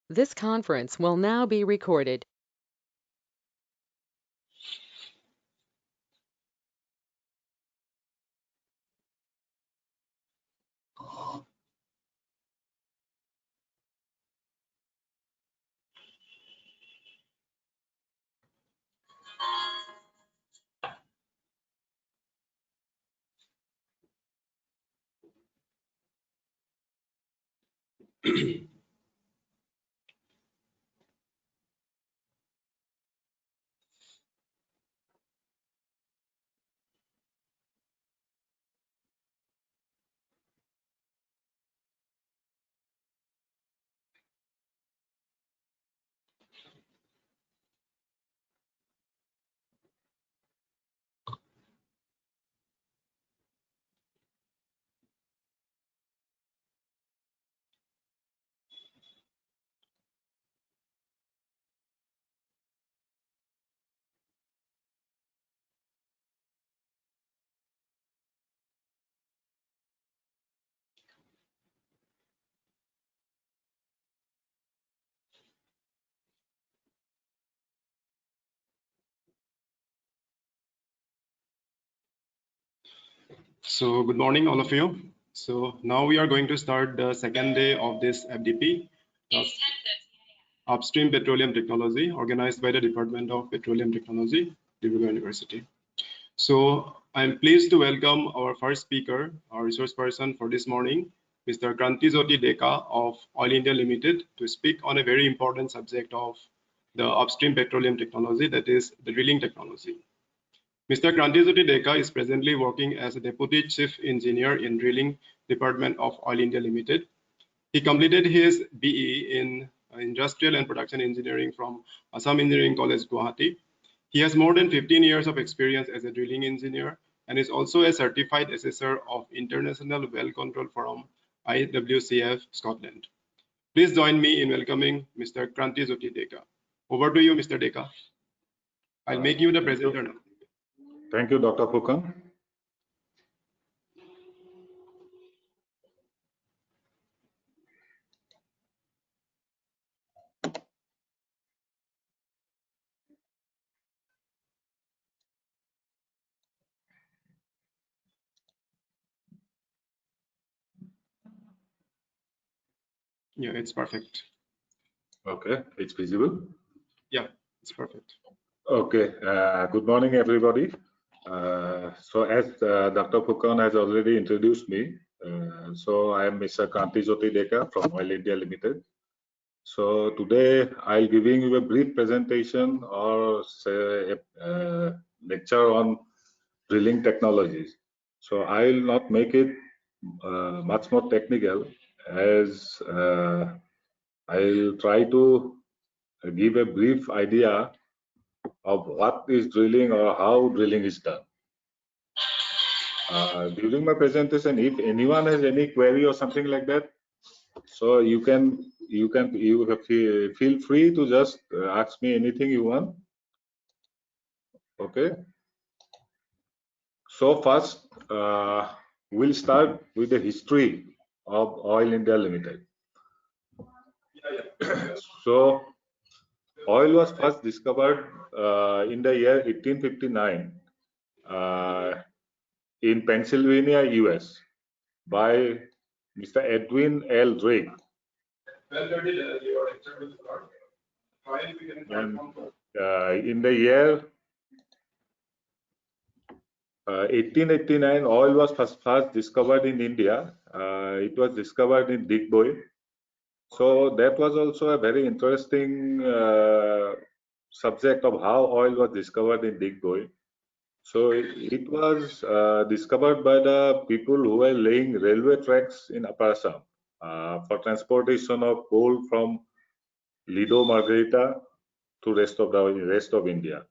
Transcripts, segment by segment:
This conference will now be recorded. So good morning, all of you. So now we are going to start the second day of this FDP, Upstream Petroleum Technology, organized by the Department of Petroleum Technology, Dibrugarh University. So I'm pleased to welcome our first speaker, our resource person for this morning, Mr. Krantijoti Deka of Oil India Limited, to speak on a very important subject of the upstream petroleum technology, that is the drilling technology. Mr. Krantijoti Deka is presently working as a Deputy Chief Engineer in Drilling Department of Oil India Limited. He completed his BE in Industrial and Production Engineering from Assam Engineering College, Guwahati. He has more than 15 years of experience as a drilling engineer and is also a certified assessor of International Well Control Forum, IWCF, Scotland. Please join me in welcoming Mr. Krantijoti Deka. Over to you, Mr. Deka. I'll make you the presenter now. Thank you, Dr. Fukan. Yeah, it's perfect. Okay, it's visible. Yeah, it's perfect. Okay, good morning, everybody. So as Dr. Fukan has already introduced me, so I am Mr. Krantijoti Deka from Oil India Limited. So today I'll giving you a brief presentation or say a lecture on drilling technologies. So I will not make it much more technical, as I'll try to give a brief idea of what is drilling or how drilling is done. During my presentation, if anyone has any query or something like that, so you feel free to just ask me anything you want. Okay. So first, we'll start with the history of Oil India Limited. So oil was first discovered in the year 1859 in Pennsylvania, US, by Mr. Edwin L. Drake. And in the year 1889, oil was first discovered in India. It was discovered in Digboi. So that was also a very interesting subject of how oil was discovered in Digboi. So it was discovered by the people who were laying railway tracks in Upper Assam for transportation of coal from Lido Margarita to rest of India.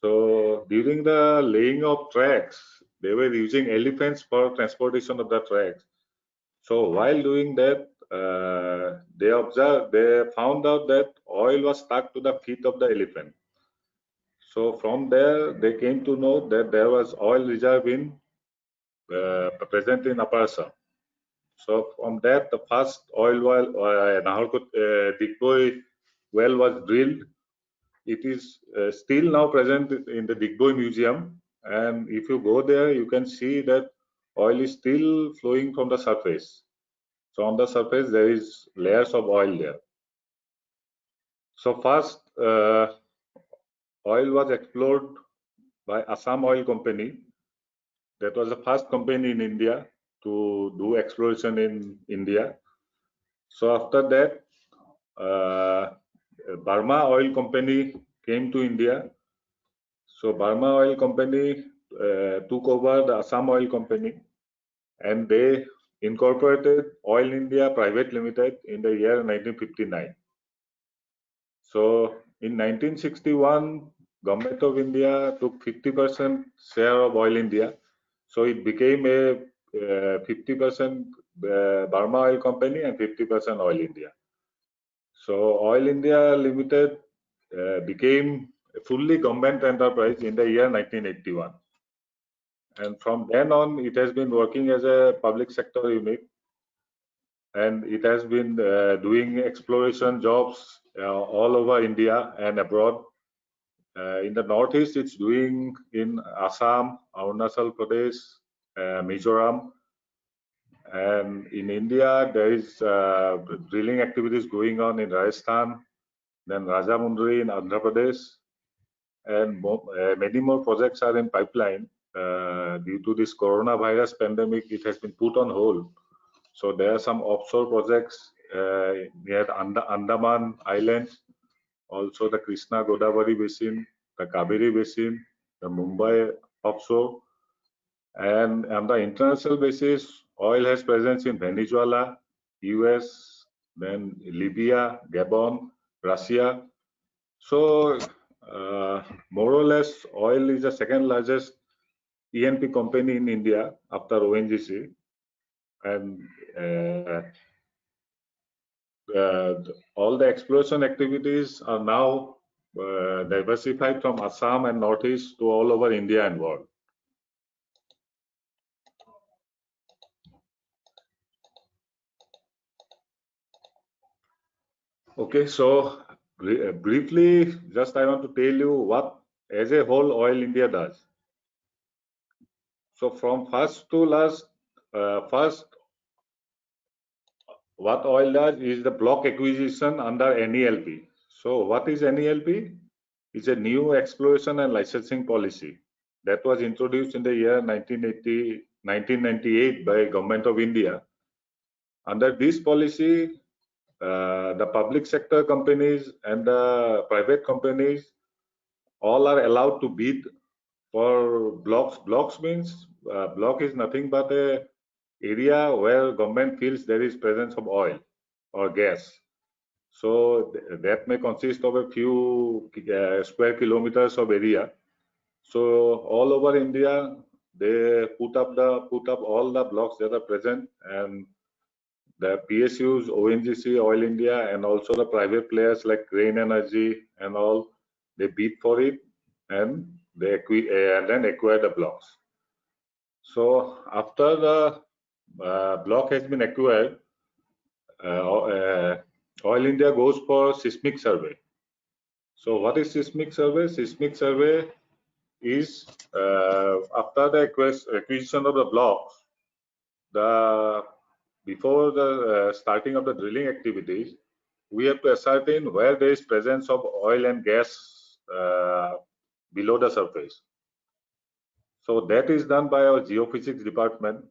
So during the laying of tracks, they were using elephants for transportation of the tracks. So while doing that, they found out that oil was stuck to the feet of the elephant. So from there, they came to know that there was oil reserve in present in Upper Assam. So from that, the first oil well, Digboi well was drilled. It is still now present in the Digboi Museum, and if you go there, you can see that oil is still flowing from the surface. So on the surface, there is layers of oil there. So first, oil was explored by Assam Oil Company. That was the first company in India to do exploration in India. So after that, Burma Oil Company came to India. So Burma Oil Company took over the Assam Oil Company, and they incorporated Oil India Private Limited in the year 1959. So in 1961, Government of India took 50% share of Oil India. So it became a 50% Burma Oil Company and 50% Oil India. So Oil India Limited became a fully government enterprise in the year 1981. And from then on, it has been working as a public sector unit, and it has been doing exploration jobs all over India and abroad. In the northeast, it's doing in Assam, Arunachal Pradesh, Mizoram, and in India there is drilling activities going on in Rajasthan, then Rajamundry in Andhra Pradesh, and many more projects are in pipeline. Due to this coronavirus pandemic, it has been put on hold. So there are some offshore projects near Andaman Islands, also the Krishna Godavari Basin, the Kaveri Basin, the Mumbai offshore, and on the international basis, oil has presence in Venezuela, US, then Libya, Gabon, Russia. So more or less, oil is the second largest E&P company in India after ONGC, and all the exploration activities are now diversified from Assam and Northeast to all over India and world. Okay, so briefly, just I want to tell you what as a whole Oil India does. So from first to last, first what oil does is the block acquisition under NELP. So what is NELP? It's a new exploration and licensing policy that was introduced in the year 1998 by Government of India. Under this policy, the public sector companies and the private companies all are allowed to bid for blocks. Blocks means block is nothing but a area where government feels there is presence of oil or gas. So that may consist of a few square kilometers of area. So all over India, they put up all the blocks that are present, and the PSUs, ONGC, Oil India, and also the private players like Rain Energy and all, they bid for it, and they then acquire the blocks. So after the block has been acquired, Oil India goes for seismic survey. So what is seismic survey? Seismic survey is after the acquisition of the blocks, before the starting of the drilling activities, we have to ascertain where there is presence of oil and gas below the surface. So that is done by our geophysics department.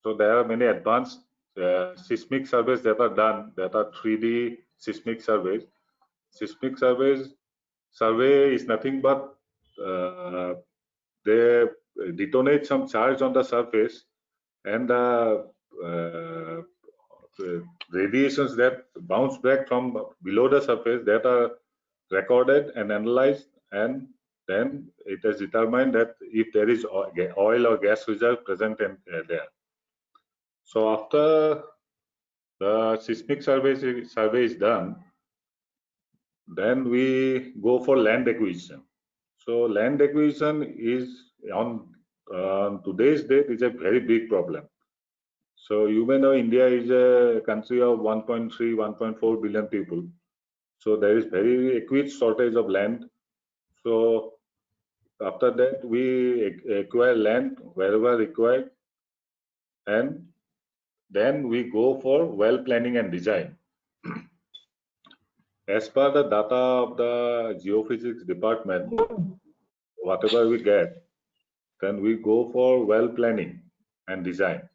So there are many advanced seismic surveys that are done, that are 3D seismic surveys. Seismic survey is nothing but they detonate some charge on the surface, and the radiations that bounce back from below the surface, that are recorded and analyzed, and then it is determined that if there is oil or gas reserve present in there. So after the seismic survey is done, then we go for land acquisition. So land acquisition is on today's date is a very big problem. So you may know India is a country of 1.3, 1.4 billion people. So there is very acute shortage of land. So after that, we acquire land wherever required, and then we go for well planning and design. As per the data of the geophysics department, whatever we get, then we go for well planning and design.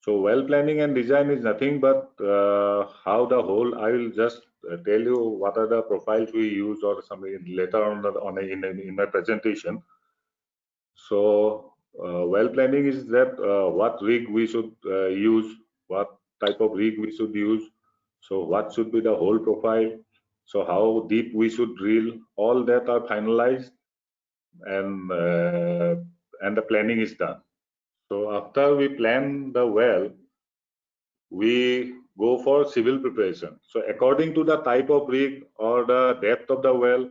So well planning and design is nothing but how the whole. I will just tell you what are the profiles we use or something later on in my presentation. So well planning is that what rig we should use, what type of rig we should use. So what should be the whole profile. So how deep we should drill. All that are finalized, and the planning is done. So after we plan the well, we go for civil preparation. So according to the type of rig or the depth of the well,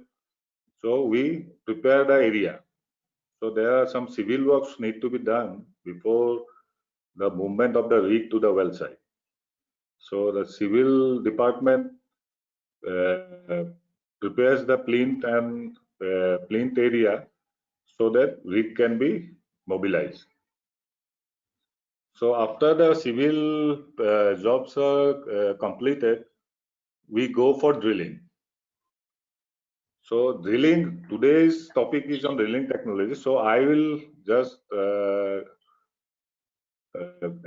so we prepare the area. So there are some civil works need to be done before the movement of the rig to the well site. So the civil department prepares the plinth and plinth area so that rig can be mobilized. So after the civil jobs are completed, we go for drilling. So drilling, today's topic is on drilling technology. So I will just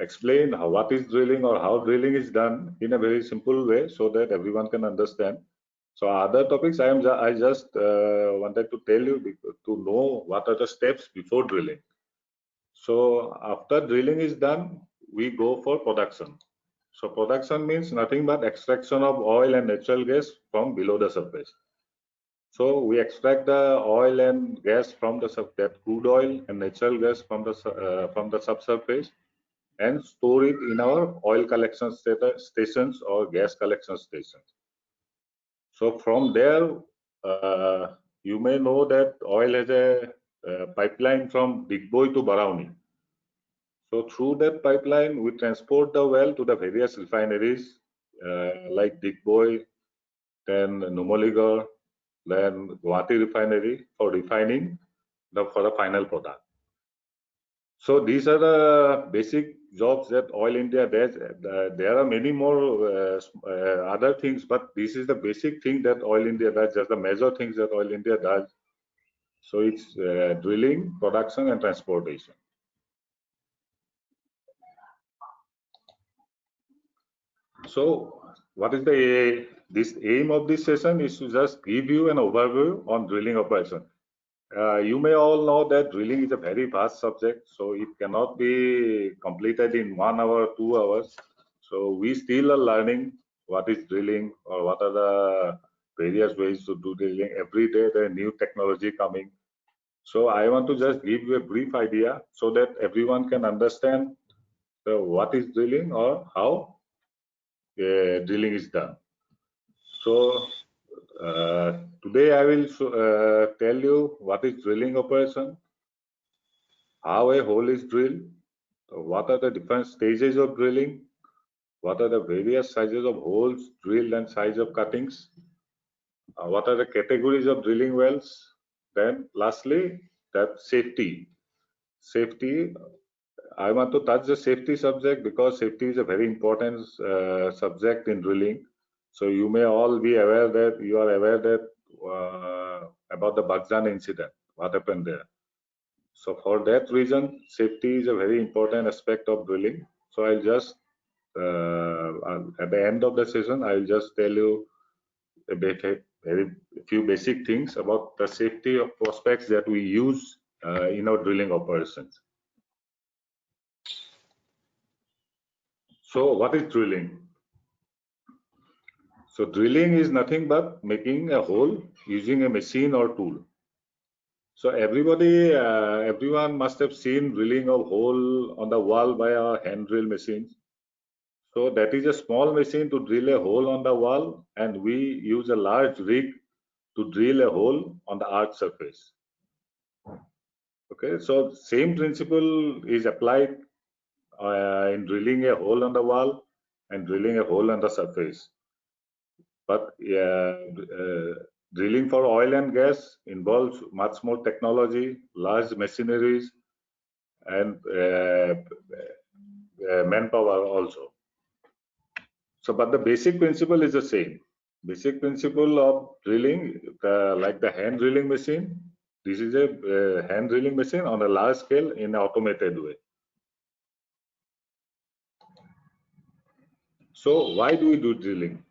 explain what is drilling or how drilling is done in a very simple way so that everyone can understand. So other topics I just wanted to tell you to know what are the steps before drilling. So after drilling is done, we go for production. So production means nothing but extraction of oil and natural gas from below the surface. So we extract the oil and gas from that crude oil and natural gas from the subsurface and store it in our oil collection stations or gas collection stations. So from there, you may know that oil has a pipeline from Digboi to Barauni. So through that pipeline, we transport the well to the various refineries like Digboi, then Numaligarh, then Guwahati refinery for refining for the final product. So these are the basic jobs that Oil India does. There are many more other things, but this is the basic thing that Oil India does, just the major things that Oil India does. So it's drilling, production, and transportation. So what is this aim of this session is to just give you an overview on drilling operation. You may all know that drilling is a very vast subject, so it cannot be completed in 1 hour, 2 hours. So we still are learning what is drilling or what are the various ways to do drilling. Every day there are new technology coming. So I want to just give you a brief idea so that everyone can understand what is drilling or how drilling is done. So today I will tell you what is drilling operation, how a hole is drilled, what are the different stages of drilling, what are the various sizes of holes drilled and size of cuttings, what are the categories of drilling wells, then lastly that safety. I want to touch the safety subject because safety is a very important subject in drilling. So you may all be aware that you are aware that about the Bagjan incident, what happened there. So for that reason, safety is a very important aspect of drilling. So I'll just at the end of the session, I'll just tell you a few basic things about the safety of prospects that we use in our drilling operations. So what is drilling? So drilling is nothing but making a hole using a machine or tool. So everyone must have seen drilling a hole on the wall by our hand drill machines. So that is a small machine to drill a hole on the wall, and we use a large rig to drill a hole on the arch surface. Okay, so same principle is applied in drilling a hole on the wall and drilling a hole on the surface. But drilling for oil and gas involves much more technology, large machineries, and manpower also. So, but the basic principle is the same. Basic principle of drilling, like the hand drilling machine. This is a hand drilling machine on a large scale in an automated way. So, why do we do drilling?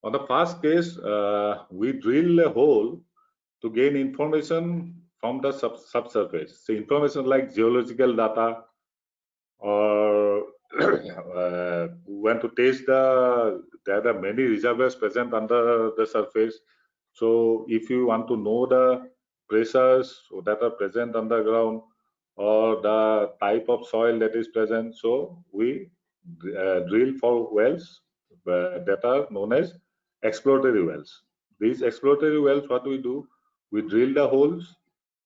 On the first case, we drill a hole to gain information from the subsurface. So, information like geological data, or want to test there are many reservoirs present under the surface. So if you want to know the pressures that are present underground or the type of soil that is present, so we drill for wells that are known as exploratory wells. These exploratory wells, what we do, we drill the holes,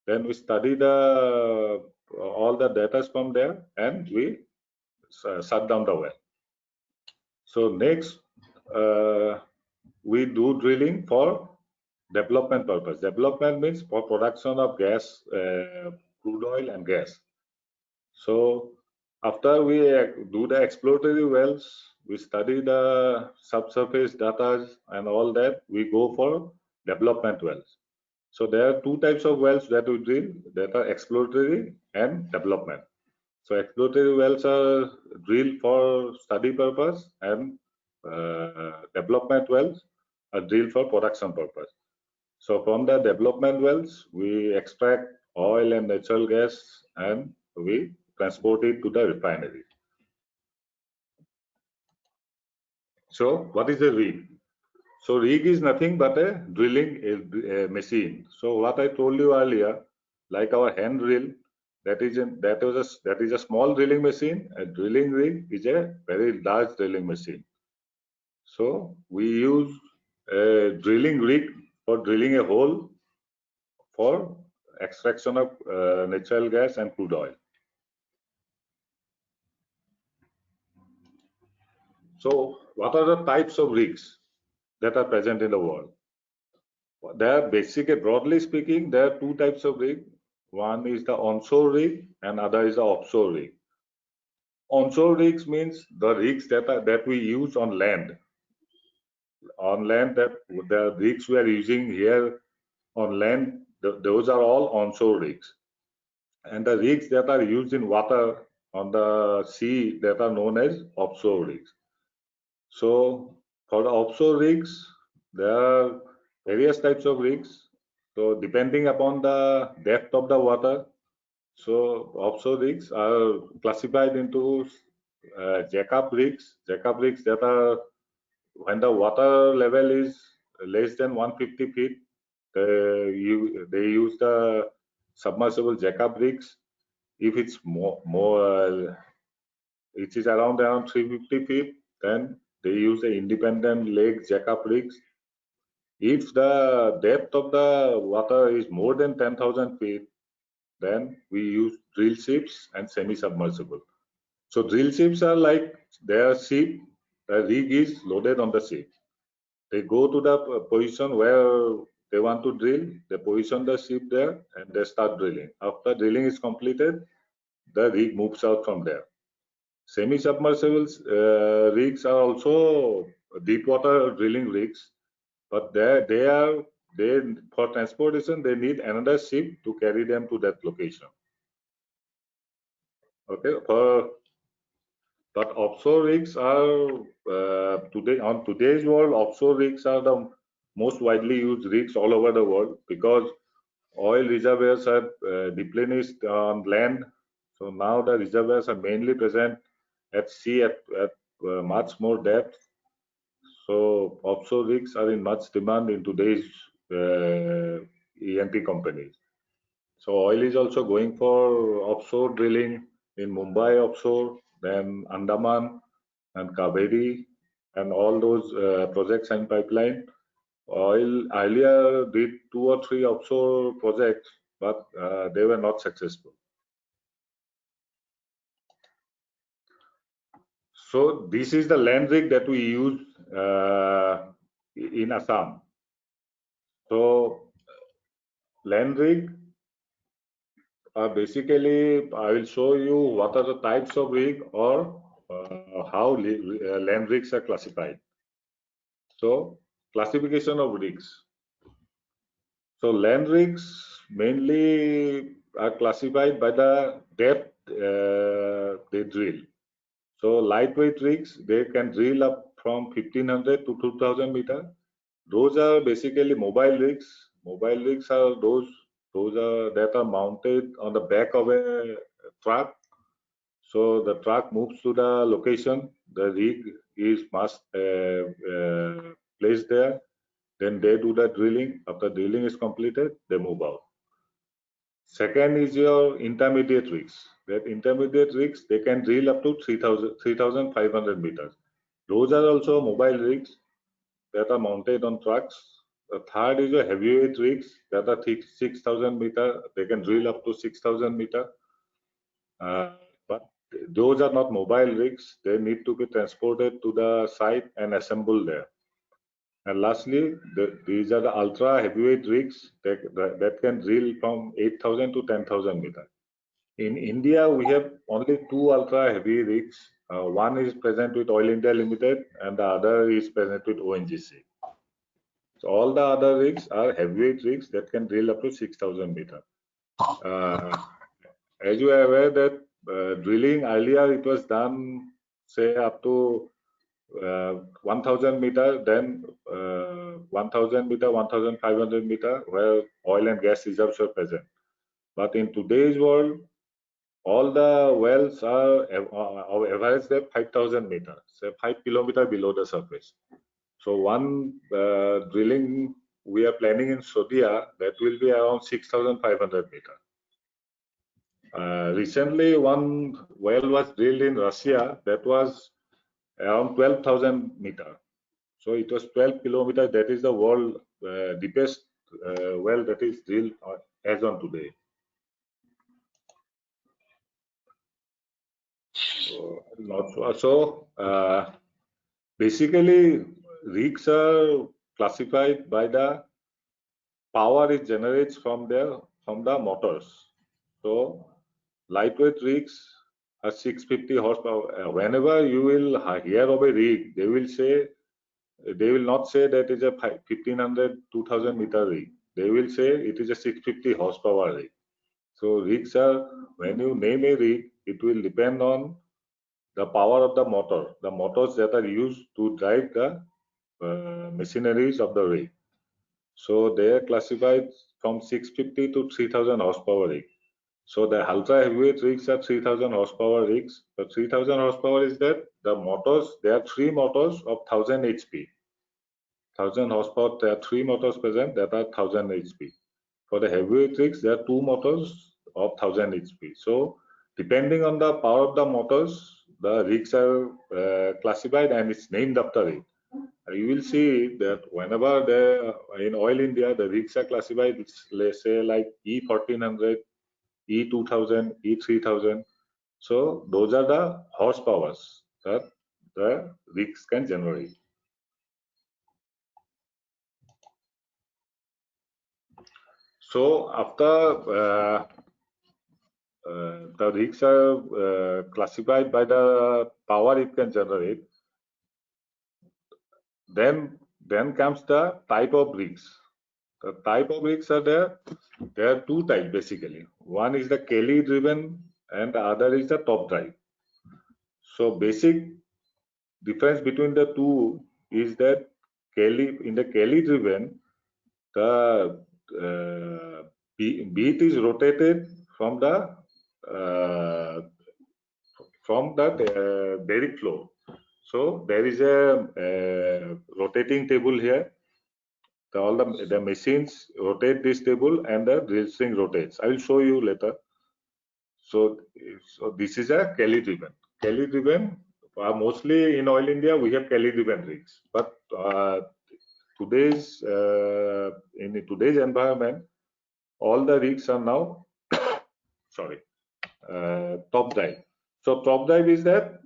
then we study the all the data from there, and we shut down the well. So next, we do drilling for development purpose. Development means for production of gas, crude oil and gas. So after we do the exploratory wells, we study the subsurface data and all that, we go for development wells. So there are two types of wells that we drill, that are exploratory and development. So exploratory wells are drilled for study purpose, and development wells are drilled for production purpose. So from the development wells, we extract oil and natural gas and we transport it to the refinery. So what is a rig? So rig is nothing but a drilling machine. So what I told you earlier, like our hand drill, that is a small drilling machine. A drilling rig is a very large drilling machine. So we use a drilling rig for drilling a hole for extraction of natural gas and crude oil. So what are the types of rigs that are present in the world? There are broadly speaking, there are two types of rig. One is the onshore rig and other is the offshore rig. Onshore rigs means the rigs that we use on land. On land, that the rigs we are using here on land, those are all onshore rigs. And the rigs that are used in water on the sea, that are known as offshore rigs. So for the offshore rigs, there are various types of rigs. So depending upon the depth of the water, so offshore rigs are classified into jack-up rigs. Jack-up rigs that are, when the water level is less than 150 feet, they use the submersible jack-up rigs. If it's it is around 350 feet, then they use the independent leg jack-up rigs. If the depth of the water is more than 10,000 feet, then we use drill ships and semi-submersible. So drill ships are like their ship, the rig is loaded on the ship. They go to the position where they want to drill, they position the ship there and they start drilling. After drilling is completed, the rig moves out from there. Semi-submersible rigs are also deep water drilling rigs, but they for transportation they need another ship to carry them to that location. Okay, but offshore rigs are today's world. Offshore rigs are the most widely used rigs all over the world because oil reservoirs are depleted on land. So now the reservoirs are mainly present at sea at much more depth. So offshore rigs are in much demand in today's E&P companies. So oil is also going for offshore drilling in Mumbai offshore, then Andaman and Kaveri and all those projects and pipeline. Oil earlier did 2 or 3 offshore projects, but they were not successful. So this is the land rig that we use in Assam. So land rig basically, I will show you what are the types of rig or how land rigs are classified. So classification of rigs. So land rigs mainly are classified by the depth they drill. So lightweight rigs, they can drill up from 1500 to 2000 meter. Those are basically mobile rigs. Mobile rigs are those are that are mounted on the back of a truck. So the truck moves to the location. The rig is placed there. Then they do the drilling. After drilling is completed, they move out. Second is your intermediate rigs. That intermediate rigs, they can drill up to 3,500 meters. Those are also mobile rigs that are mounted on trucks. The third is your heavyweight rigs that are 6,000 meter. They can drill up to 6,000 meter. But those are not mobile rigs. They need to be transported to the site and assembled there. And lastly, these are the ultra heavyweight rigs that can drill from 8,000 to 10,000 meter. In India, we have only two ultra heavy rigs. One is present with Oil India Limited and the other is present with ONGC. So all the other rigs are heavyweight rigs that can drill up to 6,000 meter. As you are aware that drilling earlier, it was done say up to 1,000 meter, then 1,000 meter, 1,500 meter, where oil and gas reserves are present. But in today's world, all the wells are of average depth 5,000 meters, say 5 kilometers below the surface. So one drilling we are planning in Sodia, that will be around 6,500 meters. Recently, one well was drilled in Russia that was around 12,000 meters. So it was 12 kilometers. That is the world deepest well that is drilled as on today. So basically, rigs are classified by the power it generates from the motors. So lightweight rigs are 650 horsepower. Whenever you will hear of a rig, they will not say that it is a 1500 2000 meter rig. They will say it is a 650 horsepower rig. So rigs are, when you name a rig, it will depend on the power of the motor, the motors that are used to drive the machineries of the rig. So they are classified from 650 to 3000 horsepower rig. So the ultra heavyweight rigs are 3000 horsepower rigs. The 3000 horsepower is that the motors, there are three motors of 1000 HP. 1000 horsepower, there are three motors present that are 1000 HP. For the heavyweight rigs, there are two motors of 1000 HP. So depending on the power of the motors, the rigs are classified and it's named after it. You will see that whenever in Oil India, the rigs are classified, let's say like E1400, E2000, E3000. So those are the horsepowers that the rigs can generate. So after the rigs are classified by the power it can generate, then comes the type of rigs. The type of rigs are there. There are two types basically. One is the Kelly driven and the other is the top drive. So basic difference between the two is that in the Kelly driven, the beat is rotated from the bearing floor. So there is a rotating table here. All the machines rotate this table and the drill string rotates. I will show you later. So this is a Kelly driven. Kelly driven, mostly in Oil India we have Kelly driven rigs, but in today's environment all the rigs are now sorry, top drive. So top drive is that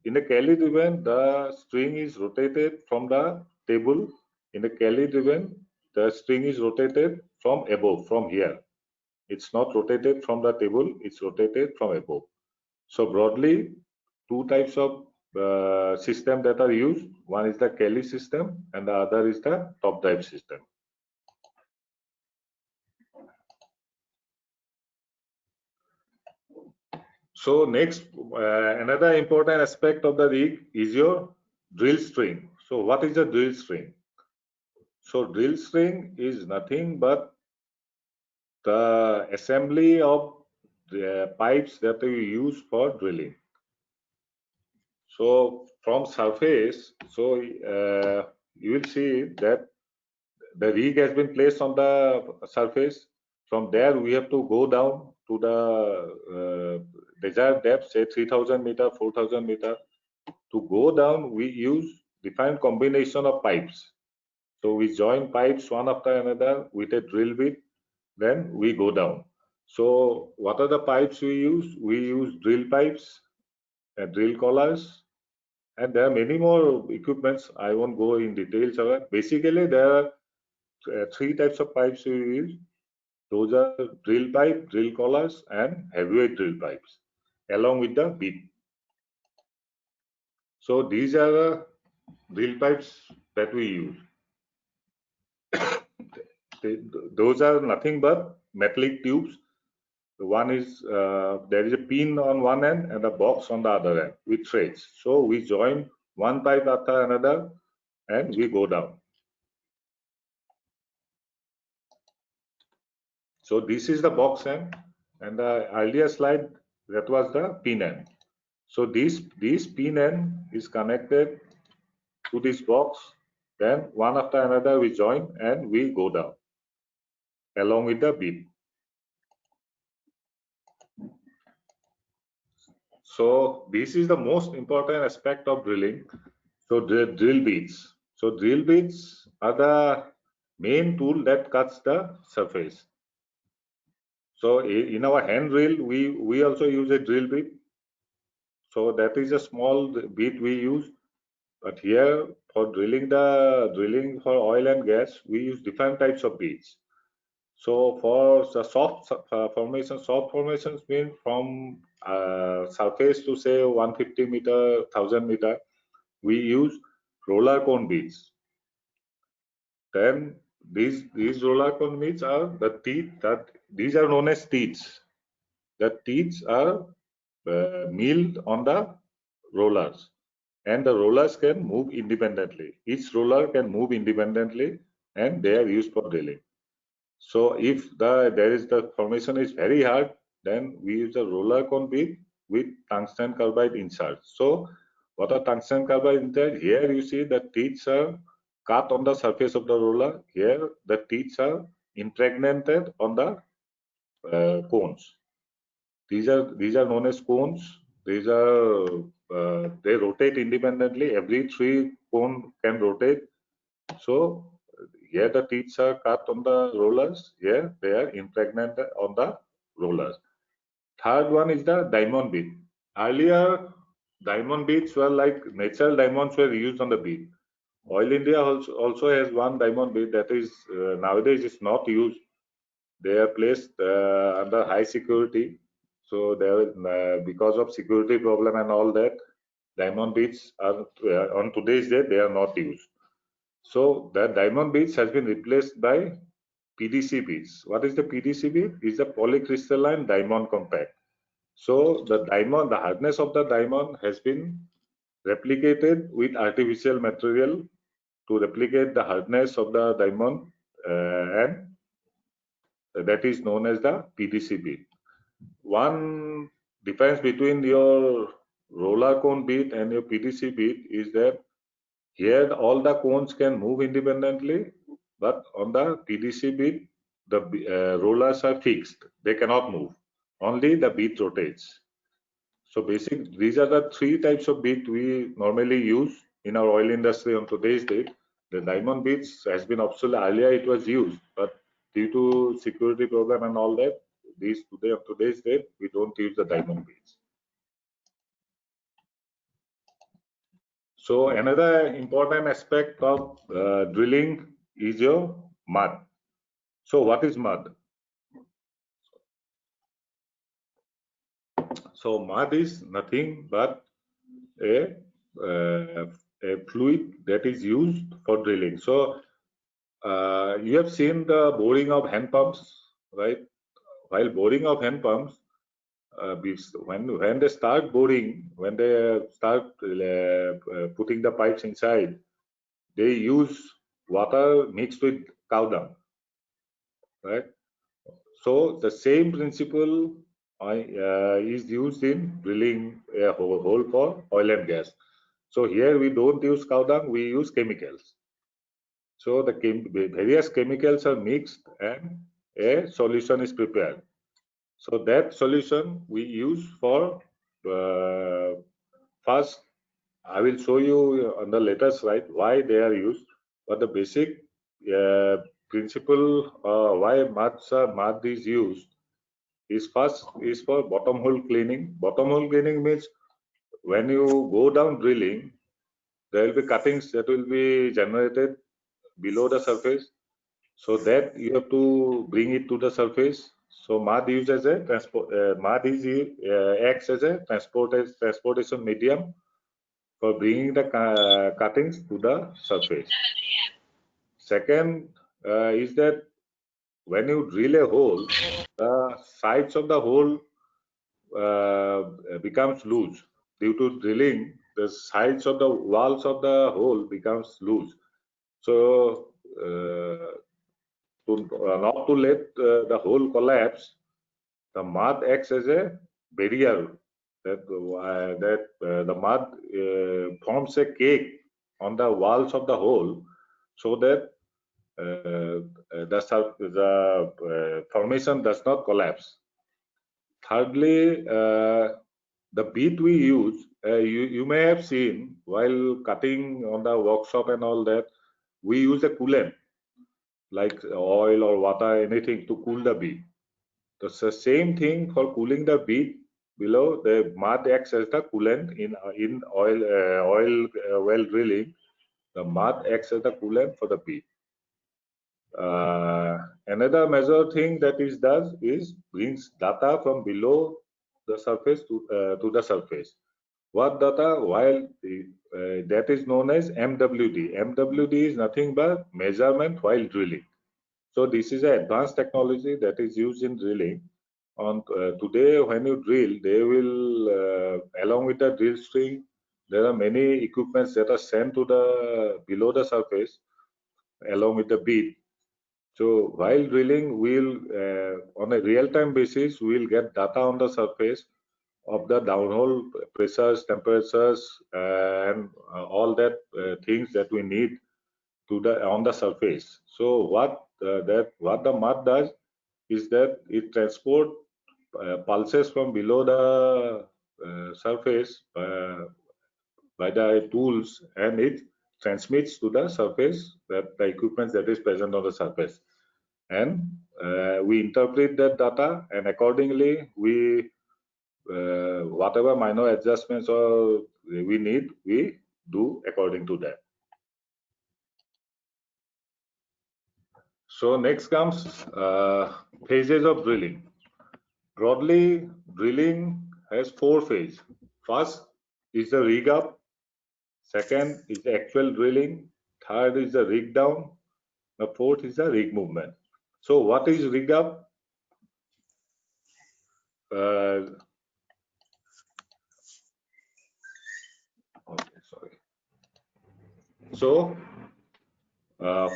in a Kelly driven, the string is rotated from the table. In a Kelly driven, the string is rotated from above, from here. It's not rotated from the table, it's rotated from above. So broadly, two types of system that are used. One is the Kelly system and the other is the top drive system. So next, another important aspect of the rig is your drill string. So what is a drill string? So drill string is nothing but the assembly of the pipes that we use for drilling. So from surface, so you will see that the rig has been placed on the surface. From there, we have to go down to the desired depth, say 3000 meter, 4000 meter. To go down, we use different combination of pipes. So we join pipes one after another with a drill bit, then we go down. So what are the pipes we use? We use drill pipes, drill collars, and there are many more equipments. I won't go in details of it. Basically, there are three types of pipes we use. Those are drill pipe, drill collars, and heavyweight drill pipes, along with the bit. So these are the drill pipes that we use. Those are nothing but metallic tubes. One is there is a pin on one end and a box on the other end with threads. So we join one pipe after another and we go down. So this is the box end, and the earlier slide that was the pin end. So this pin end is connected to this box. Then one after another we join and we go down along with the bit. So this is the most important aspect of drilling. So drill bits. So drill bits are the main tool that cuts the surface. So in our hand drill, we also use a drill bit. So that is a small bit we use. But here for drilling for oil and gas, we use different types of bits. So for the soft formations mean from surface to say 150 meter, 1000 meter, we use roller cone beads. Then these roller cone beads are the teeth that these are known as teats. The teats are milled on the rollers, and the rollers can move independently. Each roller can move independently, and they are used for drilling. So if the formation is very hard, then we use a roller cone bead with tungsten carbide inserts. So what are tungsten carbide inserts? Here you see the teeth are cut on the surface of the roller. Here the teeth are impregnated on the cones. These are known as cones. These are they rotate independently. Every 3 cone can rotate. So here the teeth are cut on the rollers. Here they are impregnated on the rollers. Third one is the diamond bead. Earlier, diamond beads were like natural diamonds were used on the bead. Oil India also has one diamond bead that is nowadays is not used. They are placed under high security. So there, because of security problem and all that, diamond beads are on today's date they are not used. So the diamond beads has been replaced by PDC beads. What is the PDC bead? Is a polycrystalline diamond compact. So the hardness of the diamond has been replicated with artificial material to replicate the hardness of the diamond, and that is known as the PDC bead. One difference between your roller cone bead and your PDC bead is that here all the cones can move independently, but on the PDC bead, the rollers are fixed. They cannot move. Only the bead rotates. So these are the 3 types of bead we normally use in our oil industry on today's date. The diamond beads has been obsolete. Earlier it was used, but due to security problem and all that, on today's date, we don't use the diamond beads. So another important aspect of drilling is your mud. So what is mud? So mud is nothing but a, a fluid that is used for drilling. So you have seen the boring of hand pumps, right? While boring of hand pumps, when they start boring, when they start putting the pipes inside, they use water mixed with cow dung, right? So the same principle is used in drilling a hole for oil and gas. So here we don't use cow dung, we use chemicals. So the various chemicals are mixed and a solution is prepared. So that solution we use for first. I will show you on the later slide why they are used. But the basic principle why mud is used is first is for bottom hole cleaning. Bottom hole cleaning means when you go down drilling, there will be cuttings that will be generated below the surface. So that you have to bring it to the surface. So mud used as a acts as a transportation medium for bringing the cuttings to the surface. Second is that when you drill a hole, the sides of the hole becomes loose. Due to drilling, the sides of the walls of the hole becomes loose. So not to let the hole collapse, the mud acts as a barrier. The mud forms a cake on the walls of the hole, so that the formation does not collapse. Thirdly, the bead we use, you may have seen while cutting on the workshop and all that, we use a coolant like oil or water, anything to cool the bead. The same thing for cooling the bead below. The mud acts as the coolant in oil well drilling. The mud acts as the coolant for the bead. Another major thing that it does is brings data from below the surface to the surface. What data? While that is known as MWD. MWD is nothing but measurement while drilling. So this is an advanced technology that is used in drilling. On today, when you drill, they will along with the drill string, there are many equipments that are sent to the below the surface along with the bead. So while drilling, we'll on a real-time basis, we'll get data on the surface of the downhole pressures, temperatures, and all that things that we need to the on the surface. So what the mud does is that it transport pulses from below the surface by the tools, and it transmits to the surface that the equipment that is present on the surface, and we interpret that data, and accordingly we whatever minor adjustments or we need, we do according to that. So next comes phases of drilling. Broadly, drilling has 4 phases. First is the rig up. Second is the actual drilling. Third is the rig down. The fourth is the rig movement. So what is rig up? Okay, sorry. So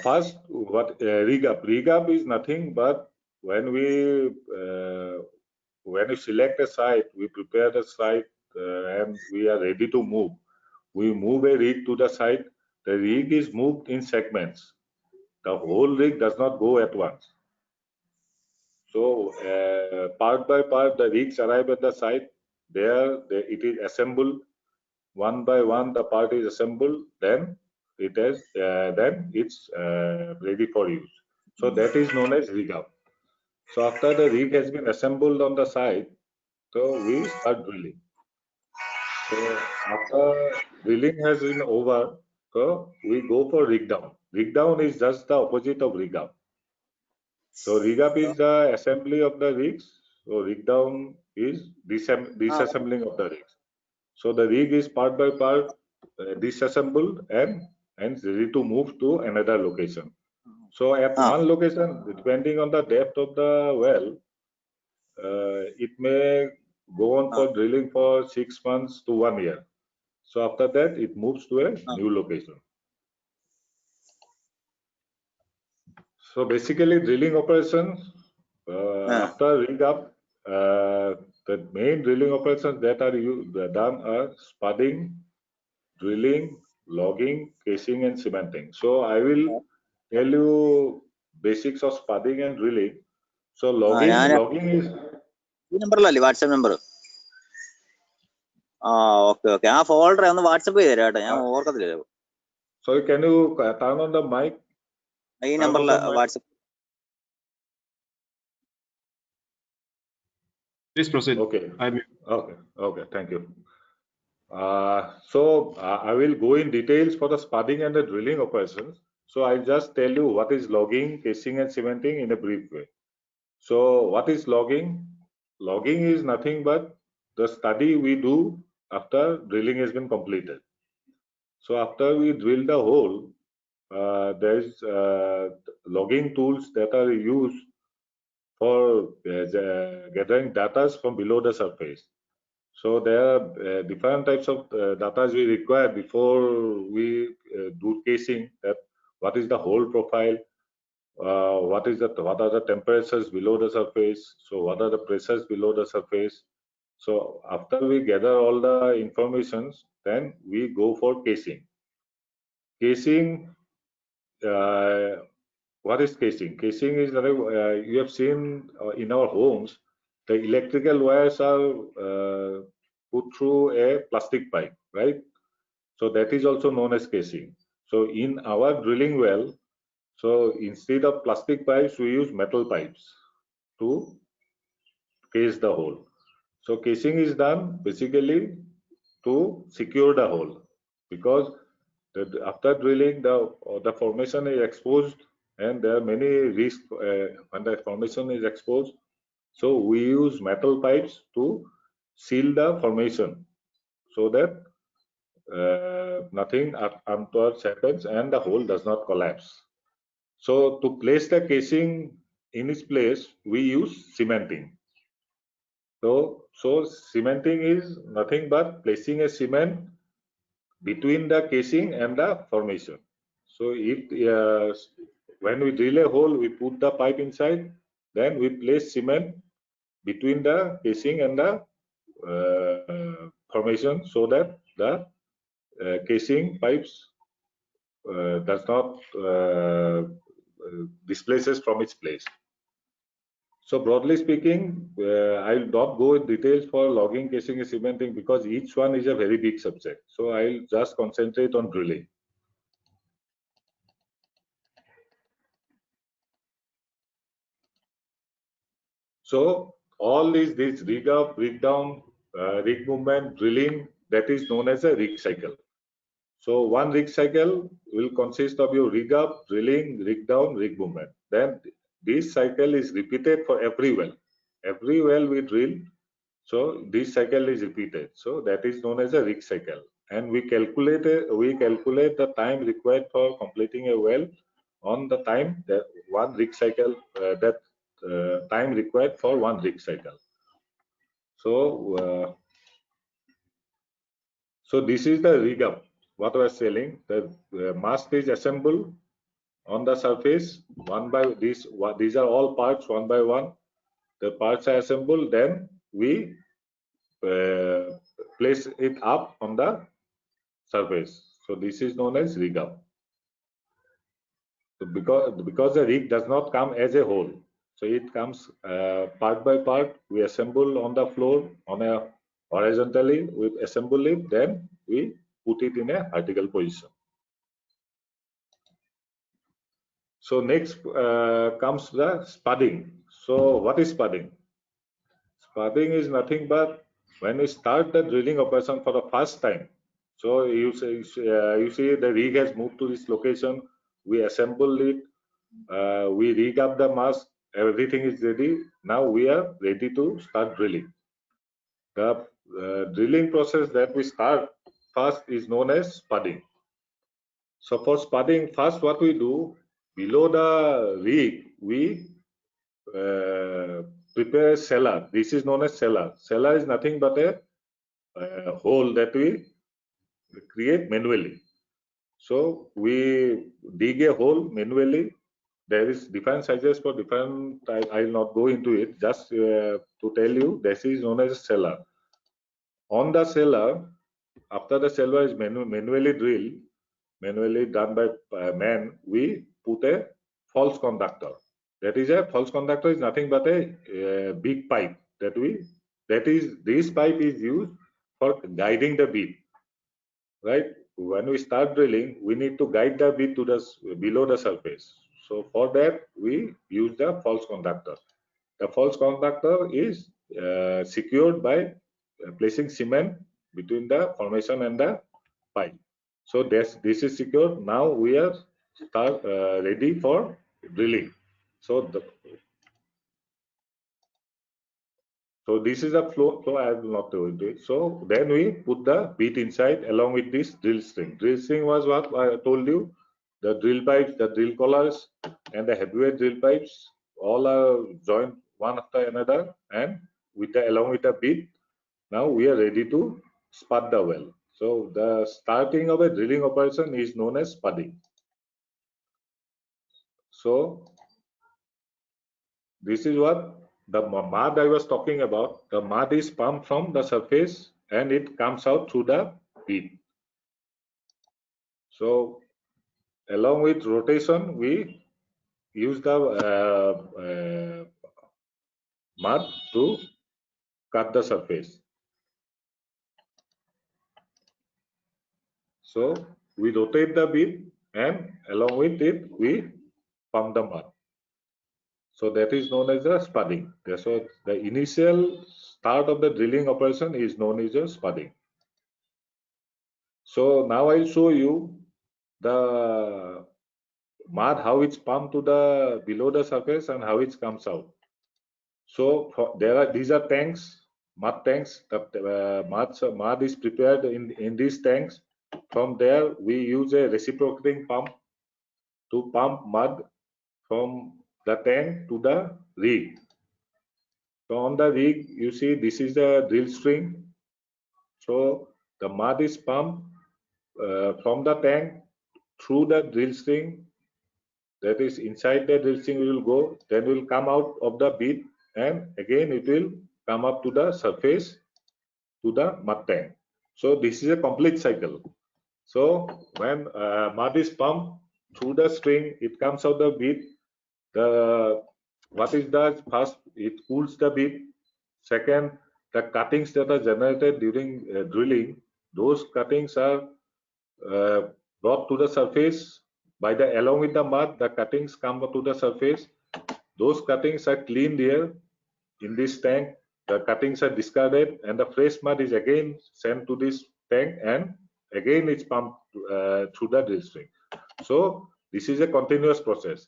first, what rig up? Rig up is nothing but when we select a site, we prepare the site, and we are ready to move. We move a rig to the site. The rig is moved in segments. The whole rig does not go at once. So part by part, the rigs arrive at the site. It is assembled one by one. The part is assembled. Then it's ready for use. So that is known as rig up. So after the rig has been assembled on the site, so we start drilling. So after drilling has been over, so we go for rig down. Rig down is just the opposite of rig up. So rig up is the assembly of the rigs. So rig down is disassembling of the rigs. So the rig is part by part disassembled and ready to move to another location. So at one location, depending on the depth of the well, it may go on for drilling for 6 months to 1 year. So after that, it moves to a new location. So basically, drilling operations after rig up, the main drilling operations that are done are spudding, drilling, logging, casing, and cementing. So I will tell you basics of spudding and drilling. So logging is ഈ നമ്പറിലല്ലേ WhatsApp number? Okay okay. ആ folder ഒന്ന് WhatsApp ചെയ്ത് തരാം കേട്ടോ, ഞാൻ ഓർക്കത്തില്ല. Sorry, can you turn on the mic? ഈ നമ്പറിൽ WhatsApp. Please proceed. Okay. Okay. Thank you. So I will go in details for the spudding and the drilling operations. So I'll just tell you what is logging, casing, and cementing in a brief way. So what is logging? Logging is nothing but the study we do after drilling has been completed. So after we drill the hole, there is logging tools that are used for gathering data from below the surface. So there are different types of data we require before we do casing. That what is the hole profile, what are the temperatures below the surface, so what are the pressures below the surface. So after we gather all the informations, then we go for casing. What is casing? Casing is you have seen in our homes, the electrical wires are put through a plastic pipe, right? So that is also known as casing. So in our drilling well, so instead of plastic pipes, we use metal pipes to case the hole. So casing is done basically to secure the hole, because after drilling the formation is exposed and there are many risks when the formation is exposed. So we use metal pipes to seal the formation so that nothing untoward happens and the hole does not collapse. So to place the casing in its place, we use cementing. So cementing is nothing but placing a cement between the casing and the formation. So if when we drill a hole, we put the pipe inside, then we place cement between the casing and the formation, so that the casing pipes does not displaces from its place. So broadly speaking, I will not go in details for logging, casing, and cementing because each one is a very big subject. So I will just concentrate on drilling. So all these rig up, rig down, rig movement, drilling, that is known as a rig cycle. So one rig cycle will consist of your rig up, drilling, rig down, rig movement. Then this cycle is repeated for every well. Every well we drill, so this cycle is repeated. So that is known as a rig cycle. And we calculate the time required for completing a well on the time that one rig cycle time required for one rig cycle. So this is the rig up. What we are selling, the mast is assembled on the surface one by these are all parts one by one. The parts are assembled, then we place it up on the surface. So this is known as rig up. So because the rig does not come as a whole, so it comes part by part. We assemble on the floor on a horizontally. We assemble it, then we put it in a vertical position. So next comes the spudding. So what is spudding? Spudding is nothing but when we start the drilling operation for the first time. So you see the rig has moved to this location. We assemble it. We rig up the mast. Everything is ready. Now we are ready to start drilling. The drilling process that we start first is known as spudding. So for spudding, first what we do, below the rig, we prepare a cellar. This is known as cellar. Cellar is nothing but a hole that we create manually. So we dig a hole manually. There is different sizes for different. I will not go into it. Just to tell you, this is known as a cellar. On the cellar, after the cellar is manually drilled, manually done by man, we put a false conductor. That is a false conductor is nothing but a big pipe this pipe is used for guiding the bead, right? When we start drilling, we need to guide the bead to the below the surface. So for that, we use the false conductor. The false conductor is secured by placing cement between the formation and the pipe. So this is secure. Now we are ready for drilling. So this is a flow. So I will not do it. So then we put the bit inside along with this drill string. Drill string was what I told you. The drill pipes, the drill collars, and the heavyweight drill pipes all are joined one after another, and along with the bit. Now we are ready to spud the well. So the starting of a drilling operation is known as spudding. So this is what the mud I was talking about. The mud is pumped from the surface and it comes out through the bit. So along with rotation, we use the mud to cut the surface. So we rotate the bit and along with it, we pump the mud. So that is known as the spudding. So the initial start of the drilling operation is known as a spudding. So now I'll show you the mud, how it's pumped to the below the surface and how it comes out. So these are tanks, mud tanks. The mud is prepared in these tanks. From there, we use a reciprocating pump to pump mud from the tank to the rig. So on the rig, you see this is the drill string. So the mud is pumped from the tank through the drill string. That is inside the drill string will go, then will come out of the bit, and again it will come up to the surface to the mud tank. So this is a complete cycle. So when mud is pumped through the string, it comes out the bit. What it does first, it cools the bit. Second, the cuttings that are generated during drilling, those cuttings are brought to the surface along with the mud. The cuttings come to the surface. Those cuttings are cleaned here in this tank. The cuttings are discarded, and the fresh mud is again sent to this tank, and again it's pumped through the drill string. So this is a continuous process.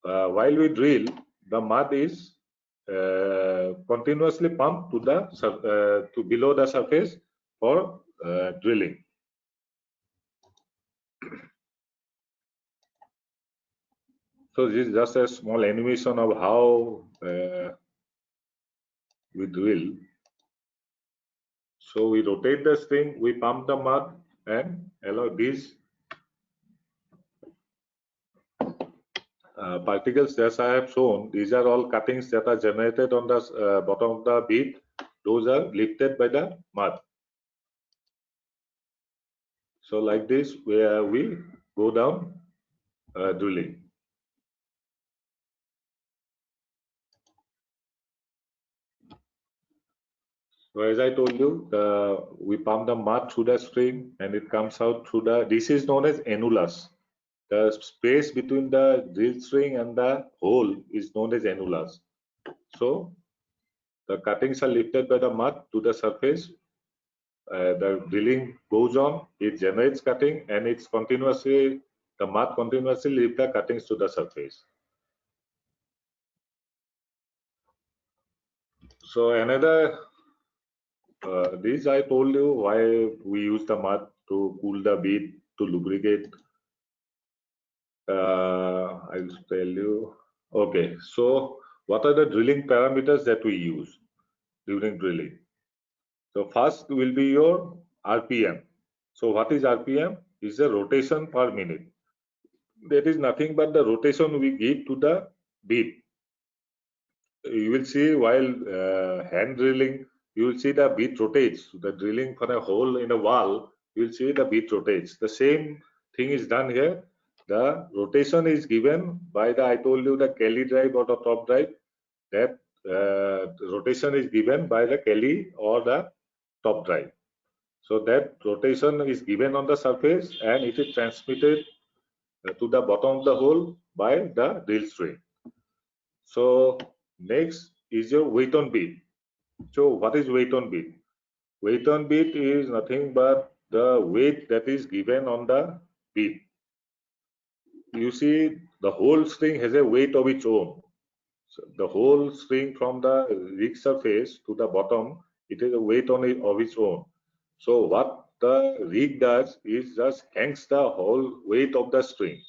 While we drill, the mud is continuously pumped to below the surface for drilling. So this is just a small animation of how we drill. So we rotate the string, we pump the mud, and allow these particles as I have shown. These are all cuttings that are generated on the bottom of the bit. Those are lifted by the mud. So like this, where we go down drilling. So as I told you, we pump the mud through the string and it comes out through this is known as annulus. the space between the drill string and the hole is known as annulus. So the cuttings are lifted by the mud to the surface. The drilling goes on, it generates cutting, and it's continuously, the mud continuously lift the cuttings to the surface. So another, this I told you why we use the mud to cool the bead, to lubricate. I'll tell you. Okay, so what are the drilling parameters that we use during drilling? So first will be your RPM. So what is RPM? Is the rotation per minute. That is nothing but the rotation we give to the bead. You will see while hand drilling, you will see the bead rotates. The drilling for a hole in a wall, you will see the bead rotates. The same thing is done here. The rotation is given by the, I told you, the Kelly drive or the top drive. That rotation is given by the Kelly or the top drive. So that rotation is given on the surface and it is transmitted to the bottom of the hole by the drill string. So next is your weight on bead. So what is weight on bead? Weight on bead is nothing but the weight that is given on the bead. You see the whole string has a weight of its own. So the whole string from the rig surface to the bottom, it is a weight on it of its own. So what the rig does is just hangs the whole weight of the string.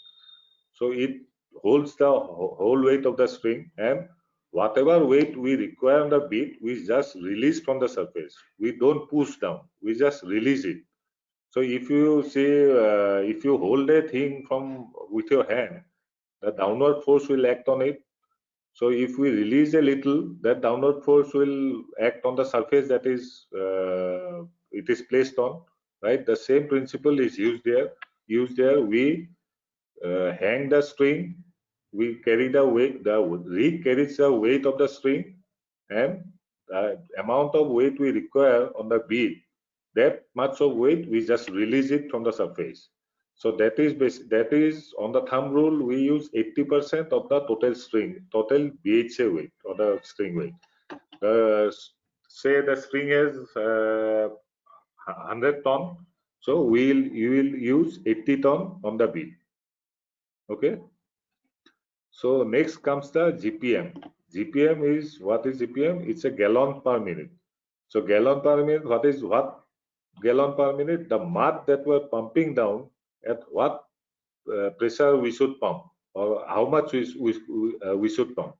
So it holds the whole weight of the string, and whatever weight we require on the bead, we just release from the surface. We don't push down, we just release it. So if you see, if you hold a thing from with your hand, the downward force will act on it. So if we release a little, that downward force will act on the surface that is it is placed on, right? The same principle is used there. We hang the string, we carry the weight, the rig carries the weight of the string, and the amount of weight we require on the bead, that much of weight we just release it from the surface. So that is on the thumb rule, we use 80% of the total BHA weight or the string weight. Say the string is 100 ton, so you will use 80 ton on the bead. Okay. So next comes the GPM. GPM is, what is GPM? It's a gallon per minute. So gallon per minute, what gallon per minute? The mud that we're pumping down, at what pressure we should pump, or how much we should pump.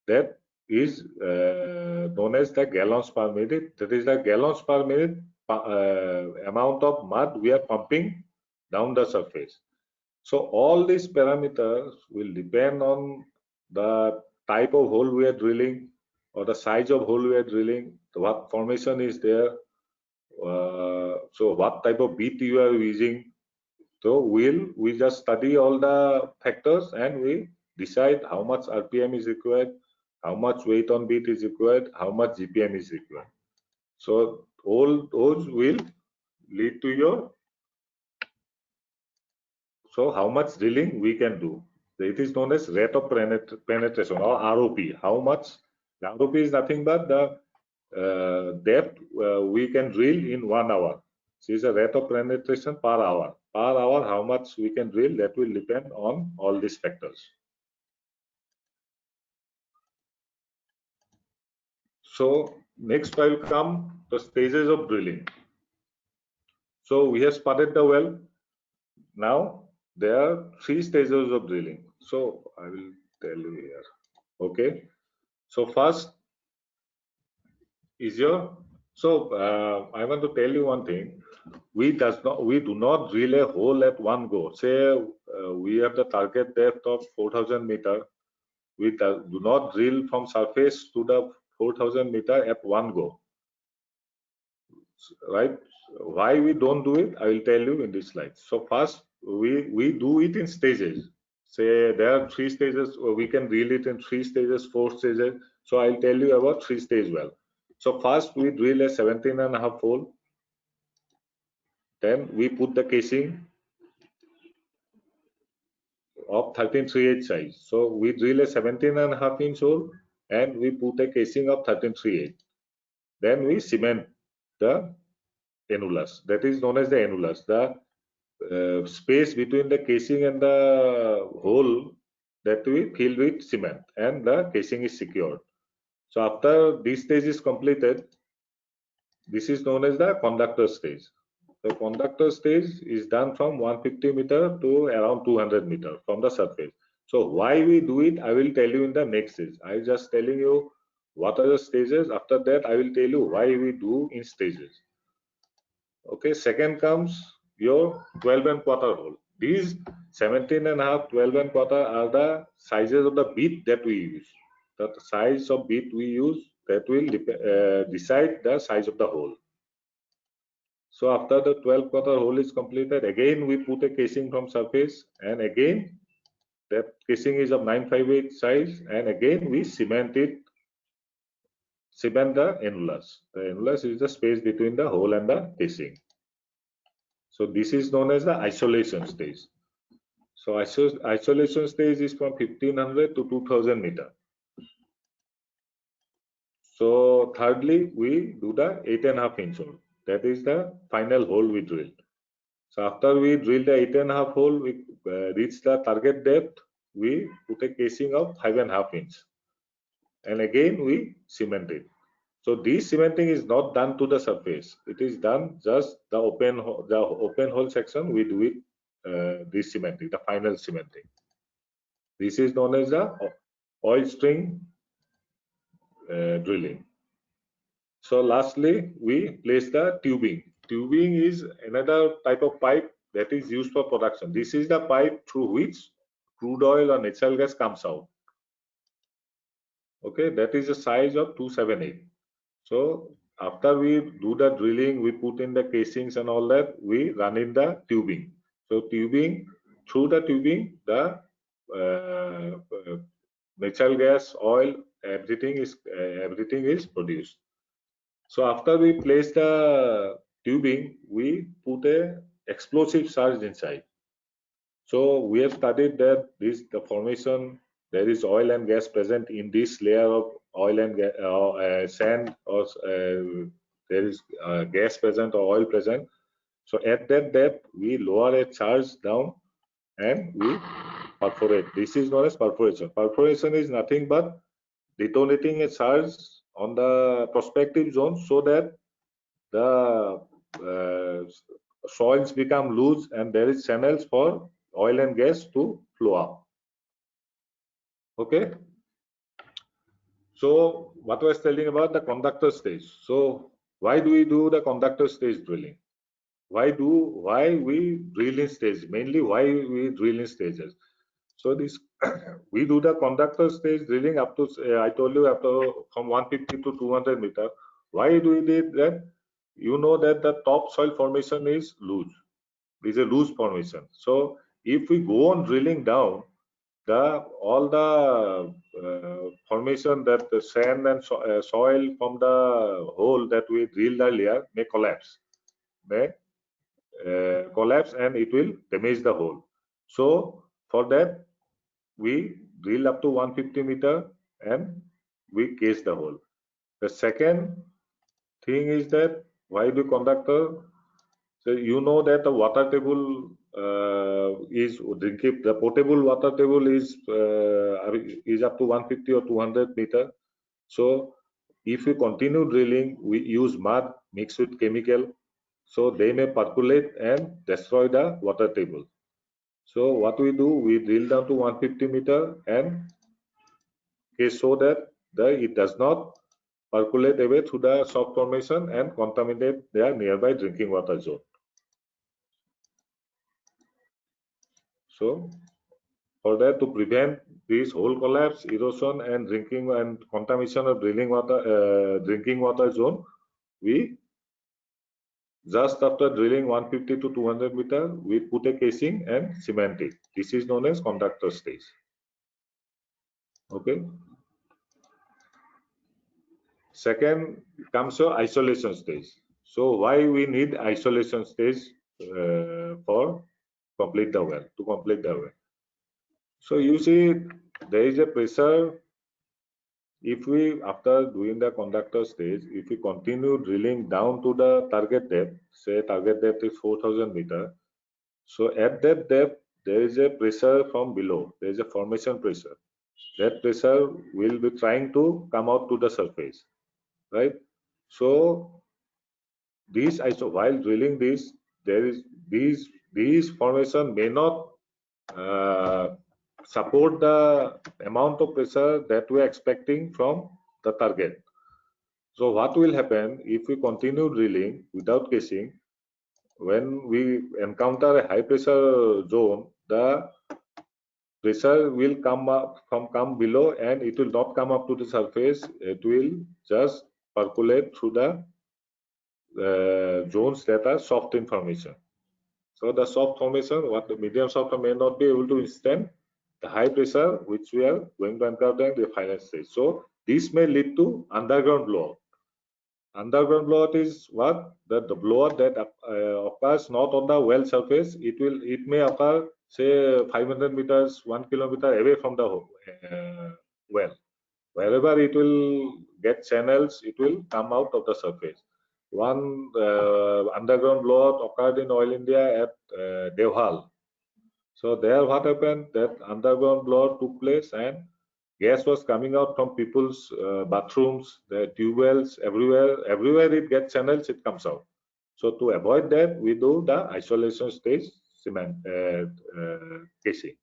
That is known as the gallons per minute. That is the gallons per minute amount of mud we are pumping down the surface. So all these parameters will depend on the type of hole we are drilling or the size of hole we are drilling, what formation is there, so what type of bead you are using. So we just study all the factors and we decide how much RPM is required, how much weight on bead is required, how much GPM is required. So all those will lead to your, so how much drilling we can do. It is known as rate of penetration or ROP. How much? The ROP is nothing but the depth we can drill in 1 hour. So it's a rate of penetration per hour. Per hour, how much we can drill, that will depend on all these factors. So next I will come the stages of drilling. So we have spotted the well. Now there are 3 stages of drilling. So I will tell you here. Okay. So first is your, so I want to tell you one thing. We do not drill a hole at one go. Say we have the target depth of 4,000 meter. We do not drill from surface to the 4,000 meter at one go. Right? Why we don't do it? I will tell you in this slide. So first we do it in stages. Say there are 3 stages, or we can drill it in 3 stages, 4 stages. So I'll tell you about 3 stage well. So first we drill a 17.5 hole. Then we put the casing. of 13.38 size. So we drill a 17.5 inch hole and we put a casing of 13.38. Then we cement the annulus. That is known as the annulus. The space between the casing and the hole that we fill with cement, and the casing is secured. So after this stage is completed, this is known as the conductor stage. The conductor stage is done from 150 meter to around 200 meter from the surface. So why we do it, I will tell you in the next stage. I am just telling you what are the stages. After that, I will tell you why we do in stages. Okay, second comes your 12 and quarter hole. These 17.5, 12 and quarter are the sizes of the bit that we use. The size of bit we use, that will decide the size of the hole. So after the 12 quarter hole is completed, again we put a casing from surface, and again that casing is of 958 size, and again we cement the annulus. The annulus is the space between the hole and the casing. So this is known as the isolation stage. So isolation stage is from 1500 to 2000 meter. So thirdly, we do the 8.5 inch hole. That is the final hole we drill. So after we drill the 8.5 hole, we reach the target depth, we put a casing of 5.5 inch. And again we cement it. So this cementing is not done to the surface. It is done just the open hole section, we do it, this cementing, the final cementing. This is known as the oil string drilling. So lastly, we place the tubing. Tubing is another type of pipe that is used for production. This is the pipe through which crude oil or natural gas comes out. Okay, that is a size of 278. So after we do the drilling, we put in the casings and all that, we run in the tubing. So tubing, through the tubing, the natural gas, oil, everything is produced. So after we place the tubing, we put a explosive charge inside. So we have studied that the formation, there is oil and gas present in this layer of oil and sand, or there is gas present or oil present. So at that depth, we lower a charge down and we perforate. This is known as perforation. Perforation is nothing but detonating a charge on the prospective zone so that the soils become loose and there is channels for oil and gas to flow up. Okay. So what I was telling about the conductor stage. So why do we do the conductor stage drilling? Why we drill in stages? Mainly why we drill in stages. So this we do the conductor stage drilling up to I told you after from 150 to 200 meter. Why do we do that? You know that the top soil formation is loose. It is a loose formation. So if we go on drilling down, all the formation, that the sand and soil from the hole that we drilled earlier may collapse, and it will damage the hole. So for that, we drill up to 150 meter and we case the hole. The second thing is that why do conductor? So you know that the water table is drinking. The potable water table is up to 150 or 200 meter. So if we continue drilling, we use mud mixed with chemical, so they may percolate and destroy the water table. So what we do, we drill down to 150 meter and so that it does not percolate away through the soft formation and contaminate their nearby drinking water zone. So for that, to prevent this hole collapse, erosion, and drinking and contamination of drinking water zone, we just after drilling 150 to 200 meter, we put a casing and cement it. This is known as conductor stage. Okay. Second comes your isolation stage. So why we need isolation stage for complete the well, to complete the well? So you see, there is a pressure. If we, after doing the conductor stage, if we continue drilling down to the target depth, say target depth is 4,000 meter. So at that depth, there is a pressure from below. There is a formation pressure. That pressure will be trying to come out to the surface, right? So while drilling this, there is these formation may not uh, support the amount of pressure that we are expecting from the target. So what will happen if we continue drilling without casing? When we encounter a high pressure zone, the pressure will come below, and it will not come up to the surface. It will just percolate through the zones that are soft in formation. So the soft formation, what the medium soft may not be able to withstand the high pressure which we are going to encounter in the final stage. So this may lead to underground blowout. Underground blowout is what? The blowout that occurs not on the well surface. It may occur say 500 meters, 1 kilometer away from the well. Wherever it will get channels, it will come out of the surface. One underground blowout occurred in Oil India at Devhal. So there what happened, that underground blowout took place and gas was coming out from people's bathrooms, the tube wells, everywhere it gets channels, it comes out. So to avoid that, we do the isolation stage cement casing.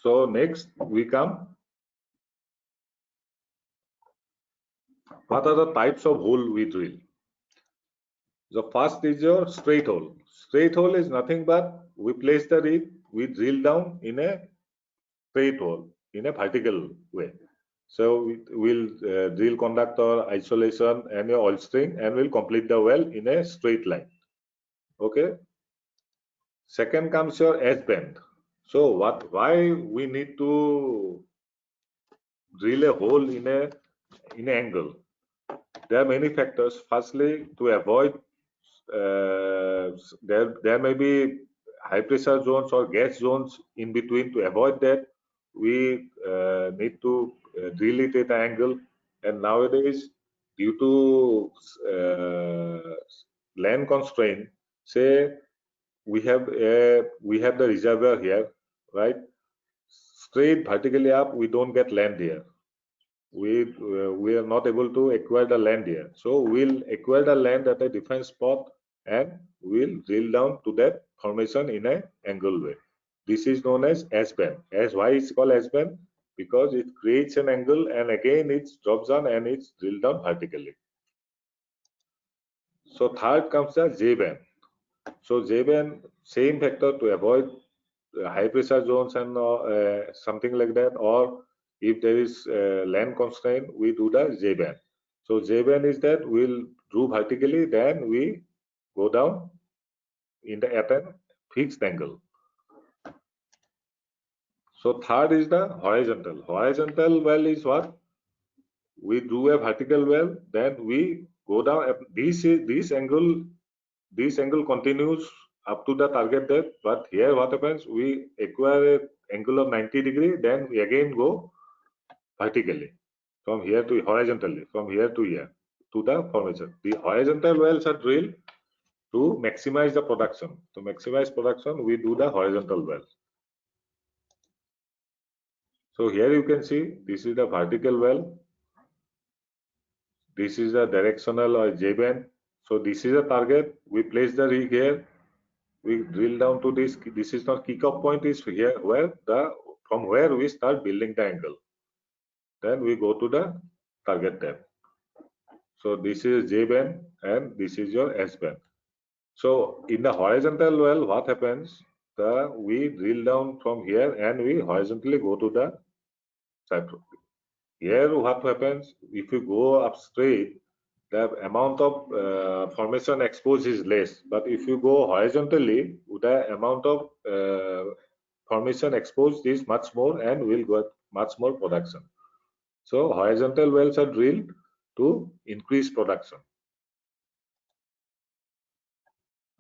So next we come, what are the types of hole we drill? The first is your straight hole. Straight hole is nothing but we place the rig, we drill down in a straight hole in a vertical way. So we'll drill conductor, isolation, and your oil string, and we'll complete the well in a straight line. Okay. Second comes your edge bend. So why we need to drill a hole in an angle? There are many factors. Firstly, to avoid there may be high pressure zones or gas zones in between. To avoid that, we need to drill it at an angle. And nowadays, due to land constraint, say we have the reservoir here, right? Straight vertically up, we don't get land here. We are not able to acquire the land here. So we'll acquire the land at a different spot and we'll drill down to that formation in an angle way. This is known as S-bend. Why it's called S-bend? Because it creates an angle and again it drops down and it's drilled down vertically. So third comes the J-bend. So J-bend, same factor to avoid high pressure zones and something like that, or if there is land constraint, we do the J-bend. So J-bend is that we'll do vertically, then we go down at a fixed angle. So third is the horizontal. Horizontal well is what? We do a vertical well, then we go down. This angle continues up to the target depth, but here what happens, we acquire an angle of 90 degree, then we again go vertically from here to horizontally, from here to here to the formation. The horizontal wells are drilled to maximize the production. To maximize production, we do the horizontal wells. So here you can see this is the vertical well, this is the directional or J-bend. So this is the target, we place the rig here, we drill down to this. This is not kickoff point, is here where from where we start building the angle. Then we go to the target depth. So this is J bend and this is your S bend. So in the horizontal well, what happens? We drill down from here and we horizontally go to the side. Here what happens? If you go up straight, the amount of formation exposed is less. But if you go horizontally, the amount of formation exposed is much more and will get much more production. So horizontal wells are drilled to increase production.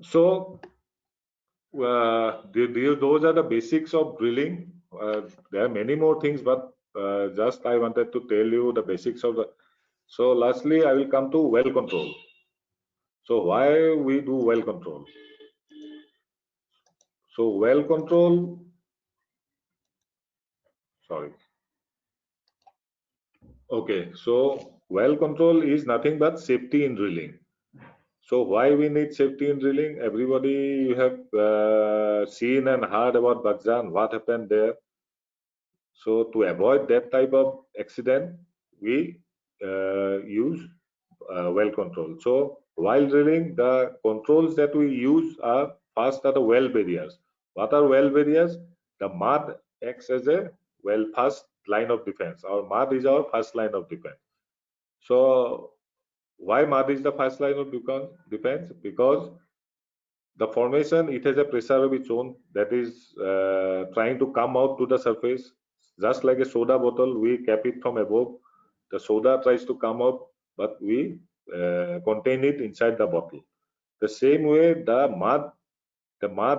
So those are the basics of drilling. There are many more things, but just I wanted to tell you the basics of the. So lastly, I will come to well control. So why we do well control? So well control, sorry. Okay, so well control is nothing but safety in drilling. So why we need safety in drilling? Everybody you have seen and heard about Bagjan, what happened there. So to avoid that type of accident, we use well control. So while drilling, the controls that we use are first are the well barriers. What are well barriers? The mud acts as a first line of defense. Our mud is our first line of defense. So why mud is the first line of defense? Because the formation, it has a pressure of its own that is trying to come out to the surface. Just like a soda bottle, we cap it from above. The soda tries to come out, but we contain it inside the bottle. The same way, the mud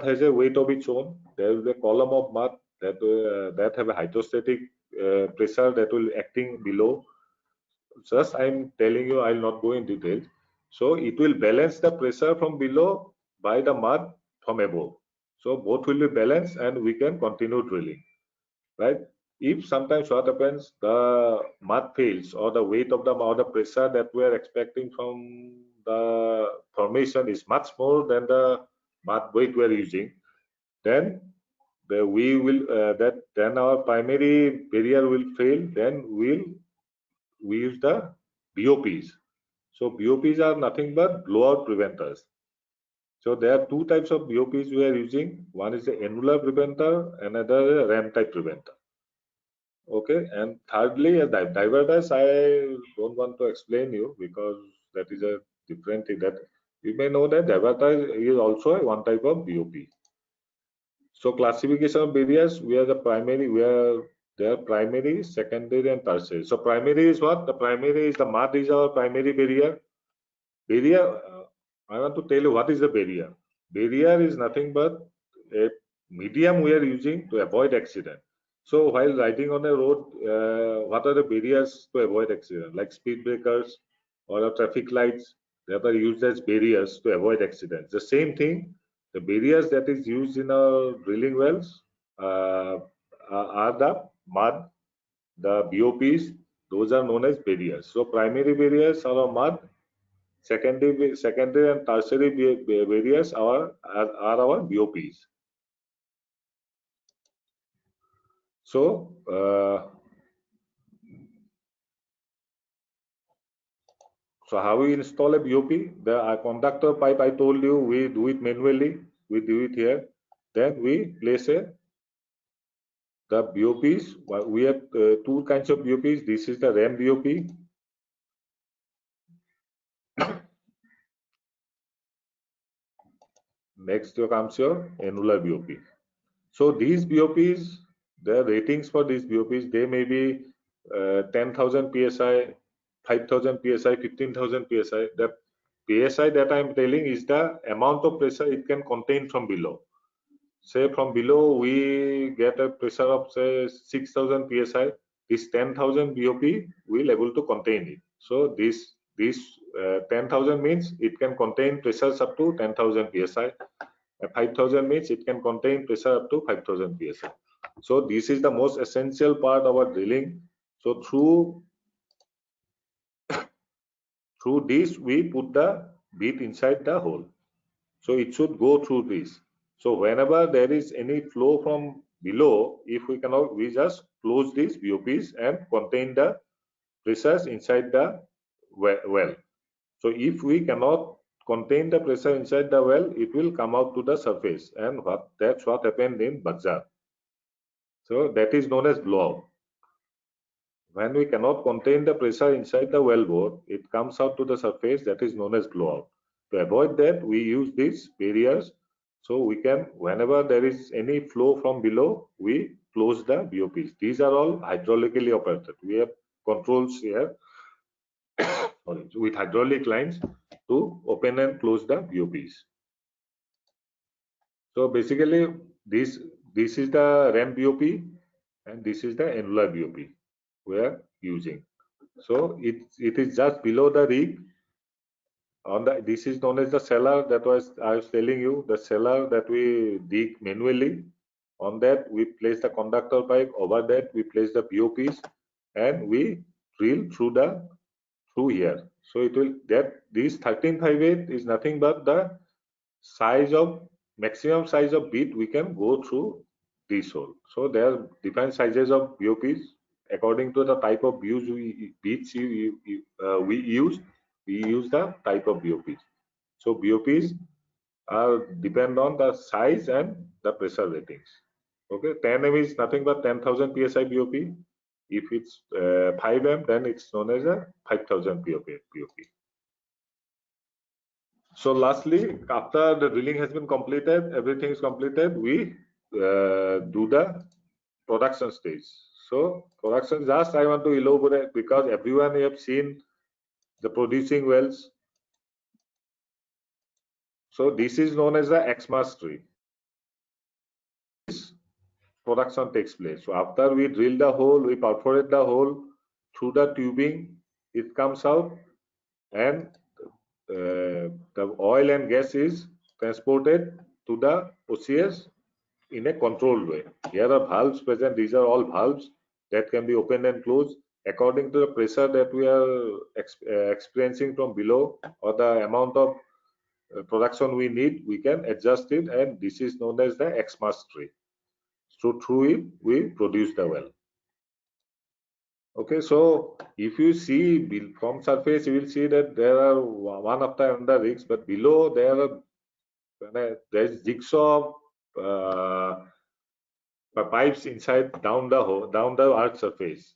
has a weight of its own. There is a column of mud that have a hydrostatic pressure that will acting below. Just I'm telling you, I'll not go in detail. So it will balance the pressure from below by the mud from above. So both will be balanced and we can continue drilling, right? If sometimes what happens, the mud fails or the weight of the or the pressure that we are expecting from the formation is much more than the mud weight we are using, then we will then our primary barrier will fail. Then we use the BOPs. So BOPs are nothing but blowout preventers. So there are two types of BOPs we are using. One is the annular preventer, another is a ram type preventer. Okay, and thirdly, a diverters. I don't want to explain you because that is a different thing. That you may know that diverter is also a one type of BOP. So classification of barriers, we are the primary, there primary, secondary, and tertiary. So primary is what? The primary is the mud is our primary barrier. Barrier, I want to tell you what is the barrier. Barrier is nothing but a medium we are using to avoid accident. So while riding on a road, what are the barriers to avoid accident? Like speed breakers or traffic lights that are used as barriers to avoid accidents. The same thing, the barriers that is used in our drilling wells are the mud, the BOPs. Those are known as barriers. So primary barriers are mud. Secondary and tertiary barriers are our BOPs. So how we install a BOP? The conductor pipe, I told you, we do it manually. We do it here. Then we place the BOPs. We have two kinds of BOPs. This is the RAM BOP. Next comes your annular BOP. So these BOPs, the ratings for these BOPs, they may be 10,000 psi, 5,000 psi, 15,000 psi. The psi that I'm telling is the amount of pressure it can contain from below. Say from below we get a pressure of say 6,000 psi. This 10,000 BOP will able to contain it. So this 10,000 means it can contain pressures up to 10,000 psi. 5,000 means it can contain pressure up to 5,000 psi. So this is the most essential part of our drilling. So through this we put the bit inside the hole. So it should go through this. So whenever there is any flow from below, if we cannot, we just close these BOPs and contain the pressures inside the well. So if we cannot contain the pressure inside the well, it will come out to the surface, and that's what happened in Baghdad. So that is known as blowout. When we cannot contain the pressure inside the wellbore, it comes out to the surface, that is known as blowout. To avoid that, we use these barriers. So we can, whenever there is any flow from below, we close the BOPs. These are all hydraulically operated. We have controls here with hydraulic lines to open and close the BOPs. So basically, this is the RAM BOP and this is the annular BOP we are using. So it is just below the rig. On the this is known as the cellar that I was telling you, the cellar that we dig manually. On that we place the conductor pipe. Over that we place the BOPs and we drill through here. So it will that this 1358 is nothing but the size of maximum size of bit we can go through this hole. So there are different sizes of BOPs according to the type of bits we use. We use the type of BOPs. So BOPs are depend on the size and the pressure ratings. Okay, 10 m is nothing but 10,000 psi BOP. If it's 5 m, then it's known as a 5,000 BOP. So lastly, after the drilling has been completed, everything is completed, we do the production stage. So production, just I want to elaborate because everyone have seen the producing wells. So this is known as the Xmas tree. This production takes place. So after we drill the hole, we perforate the hole through the tubing, it comes out and the oil and gas is transported to the OCS in a controlled way. Here are valves present. These are all valves that can be opened and closed according to the pressure that we are experiencing from below or the amount of production we need. We can adjust it, and this is known as the Xmas tree. So through it, we produce the well. Okay, so if you see from surface, you will see that there are one after another rigs, but below there is jigsaw pipes inside down the earth surface,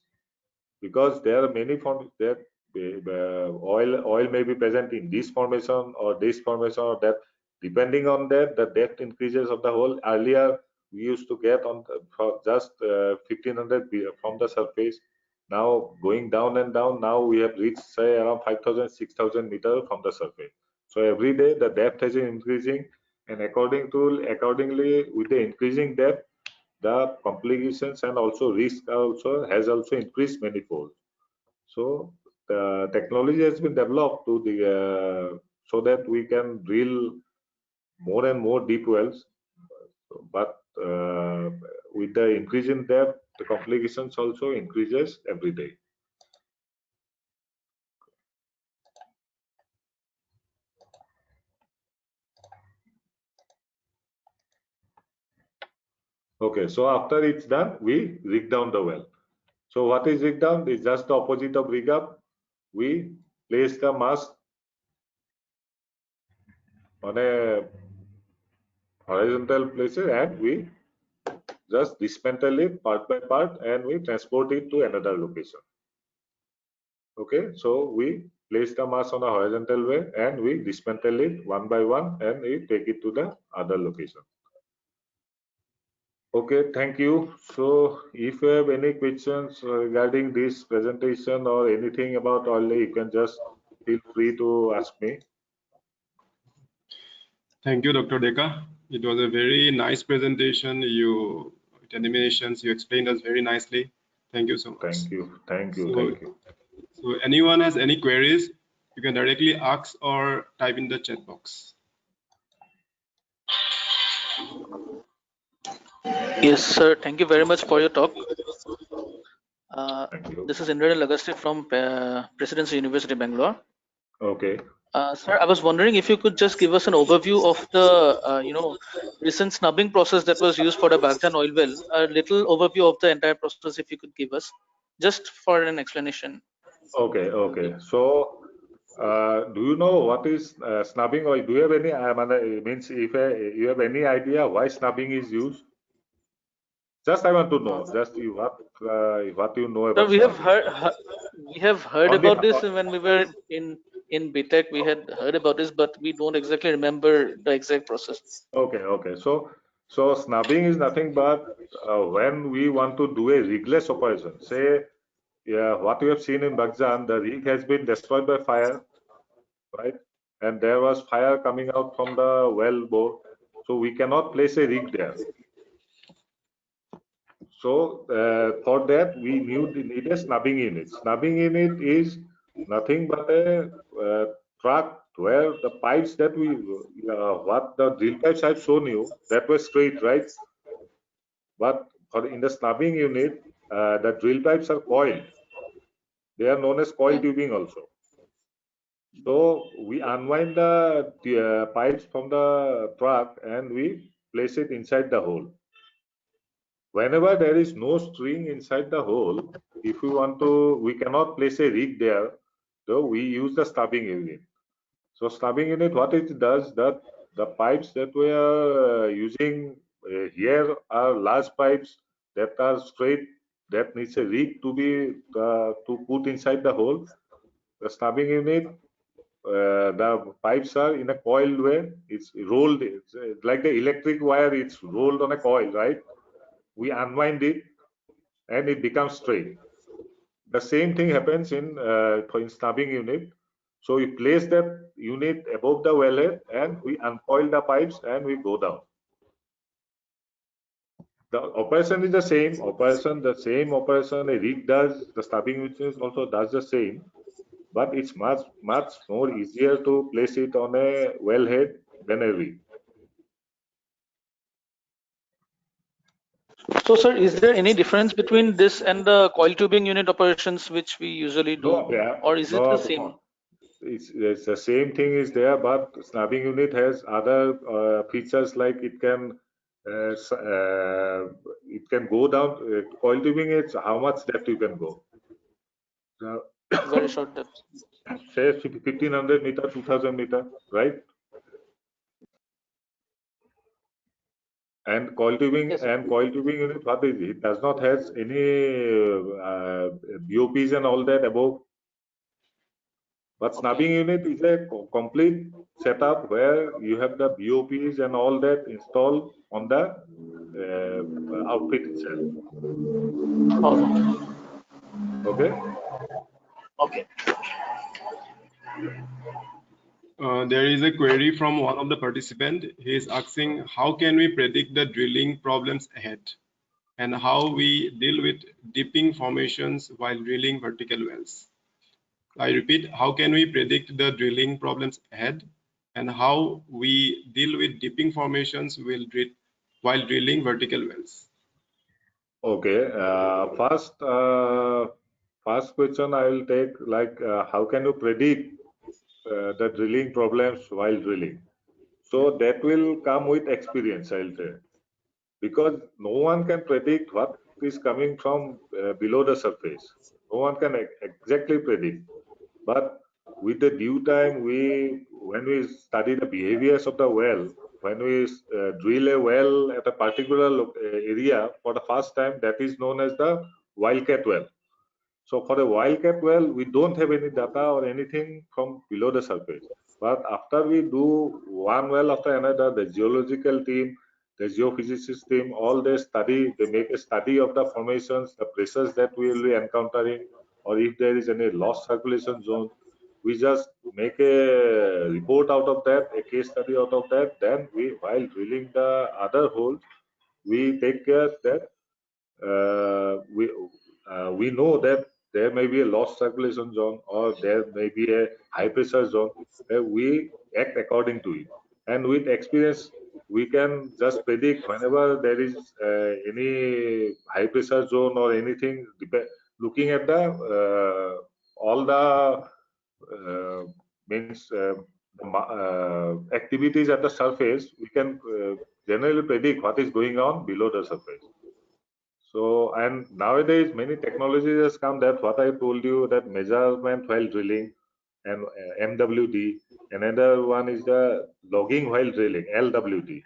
because there are many forms that oil may be present in this formation or this formation or that. Depending on that, the depth increases of the hole. Earlier we used to get on for just 1500 from the surface. Now going down and down, now we have reached say around 5000 6000 meters from the surface. So every day the depth is increasing, and accordingly with the increasing depth, the complications and also risk has also increased manifold. So the technology has been developed to the so that we can drill more and more deep wells, but with the increase in depth, the complications also increases every day. Okay, so after it's done, we rig down the well. So what is rig down? It's just the opposite of rig up. We place the mast on a horizontal places and we just dismantle it part by part and we transport it to another location. Okay, so we place the mast on a horizontal way and we dismantle it one by one and we take it to the other location. Okay, thank you. So if you have any questions regarding this presentation or anything about oil, you can just feel free to ask me. Thank you, Dr. Deka. It was a very nice presentation. With animations, you explained us very nicely. Thank you so much. Thank you. Thank you. So, Thank you. So anyone has any queries, you can directly ask or type in the chat box. Yes, sir. Thank you very much for your talk. Thank you. This is Indranil Agasti from Presidency University, Bangalore. Okay. Sir, I was wondering if you could just give us an overview of the, recent snubbing process that was used for the Bagjan oil well. A little overview of the entire process, if you could give us, just for an explanation. Okay. Okay. So, do you know what is snubbing, or do you have any? Means if you have any idea why snubbing is used? Just I want to know. Just what you know So about we have snubbing. heard Only, about this when we were in BTech. We had heard about this, but we don't exactly remember the exact process. okay. Okay. So snubbing is nothing but when we want to do a rigless operation. Say, yeah, what you have seen in Bagjan, the rig has been destroyed by fire, right? And there was fire coming out from the well bore. So we cannot place a rig there. So for that we need a snubbing unit. Snubbing unit is nothing but a truck where the pipes that what the drill pipes I've shown you, that was straight, right? But in the snubbing unit, the drill pipes are coiled. They are known as coil tubing also. So we unwind the pipes from the truck and we place it inside the hole. Whenever there is no string inside the hole, if we want to, we cannot place a rig there, so we use the stubbing unit. So stubbing unit, what it does, that the pipes that we are using here are large pipes that are straight, that needs a rig to be to put inside the hole. The stubbing unit, the pipes are in a coiled way. It's rolled. It's like the electric wire. It's rolled on a coil, right? We unwind it, and it becomes straight. The same thing happens in snubbing unit. So we place that unit above the wellhead and we uncoil the pipes and we go down. The operation is the same operation a rig does. The stubbing unit also does the same, but it's much more easier to place it on a wellhead than a rig. So, sir, is there any difference between this and the coil tubing unit operations which we usually do, or is it the same? It's the same thing is there, but snubbing unit has other features like it can go down. Coil tubing is how much depth you can go. Very short depth. Say 1500 meter, 2000 meter, right? And coil tubing unit, what is it? It does not have any BOPs and all that above. But snubbing unit is a complete setup where you have the BOPs and all that installed on the outfit itself. Okay. Okay. There is a query from one of the participants. He is asking, how can we predict the drilling problems ahead, and how we deal with dipping formations while drilling vertical wells? I repeat, how can we predict the drilling problems ahead, and how we deal with dipping formations while drilling vertical wells? Okay. First question I will take, like how can you predict the drilling problems while drilling? So that will come with experience, I'll say, because no one can predict what is coming from below the surface. No one can exactly predict. But with the due time, when we study the behaviors of the well, when we drill a well at a particular area for the first time, that is known as the wildcat well. So for a wildcat well, we don't have any data or anything from below the surface. But after we do one well after another, the geological team, the geophysicist team, all they make a study of the formations, the pressures that we will be encountering, or if there is any lost circulation zone. We just make a report out of that, a case study out of that. Then while drilling the other hole, we take care that we know that there may be a lost circulation zone or there may be a high pressure zone. We act according to it, and with experience we can just predict whenever there is any high pressure zone or anything. Looking at the all the means activities at the surface, we can generally predict what is going on below the surface. So, and nowadays many technologies has come, that what I told you, that measurement while drilling and MWD. Another one is the logging while drilling, LWD.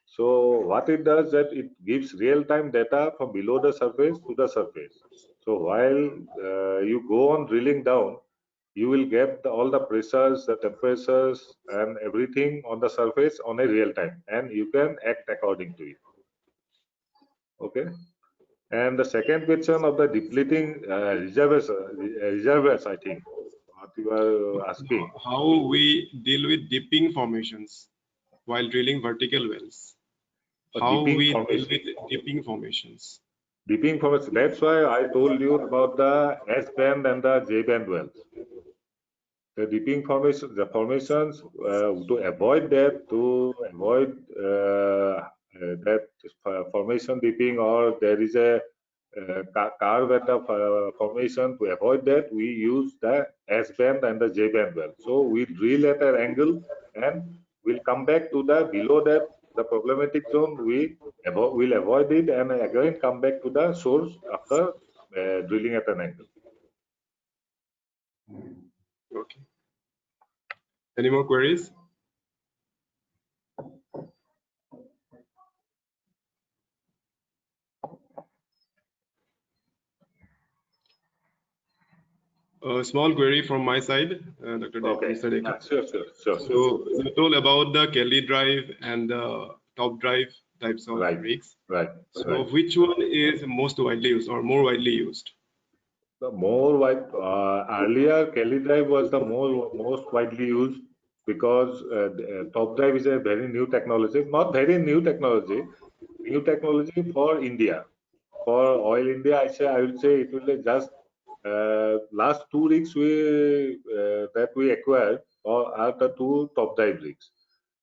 So what it does, that it gives real-time data from below the surface to the surface. So while you go on drilling down, you will get all the pressures, the temperatures, and everything on the surface on a real time, and you can act according to it. Okay. And the second question of the depleting reservoirs, I think, what you are asking. How we deal with dipping formations. while drilling vertical wells? A How dipping we deal formation. with dipping formations? Dipping formation. That's why I told you about the S band and the J band wells. The dipping formation, the formations to avoid that, that formation dipping, or there is a curve at the formation. To avoid that, we use the S band and the J band well. So we drill at an angle, and we'll come back to the below that the problematic zone. We'll avoid it, and again come back to the source after drilling at an angle. Okay. Any more queries? A small query from my side, Dr. Okay. Mr. Dekha. Sure. So you told about the Kelly drive and the top drive types of rigs. Right. So which one is most widely used or more widely used? The more earlier Kelly drive was the most widely used, because top drive is a very new technology, not very new technology for India. For Oil India, I will say it will be just last 2 rigs that we acquired are the 2 top drive rigs.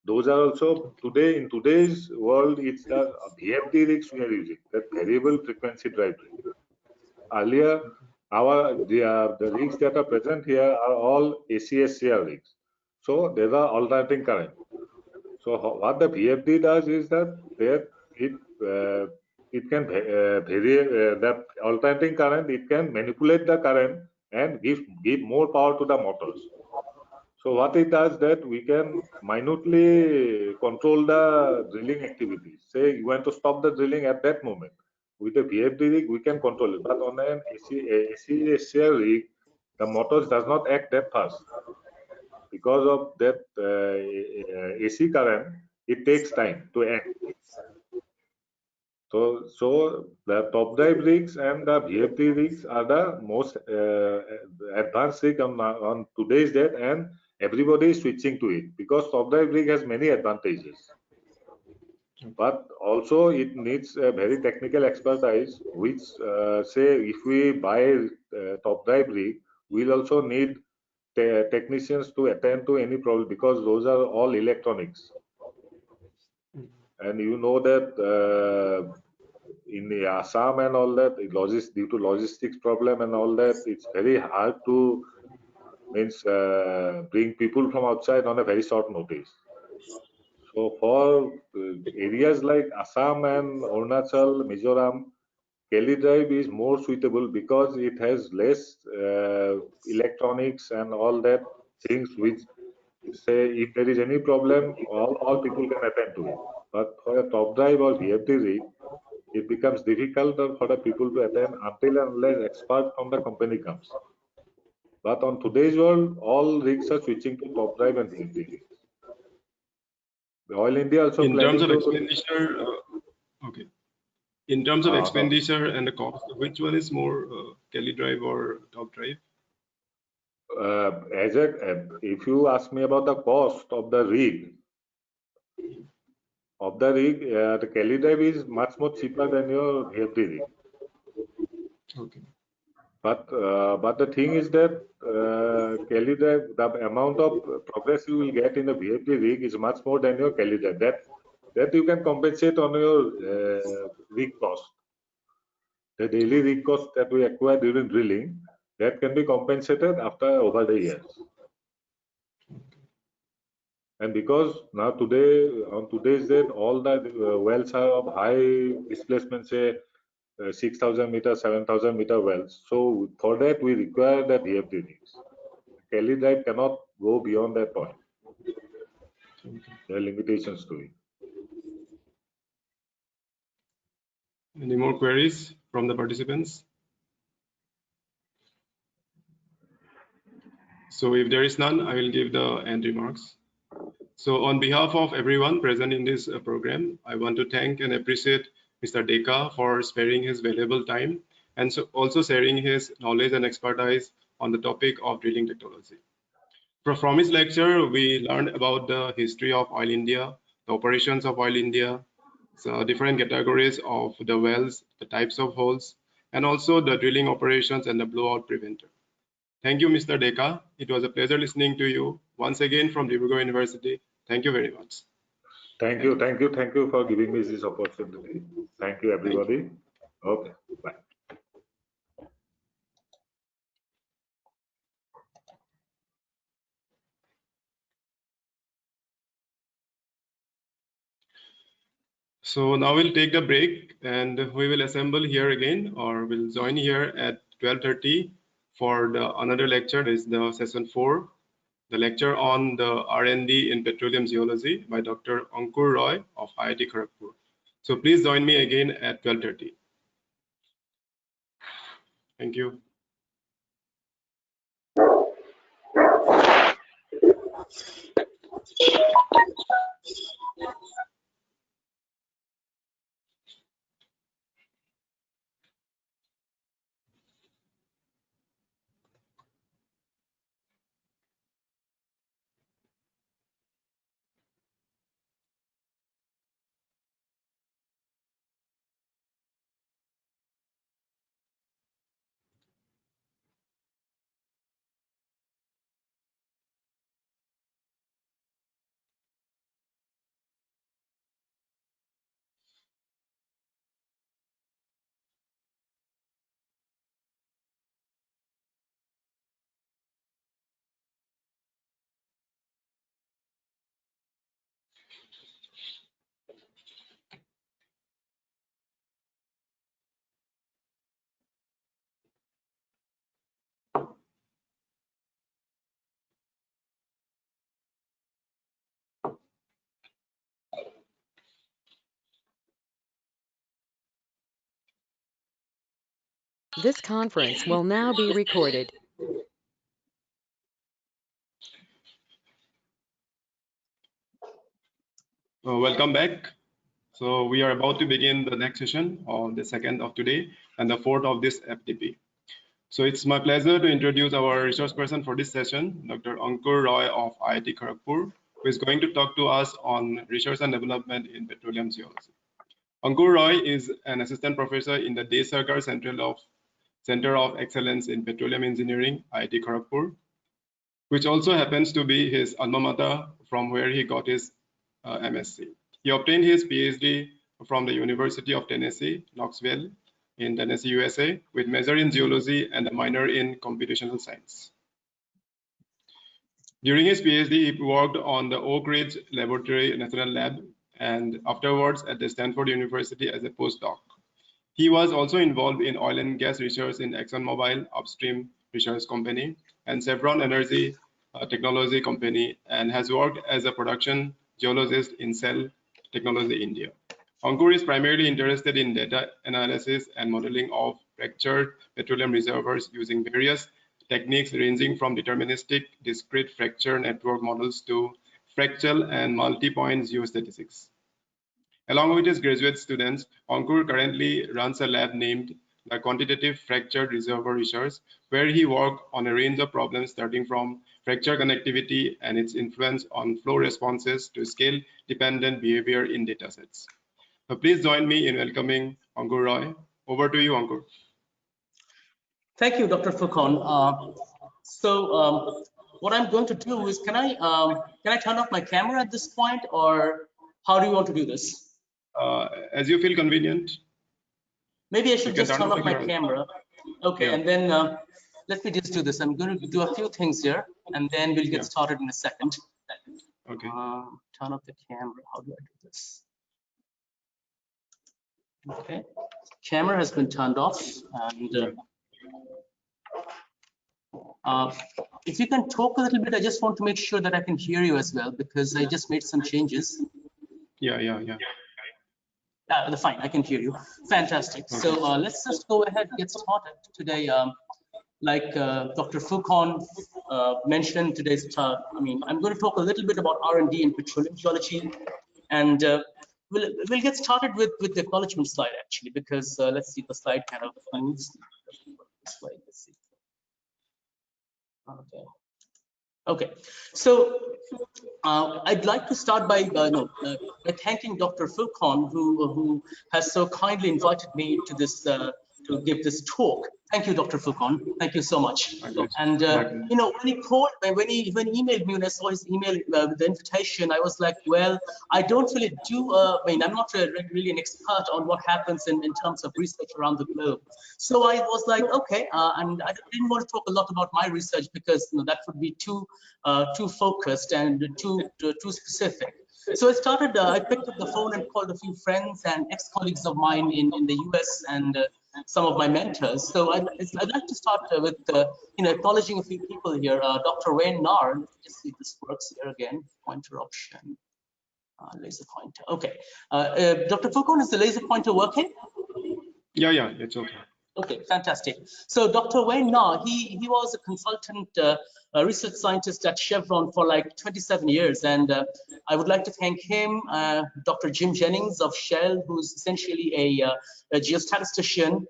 Those are also in today's world, it's the VFD rigs we are using, that variable frequency drive rig. Earlier, the rigs that are present here are all ACSCR rigs. So there are alternating current. So what the VFD does is that it can vary that alternating current. It can manipulate the current and give more power to the motors. So what it does that we can minutely control the drilling activities. Say you want to stop the drilling at that moment. With a VFD rig, we can control it. But on an ACSCR rig, the motors does not act that fast. Because of that AC current, it takes time to act. So the top drive rigs and the VFD rigs are the most advanced rig on today's date, and everybody is switching to it because top drive rig has many advantages. But also it needs a very technical expertise, which say if we buy top drive rig, we'll also need technicians to attend to any problem, because those are all electronics. And you know that in the Assam and all that, due to logistics problem and all that, it's very hard to bring people from outside on a very short notice. So for areas like Assam and Arunachal, Mizoram, Kelly drive is more suitable because it has less electronics and all that things, which say if there is any problem, all people can attend to it. But for a top drive or VFD rig, it becomes difficult for the people to attend until and unless expert from the company comes. But on today's world, all rigs are switching to top drive and VFD rigs. The Oil India also in planning terms of to expenditure, okay. In terms of expenditure and the cost, which one is more, Kelly drive or top drive? If you ask me about the cost of the rig, the Kelly drive is much more cheaper than your VFD rig. Okay. But the thing is that Kelly drive, the amount of progress you will get in the VFD rig is much more than your Kelly drive. That you can compensate on your rig cost. The daily rig cost that we acquire during drilling, that can be compensated over the years. And because now on today's date, all the wells are of high displacement, say 6,000 meter, 7,000 meter wells. So for that, we require the VFD rigs. Kelly drive cannot go beyond that point. There are limitations to it. Any more queries from the participants? So if there is none, I will give the end remarks. So on behalf of everyone present in this program, I want to thank and appreciate Mr. Dekha for sparing his valuable time and also sharing his knowledge and expertise on the topic of drilling technology. From his lecture, we learned about the history of Oil India, the operations of Oil India, so different categories of the wells, the types of holes, and also the drilling operations and the blowout preventer. Thank you, Mr. Deka. It was a pleasure listening to you once again from Dibrugarh University. Thank you very much. Thank you for giving me this opportunity. Thank you, everybody. Okay, bye. So now we'll take the break and we will assemble here again, or we'll join here at 12:30 for another lecture. This is the session 4, the lecture on the R&D in petroleum geology by Dr. Ankur Roy of IIT Kharagpur. So please join me again at 12:30. Thank you. This conference will now be recorded. Welcome back. So we are about to begin the next session, or the second of today and the fourth of this FDP. So it's my pleasure to introduce our resource person for this session, Dr. Ankur Roy of IIT Kharagpur, who is going to talk to us on research and development in petroleum geology. Ankur Roy is an assistant professor in the De Sarkar Center of Excellence in Petroleum Engineering, IIT Kharagpur, which also happens to be his alma mater from where he got his MSc. He obtained his PhD from the University of Tennessee, Knoxville, in Tennessee, USA, with major in geology and a minor in computational science. During his PhD, he worked on the Oak Ridge Laboratory National Lab and afterwards at the Stanford University as a postdoc. He was also involved in oil and gas research in ExxonMobil Upstream Research Company and Chevron Energy Technology Company, and has worked as a production geologist in Shell Technology India. Ankur is primarily interested in data analysis and modeling of fractured petroleum reservoirs using various techniques ranging from deterministic discrete fracture network models to fractal and multi-point geostatistics. Along with his graduate students, Ankur currently runs a lab named the Quantitative Fractured Reservoir Research, where he worked on a range of problems starting from fracture connectivity and its influence on flow responses to scale-dependent behavior in datasets. So please join me in welcoming Ankur Roy. Over to you, Ankur. Thank you, Dr. Fukon. What I'm going to do is, can I turn off my camera at this point, or how do you want to do this? As you feel convenient. Maybe I should just turn off my camera. Okay, yeah. And then let me just do this. I'm going to do a few things here, and then we'll get started in a second. Okay. Turn off the camera. How do I do this? Okay, camera has been turned off, and if you can talk a little bit, I just want to make sure that I can hear you as well, because I just made some changes. Yeah. Fine, I can hear you. Fantastic. Okay. So let's just go ahead and get started today. Like Dr. Fukon mentioned, today's talk, I'm going to talk a little bit about R&D in petroleum geology, and we'll get started with the acknowledgement slide, actually, because let's see, the slide kind of moves this way. Let's see. Okay. Okay, so I'd like to start by by thanking Dr. Fulcon, who has so kindly invited me to this to give this talk. Thank you, Dr. Fulcon. Thank you so much. And you know, when he called, when he emailed me, when I saw his email with the invitation, I was like, well, I don't really do. I mean, I'm not really an expert on what happens in terms of research around the globe. So I was like, okay, and I didn't want to talk a lot about my research because that would be too focused and too specific. So I started. I picked up the phone and called a few friends and ex-colleagues of mine in the US and some of my mentors. So I'd like to start with acknowledging a few people here. Dr. Wayne Nar. Let me just see if this works here again. Pointer option. Laser pointer. Okay. Dr. Fulcon, is the laser pointer working? Yeah, it's okay. Okay, fantastic. So Dr. Wayne Na, he was a consultant research scientist at Chevron for like 27 years. And I would like to thank him, Dr. Jim Jennings of Shell, who's essentially a geostatistician,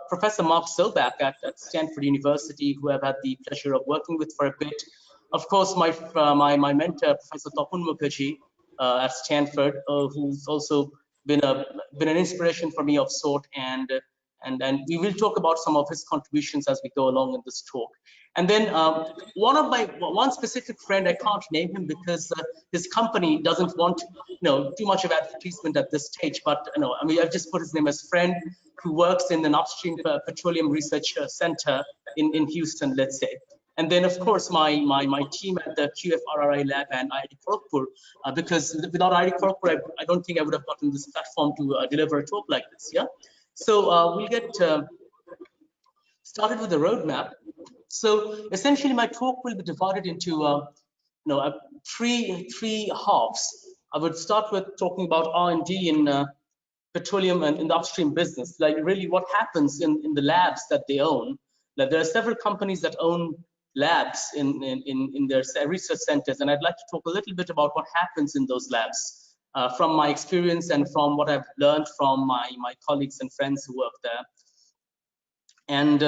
Professor Mark Sobak at Stanford University, who I've had the pleasure of working with for a bit. Of course, my mentor, Professor Topun Mukherjee at Stanford, who's also been an inspiration for me of sort, and we will talk about some of his contributions as we go along in this talk. And then one specific friend, I can't name him because his company doesn't want too much of advertisement at this stage. But I mean, I've just put his name as friend, who works in an upstream petroleum research center in Houston, let's say. And then, of course, my team at the QFRRI lab and IIT Kharagpur, because without IIT Kharagpur, I don't think I would have gotten this platform to deliver a talk like this. Yeah. So we'll get started with the roadmap. So essentially, my talk will be divided into three halves. I would start with talking about R&D in petroleum and in the upstream business, like really what happens in the labs that they own. Like there are several companies that own labs in their research centers, and I'd like to talk a little bit about what happens in those labs from my experience and from what I've learned from my colleagues and friends who work there. And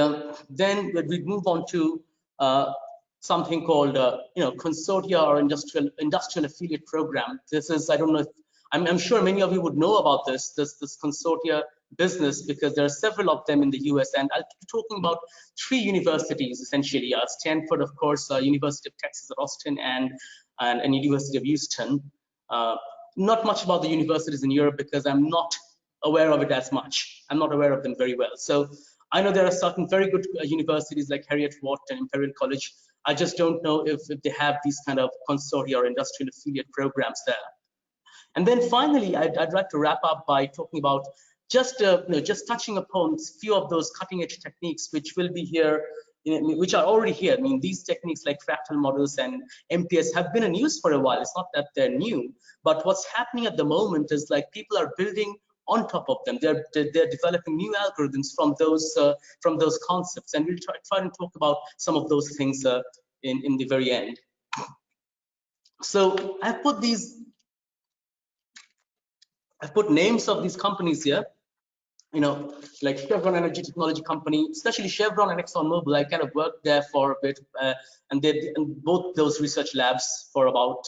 then we move on to something called consortia or industrial affiliate program. This is, I don't know if I'm sure many of you would know about this consortia business, because there are several of them in the US, and I'll be talking about three universities essentially: Stanford, of course, University of Texas at Austin, and University of Houston. Not much about the universities in Europe because I'm not aware of it as much. I'm not aware of them very well. So I know there are certain very good universities like Heriot-Watt and Imperial College. I just don't know if they have these kind of consortia or industrial affiliate programs there. And then finally, I'd like to wrap up by talking about just touching upon a few of those cutting-edge techniques which will be here, which are already here. I mean, these techniques like fractal models and MPS have been in use for a while. It's not that they're new, but what's happening at the moment is like people are building on top of them. They're developing new algorithms from those concepts, and we'll try and talk about some of those things in the very end. So I've put names of these companies here, like Chevron Energy Technology Company, especially Chevron and ExxonMobil. I kind of worked there for a bit, and they in both those research labs for about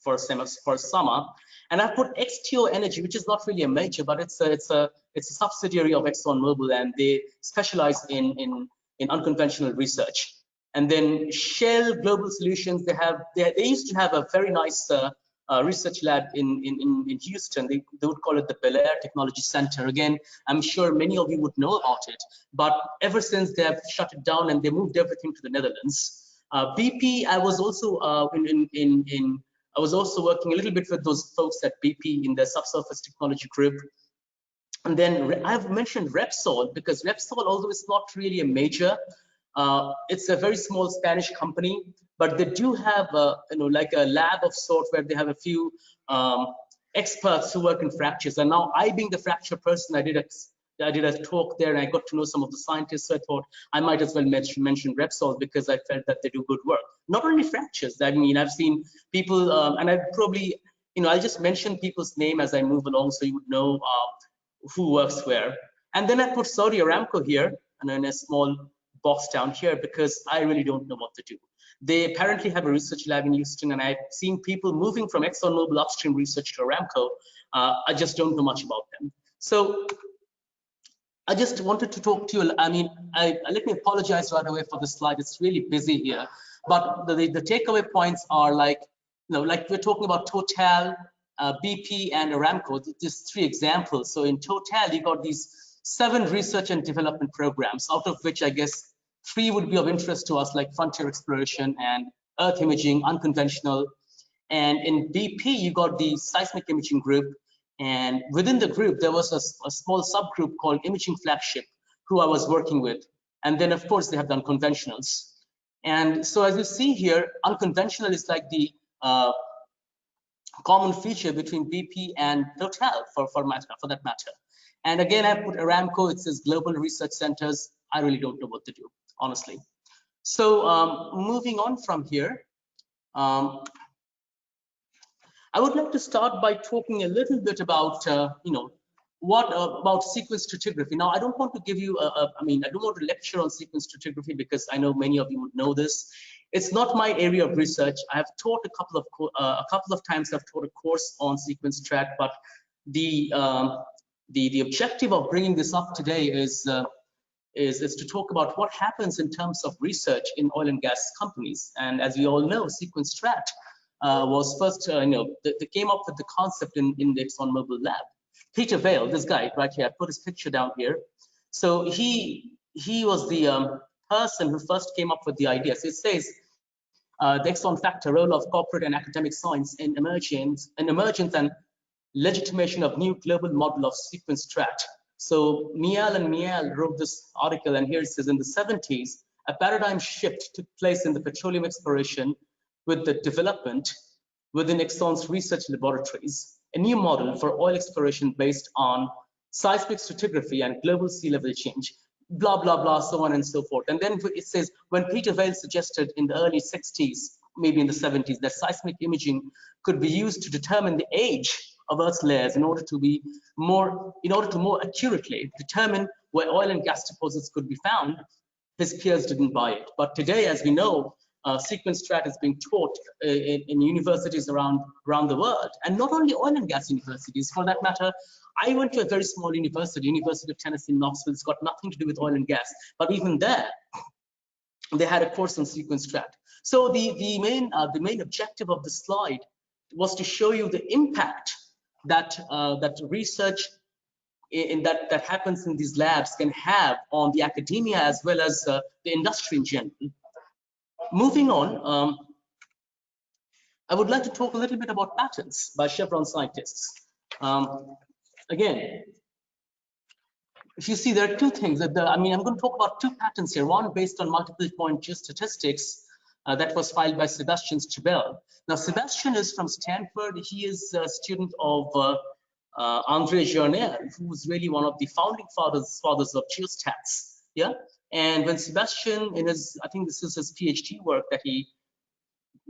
for a summer. And I put XTO Energy, which is not really a major, but it's a subsidiary of ExxonMobil, and they specialize in unconventional research. And then Shell Global Solutions, they used to have a very nice research lab in Houston. They would call it the Bel Air Technology Center. Again, I'm sure many of you would know about it, but ever since they have shut it down and they moved everything to the Netherlands. BP, I was also I was also working a little bit with those folks at BP in the subsurface technology group. And then I've mentioned Repsol because Repsol, although it's not really a major, it's a very small Spanish company, but they do have like a lab of sorts where they have a few experts who work in fractures. And now, I being the fracture person, I did a talk there and I got to know some of the scientists. So I thought I might as well mention Repsol because I felt that they do good work. Not only fractures. I mean, I've seen people, and I'd probably, I'll just mention people's name as I move along so you would know who works where. And then I put Saudi Aramco here and then a small box down here because I really don't know what to do. They apparently have a research lab in Houston, and I've seen people moving from ExxonMobil upstream research to Aramco. I just don't know much about them. So I just wanted to talk to you. I mean, let me apologize right away for the slide. It's really busy here, but the takeaway points are like, like we're talking about Total, BP, and Aramco. Just 3 examples. So in Total, you got these 7 research and development programs, out of which I guess 3 would be of interest to us, like frontier exploration and earth imaging, unconventional. And in BP, you got the seismic imaging group. And within the group, there was a small subgroup called Imaging Flagship, who I was working with. And then, of course, they have done conventionals. And so as you see here, unconventional is like the common feature between BP and Total for that matter. And again, I put Aramco, it says global research centers. I really don't know what to do, honestly. So moving on from here, I would like to start by talking a little bit about, about sequence stratigraphy. Now, I don't want to give you, I don't want to lecture on sequence stratigraphy because I know many of you would know this. It's not my area of research. I have taught a couple of times. I've taught a course on sequence strat, but the objective of bringing this up today is to talk about what happens in terms of research in oil and gas companies. And as we all know, sequence strat was first, they came up with the concept in the ExxonMobil lab. Peter Vail, this guy right here, I put his picture down here. So he was the person who first came up with the idea. So it says the Exxon factor, role of corporate and academic science in emergence and legitimation of new global model of sequence strat. So Mial and Mial wrote this article, and here it says, in the 70s, a paradigm shift took place in the petroleum exploration with the development within Exxon's research laboratories, a new model for oil exploration based on seismic stratigraphy and global sea level change, blah, blah, blah, so on and so forth. And then it says, when Peter Vail suggested in the early 60s, maybe in the 70s, that seismic imaging could be used to determine the age of Earth's layers in order to more accurately determine where oil and gas deposits could be found, his peers didn't buy it. But today, as we know, sequence strat is being taught in universities around the world, and not only oil and gas universities, for that matter. I went to a very small university, University of Tennessee, Knoxville. It's got nothing to do with oil and gas, but even there, they had a course on sequence strat. So the main objective of the slide was to show you the impact that research that happens in these labs can have on the academia as well as the industry in general. Moving on, I would like to talk a little bit about patents by Chevron scientists. Again, if you see, there are 2 things. I'm going to talk about 2 patents here. One based on multiple point geostatistics that was filed by Sebastian Stribel. Now, Sebastian is from Stanford. He is a student of André Journal, who was really one of the founding fathers of geostats. Yeah. And when Sebastian, I think this is his PhD work, that he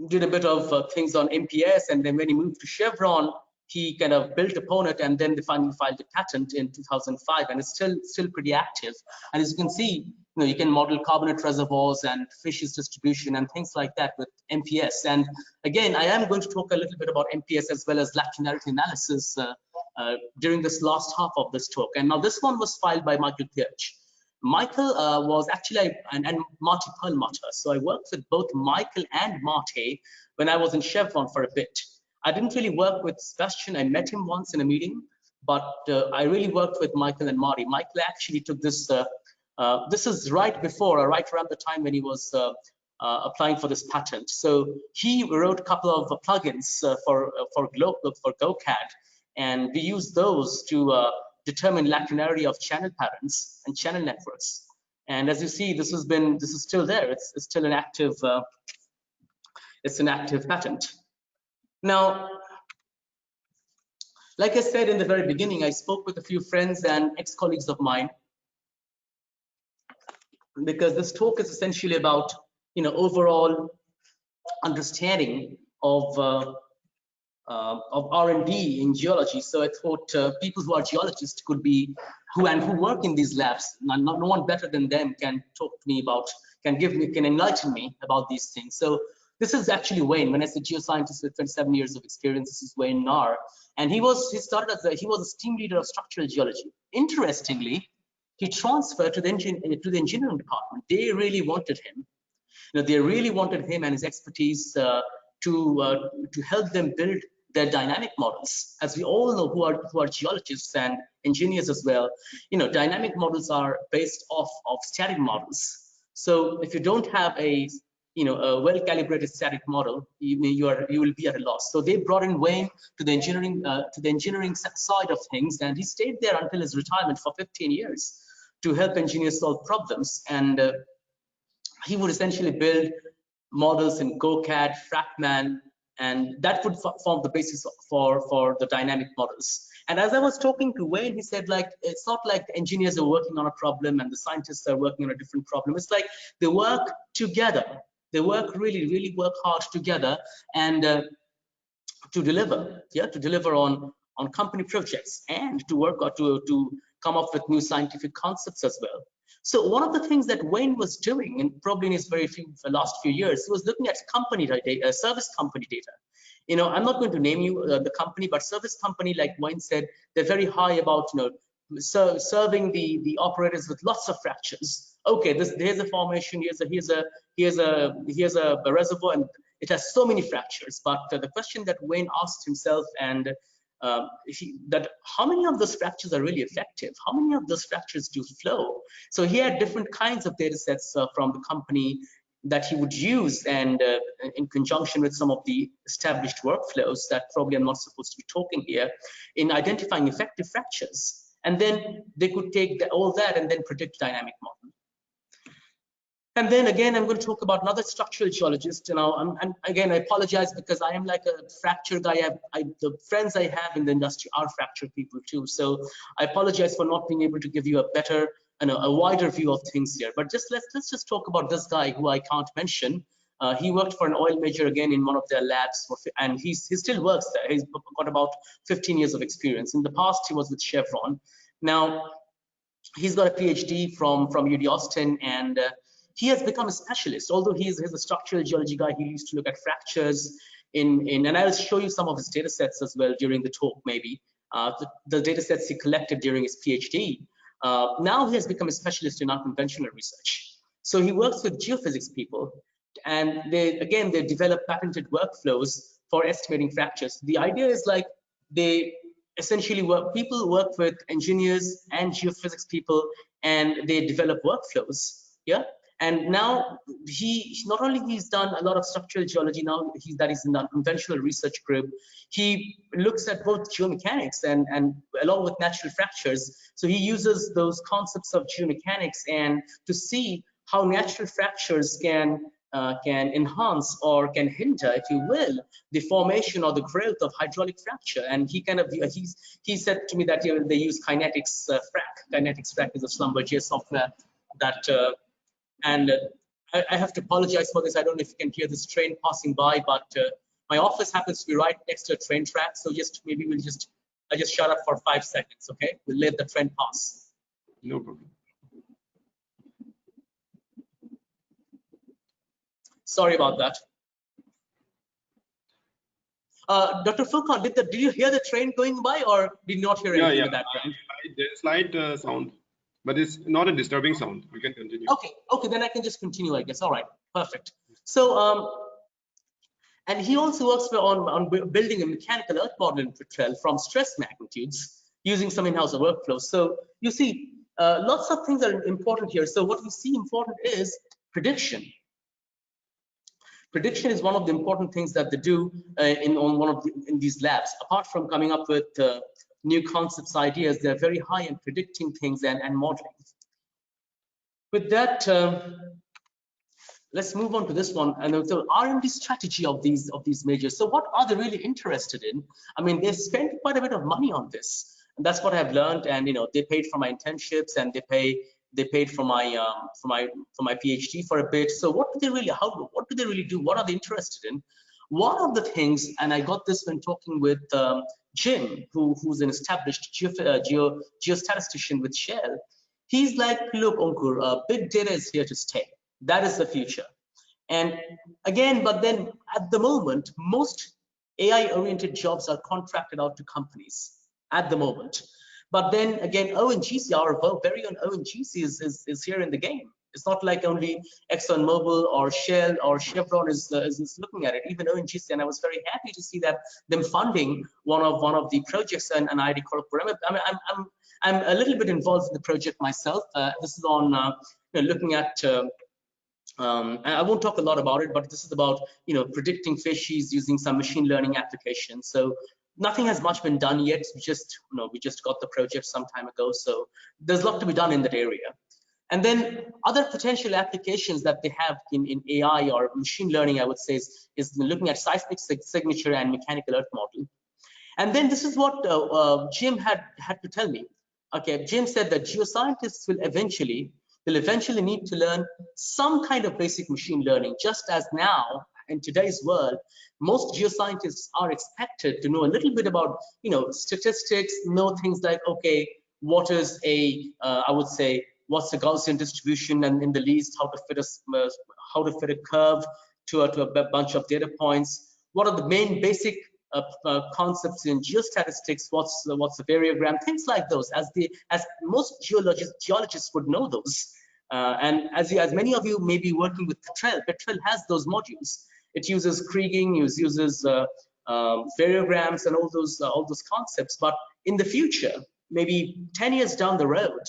did a bit of things on MPS, and then when he moved to Chevron, he kind of built upon it, and then they finally filed a patent in 2005, and it's still pretty active. And as you can see, you can model carbonate reservoirs and fishes distribution and things like that with MPS. And again, I am going to talk a little bit about MPS as well as lacunarity analysis during this last half of this talk. And now this one was filed by Michael Pirch. Michael was actually, and Marty Perlmutter. So I worked with both Michael and Marty when I was in Chevron for a bit. I didn't really work with Sebastian. I met him once in a meeting, but I really worked with Michael and Marty. Michael actually took this, this is right around the time when he was applying for this patent. So he wrote a couple of plugins for GoCAD, and we used those to determine lacunarity of channel patterns and channel networks. And as you see, this is still there. It's still an active. It's an active patent. Now, like I said in the very beginning, I spoke with a few friends and ex-colleagues of mine, because this talk is essentially about overall understanding of of R&D in geology. So I thought people who are geologists could be who work in these labs. No one better than them can talk to me about, can enlighten me about these things. So this is actually Wayne. When I say geoscientist with 27 years of experience, this is Wayne Nar, and he was a team leader of structural geology. Interestingly, he transferred to the engineering department. They really wanted him. They really wanted him and his expertise to help them build their dynamic models. As we all know, who are geologists and engineers as well, dynamic models are based off of static models. So if you don't have a well-calibrated static model, you will be at a loss. So they brought in Wayne to the engineering side of things, and he stayed there until his retirement for 15 years to help engineers solve problems. And he would essentially build models in GoCAD, FracMan, and that would form the basis for the dynamic models. And as I was talking to Wayne, he said, like, it's not like the engineers are working on a problem and the scientists are working on a different problem. It's like they work together. They work really work hard together and to deliver on company projects and to work or to come up with new scientific concepts as well. So one of the things that Wayne was doing, and probably in his last few years, he was looking at company data, service company data. I'm not going to name you the company, but service company, like Wayne said, they're very high about serving the operators with lots of fractures. Okay, here's a formation, here's a reservoir, and it has so many fractures. But the question that Wayne asked himself, and that how many of those fractures are really effective? How many of those fractures do flow? So he had different kinds of data sets from the company that he would use, and in conjunction with some of the established workflows that probably I'm not supposed to be talking here, in identifying effective fractures. And then they could take all that and then predict dynamic model. And then again, I'm going to talk about another structural geologist. And again, I apologize because I am like a fracture guy. The friends I have in the industry are fracture people too. So I apologize for not being able to give you a better, a wider view of things here. But let's just talk about this guy who I can't mention. He worked for an oil major again in one of their labs, and he still works there. He's got about 15 years of experience. In the past, he was with Chevron. Now, he's got a PhD from UD Austin, and he has become a specialist. Although he's a structural geology guy, he used to look at fractures and I'll show you some of his data sets as well during the talk, maybe. The data sets he collected during his PhD. Now he has become a specialist in unconventional research. So he works with geophysics people, and they develop patented workflows for estimating fractures. The idea is like they essentially people work with engineers and geophysics people, and they develop workflows. Yeah. And now he's done a lot of structural geology now. That is in the unconventional research group. He looks at both geomechanics and along with natural fractures. So he uses those concepts of geomechanics and to see how natural fractures can enhance or can hinder, if you will, the formation or the growth of hydraulic fracture. And he said to me that they use Kinetics Frac. Kinetics Frac is a Schlumberger software that. And I have to apologize for this. I don't know if you can hear this train passing by, but my office happens to be right next to a train track. So I just shut up for 5 seconds, okay? We'll let the train pass. No problem. Sorry about that. Dr. Fulcon, did you hear the train going by, or did you not hear anything in the background? There's slight sound. But it's not a disturbing sound. We can continue. Okay, then I can just continue, I guess. All right, perfect. So, and he also works on building a mechanical earth model in Petrel from stress magnitudes using some in-house workflows. So you see, lots of things are important here. So what we see important is prediction. Prediction is one of the important things that they do in these labs. Apart from coming up with new concepts, ideas, they're very high in predicting things and modeling. With that, let's move on to this one. And the R&D strategy of these majors. So what are they really interested in? I mean, they spend quite a bit of money on this. And that's what I've learned. And they paid for my internships, and they paid for my PhD for a bit. So what do they really do? What are they interested in? One of the things, and I got this when talking with Jim, who's an established geostatistician with Shell. He's like, look, Ankur, big data is here to stay. That is the future. And again, but then at the moment, most AI-oriented jobs are contracted out to companies at the moment. But then again, ONGC, our very own ONGC is here in the game. It's not like only ExxonMobil or Shell or Chevron is looking at it. Even ONGC, and I was very happy to see that them funding one of the projects and an ID corporate. I'm a little bit involved in the project myself. This is on looking at. I won't talk a lot about it, but this is about predicting fishes using some machine learning applications. So nothing has much been done yet. We just got the project some time ago, so there's a lot to be done in that area. And then other potential applications that they have in AI or machine learning, I would say, is looking at seismic signature and mechanical earth model. And then this is what Jim had to tell me. Okay, Jim said that geoscientists will eventually need to learn some kind of basic machine learning, just as now in today's world, most geoscientists are expected to know a little bit about statistics, know things like, okay, what is I would say, what's the Gaussian distribution, and in the least how to fit a curve to a bunch of data points. What are the main basic concepts in geostatistics? What's the variogram? Things like those, as most geologists would know those. And as many of you may be working with Petrel. Petrel has those modules. It uses kriging, uses variograms and all those concepts. But in the future, maybe 10 years down the road,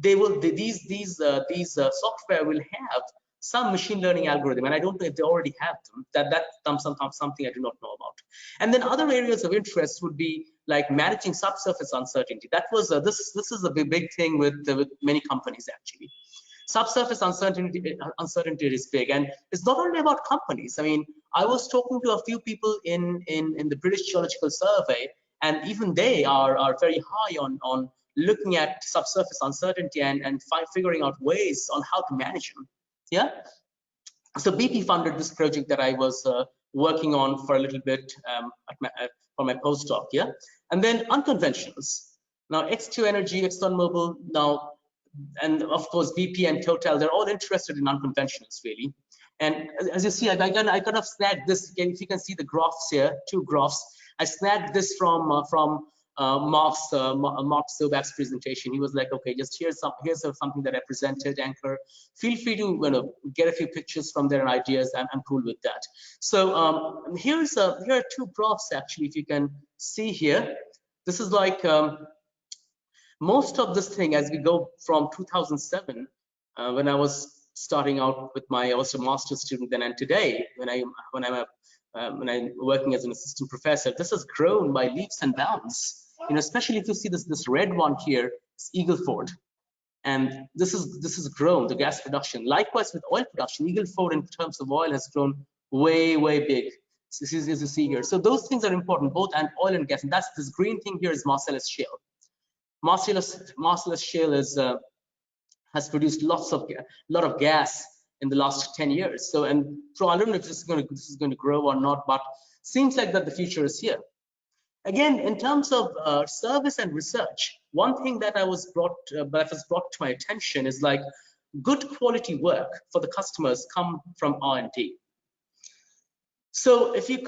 these software will have some machine learning algorithm, and I don't know if they already have them. That's something I do not know about. And then other areas of interest would be like managing subsurface uncertainty. That was this is a big thing with many companies actually. Subsurface uncertainty is big, and it's not only about companies. I mean, I was talking to a few people in the British Geological Survey, and even they are very high on looking at subsurface uncertainty and figuring out ways on how to manage them. Yeah. So BP funded this project that I was working on for a little bit for my postdoc. Yeah. And then unconventionals. Now X2 Energy, ExxonMobil, now, and of course BP and Total, they're all interested in unconventionals really. And as you see, I kind of snagged this. If you can see the graphs here, two graphs. I snagged this from Mark Sobak's presentation. He was like, okay, just here's something that I presented, Anchor. Feel free to get a few pictures from there and ideas. I'm cool with that. So here are two graphs actually, if you can see here. This is like most of this thing as we go from 2007 when I was starting out with I was a master's student then, and today when I'm working as an assistant professor, this has grown by leaps and bounds. Especially if you see this red one here, it's Eagleford, and this has grown, the gas production. Likewise with oil production, Eagleford in terms of oil has grown way big. So this is you see here. So those things are important, both and oil and gas. And that's this green thing here is Marcellus Shale. Marcellus Shale has produced a lot of gas in the last 10 years. So, and I don't know if this is going to grow or not, but seems like that the future is here. Again, in terms of service and research, one thing that was brought to my attention is like good quality work for the customers come from R&D. So if you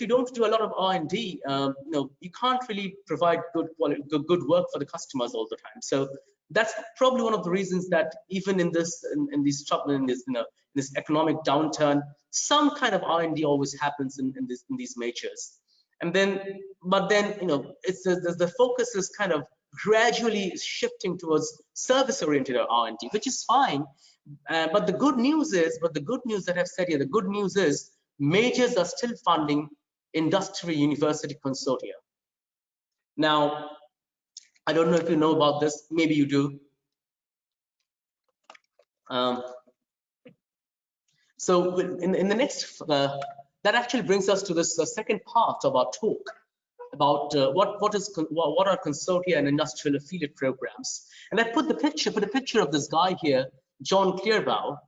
don't do a lot of R&D, you can't really provide good work for the customers all the time. So that's probably one of the reasons that even in this economic downturn, some kind of R&D always happens in these majors. And then, but then the focus is kind of gradually shifting towards service-oriented R&D, which is fine. But the good news that I've said here, the good news is majors are still funding industrial university consortia. Now, I don't know if you know about this. Maybe you do. So in the next, that actually brings us to this second part of our talk about what are consortia and industrial affiliate programs. And I put a picture of this guy here, John Clearbow.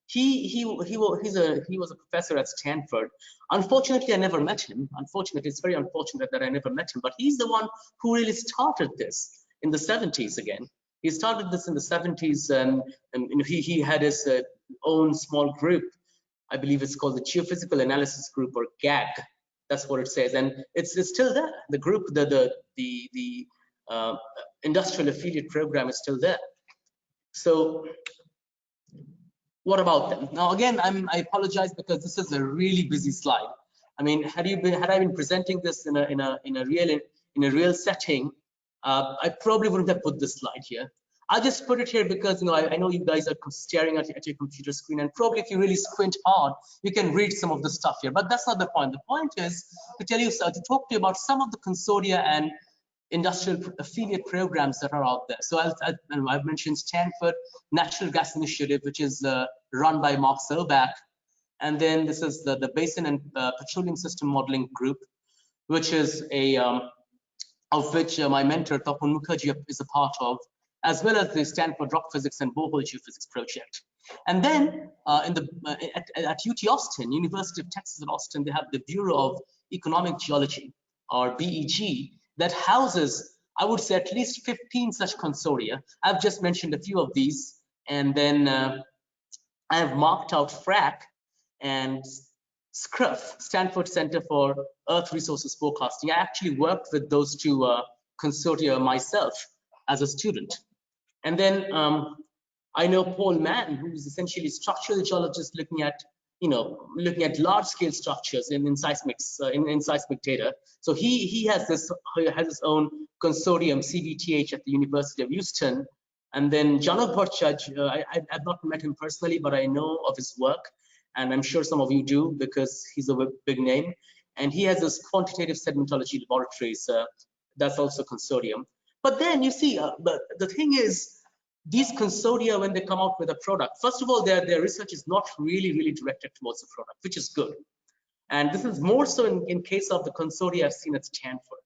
he was a professor at Stanford. Unfortunately, I never met him. Unfortunately, it's very unfortunate that I never met him. But he's the one who really started this in the 70s again. He started this in the 70s, and you know, he had his own small group. I believe it's called the Geophysical Analysis Group, or GAG. That's what it says, and it's still there. The group, the industrial affiliate program is still there. So what about them? Now again, I apologize because this is a really busy slide. I mean, had I been presenting this in a real setting, I probably wouldn't have put this slide here. I just put it here because, you know, I know you guys are staring at your computer screen, and probably if you really squint hard, you can read some of the stuff here. But that's not the point. The point is to tell you, to talk to you about some of the consortia and industrial affiliate programs that are out there. So I've mentioned Stanford Natural Gas Initiative, which is run by Mark Selbach. And then this is the Basin and Petroleum System Modeling Group, which is of which my mentor, Tapun Mukherjee, is a part of, as well as the Stanford Rock Physics and Borehole Geophysics project. And then at UT Austin, University of Texas at Austin, they have the Bureau of Economic Geology, or BEG, that houses, I would say, at least 15 such consortia. I've just mentioned a few of these. And then I have marked out FRAC and SCRUF, Stanford Center for Earth Resources Forecasting. I actually worked with those two consortia myself as a student. And then I know Paul Mann, who is essentially a structural geologist looking at large-scale structures in seismic data. So he has his own consortium, CBTH, at the University of Houston. And then Janok Bhattacharya, I've not met him personally, but I know of his work, and I'm sure some of you do because he's a big name. And he has this quantitative sedimentology laboratories. That's also consortium. But then you see, the thing is, these consortia, when they come out with a product, first of all, their research is not really directed towards the product, which is good. And this is more so in case of the consortia I've seen at Stanford.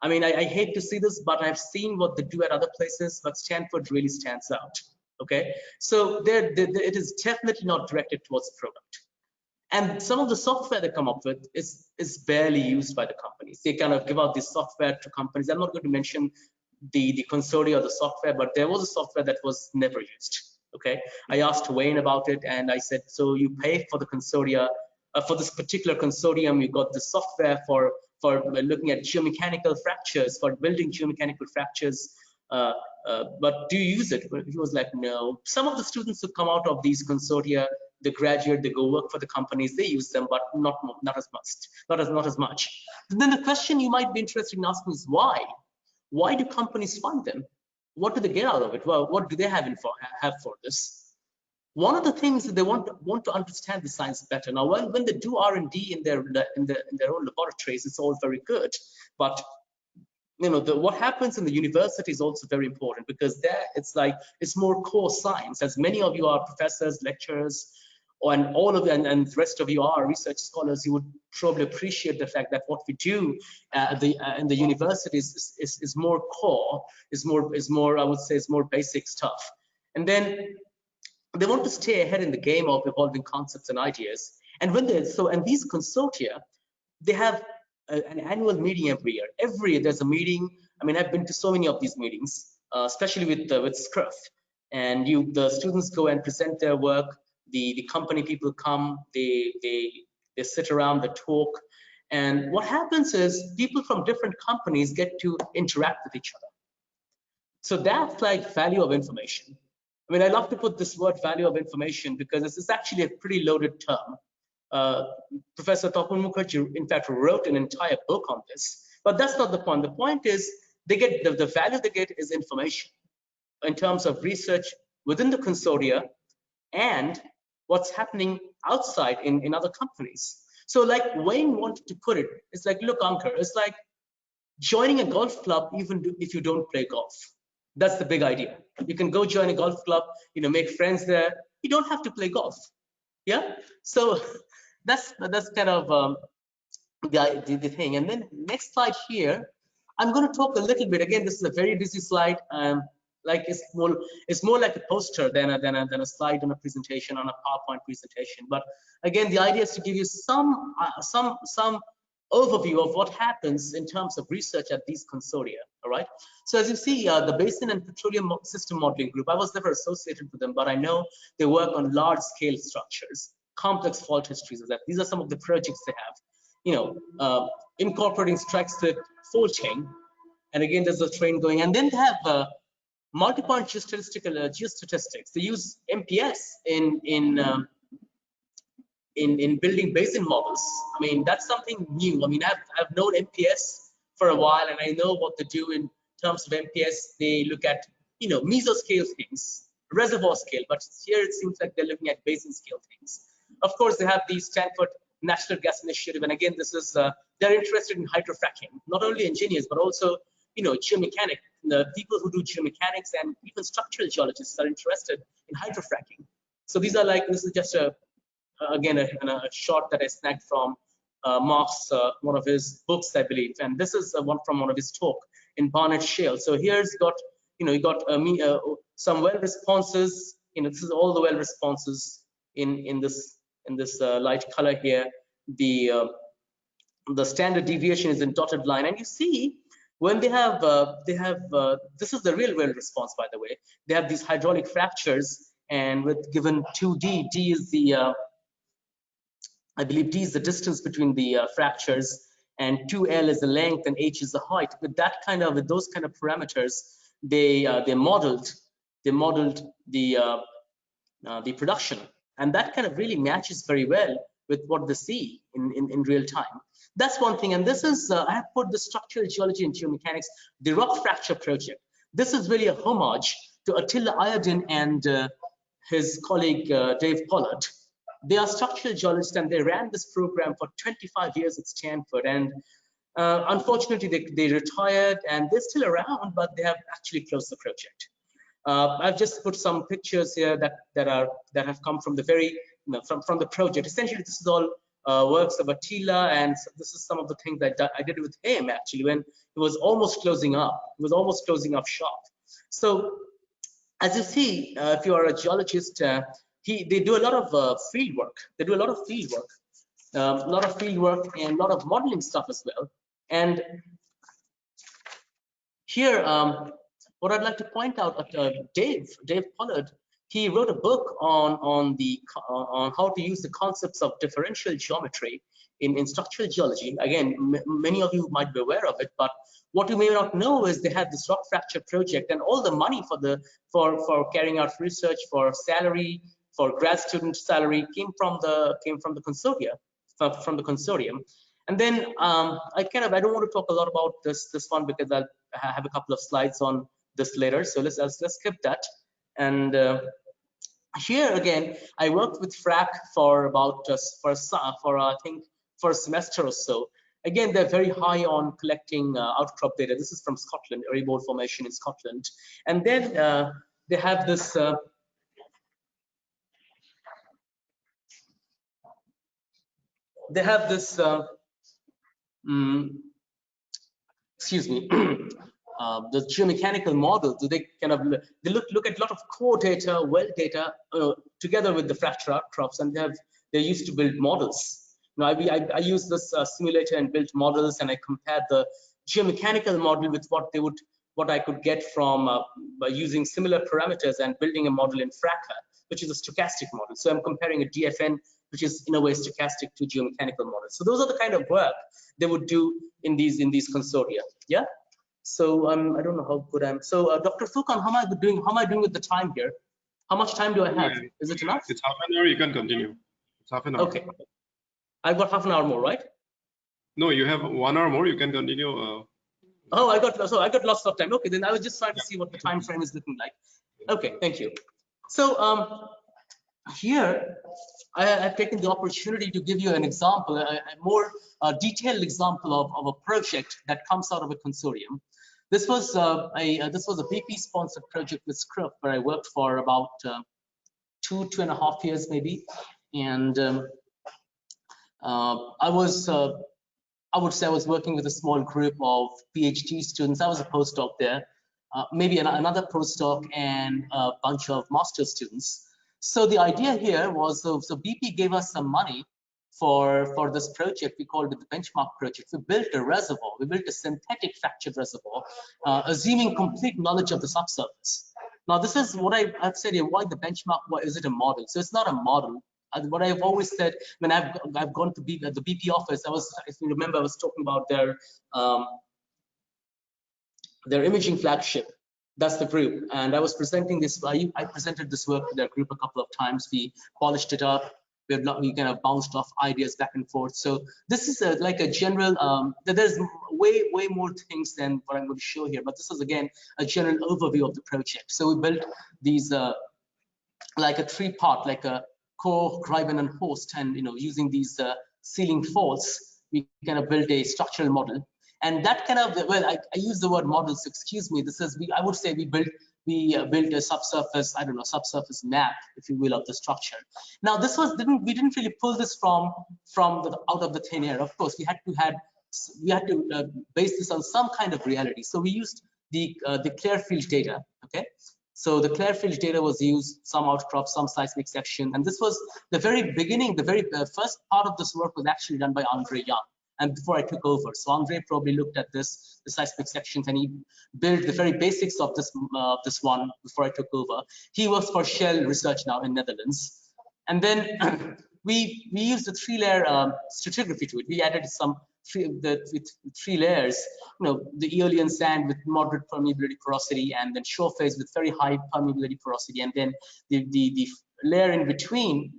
I mean, I hate to see this, but I've seen what they do at other places, but Stanford really stands out. Okay, so it is definitely not directed towards the product. And some of the software they come up with is barely used by the companies. They kind of give out this software to companies. I'm not going to mention the consortia or the software, but there was a software that was never used. Okay, I asked Wayne about it, and I said, so you pay for the consortia, for this particular consortium, you got the software for looking at geomechanical fractures, for building geomechanical fractures, but do you use it? He was like, no. Some of the students who come out of these consortia, they graduate, they go work for the companies, they use them, but not as much. Then the question you might be interested in asking is why? Why do companies fund them? What do they get out of it? Well, what do they have for this? One of the things that they want to understand the science better. Now, when they do R&D in their own laboratories, it's all very good, but you know, what happens in the university is also very important, because there it's more core science. As many of you are professors, lecturers, and all of you, and the rest of you are research scholars, you would probably appreciate the fact that what we do in the universities is more core, is more, I would say, is more basic stuff. And then they want to stay ahead in the game of evolving concepts and ideas. And and these consortia, they have an annual meeting every year. Every year there's a meeting. I mean, I've been to so many of these meetings, especially with SCRUF. And the students go and present their work. The company people come, they sit around, they talk. And what happens is people from different companies get to interact with each other. So that's like value of information. I mean, I love to put this word value of information because this is actually a pretty loaded term. Professor Tapun Mukherjee, in fact, wrote an entire book on this, but that's not the point. The point is they get the value they get is information in terms of research within the consortia and what's happening outside in other companies. So like Wayne wanted to put it, it's like, look, Ankur, it's like joining a golf club even if you don't play golf. That's the big idea. You can go join a golf club, you know, make friends there. You don't have to play golf. Yeah. So that's kind of the thing. And then next slide here, I'm going to talk a little bit. Again, this is a very busy slide. Like it's more like a poster than a slide on a presentation, on a PowerPoint presentation. But again, the idea is to give you some overview of what happens in terms of research at these consortia. All right. So as you see, the Basin and Petroleum System Modeling Group, I was never associated with them, but I know they work on large-scale structures, complex fault histories. These are some of the projects they have. You know, incorporating strikes with faulting, and again, there's a train going, and then they have multi-point geostatistics. They use MPS in building basin models. I mean, that's something new. I mean, I've known MPS for a while, and I know what they do in terms of MPS. They look at, you know, mesoscale things, reservoir scale, but here it seems like they're looking at basin scale things. Of course, they have the Stanford National Gas Initiative, and again, this is they're interested in hydrofracking. Not only engineers, but also, you know, geomechanics. The people who do geomechanics and even structural geologists are interested in hydrofracking. So these are like, this is just a again a shot that I snagged from Mark's one of his books, I believe, and this is one from one of his talk in Barnett Shale. So here's got, you know, you got some well responses. You know, this is all the well responses in this light color here. The standard deviation is in dotted line, and you see when they have this is the real well response, by the way. They have these hydraulic fractures, and with given 2D, D is the I believe D is the distance between the fractures, and 2L is the length, and H is the height. With those kind of parameters, they modeled the production, and that kind of really matches very well with what they see in real time. That's one thing. And this is I have put the structural geology and geomechanics, the rock fracture project. This is really a homage to Attila Iodine and his colleague Dave Pollard. They are structural geologists, and they ran this program for 25 years at Stanford. And unfortunately, they retired, and they're still around, but they have actually closed the project. I've just put some pictures here that have come from the very from the project. Essentially, this is all works of Attila, and this is some of the things that I did with him actually when he was almost closing up. He was almost closing up shop. So as you see, if you are a geologist, they do a lot of field work. They do a lot of field work, and a lot of modeling stuff as well. And here, what I'd like to point out, Dave Pollard, he wrote a book on how to use the concepts of differential geometry in structural geology. Again, many of you might be aware of it, but what you may not know is they had this rock fracture project, and all the money for carrying out research, for salary, for grad student salary came from the consortium. And then I don't want to talk a lot about this one because I have a couple of slides on this later. So let's skip that. And here again, I worked with FRAC for about I think for a semester or so. Again, they're very high on collecting outcrop data. This is from Scotland, Erebor Formation in Scotland. And then they have this. They have this. Excuse me. The geomechanical model. So they kind of look at a lot of core data, well data, together with the fracture outcrops, and they're used to build models. Now I use this simulator and built models, and I compared the geomechanical model with what I could get from by using similar parameters and building a model in Fracka, which is a stochastic model. So I'm comparing a DFN, which is in a way stochastic, to geomechanical models. So those are the kind of work they would do in these consortia. Yeah. So I don't know how good I'm. So Dr. Fukan, how am I doing with the time here? How much time do I have? Is it enough? It's half an hour. You can continue. It's half an hour. Okay. I've got half an hour more, right? No, you have 1 hour more. You can continue. Oh, I got lots of time. Okay, then I was just trying to see what the time frame is looking like. Okay, thank you. So here I've taken the opportunity to give you an example, a more detailed example of a project that comes out of a consortium. This was a BP sponsored project with Scruff, where I worked for about 2.5 years maybe, and I would say I was working with a small group of PhD students. I was a postdoc there. maybe another postdoc and a bunch of master's students. So the idea here was, so BP gave us some money for this project. We called it the benchmark project. We built a reservoir. We built a synthetic fractured reservoir, assuming complete knowledge of the subsurface. Now, this is what I've said here. Why the benchmark? Why is it a model? So it's not a model. What I've always said when I've gone to the BP office, if you remember, I was talking about their imaging flagship. That's the group, and I was presenting this. I presented this work to their group a couple of times. We polished it up. We kind of bounced off ideas back and forth. So this is like a general. There's way more things than what I'm going to show here, but this is again a general overview of the project. So we built these like a three-part, like a core, Griben, and host, and using these ceiling faults, we kind of built a structural model. And that kind of, well, I use the word model, so excuse me. This is, I would say we built a subsurface, I don't know, subsurface map, if you will, of the structure. Now this was we didn't really pull this from out of the thin air. Of course, we had to base this on some kind of reality. So we used the Clearfield data. Okay, so the Clearfield data was used, some outcrop, some seismic section, and this was the very beginning. The very first part of this work was actually done by Andre Young. And before I took over, so Andre probably looked at the seismic sections, and he built the very basics of this one before I took over. He works for Shell Research now in Netherlands, and then we used the three-layer stratigraphy to it. We added with three layers, the Aeolian sand with moderate permeability porosity, and then shore phase with very high permeability porosity, and then the layer in between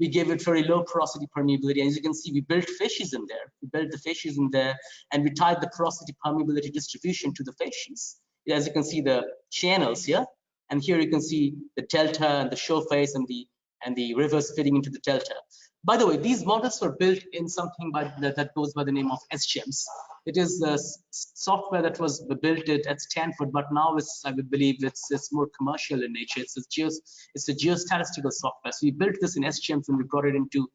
we gave it very low porosity permeability. And as you can see, we built facies in there. We built the facies in there, and we tied the porosity permeability distribution to the facies. As you can see, the channels here, and here you can see the delta and the shore face and the rivers fitting into the delta. By the way, these models were built in something that goes by the name of SGEMS. It is the software that was built at Stanford, but now I believe it's more commercial in nature. It's a geostatistical software. So we built this in SGEMS and we brought it into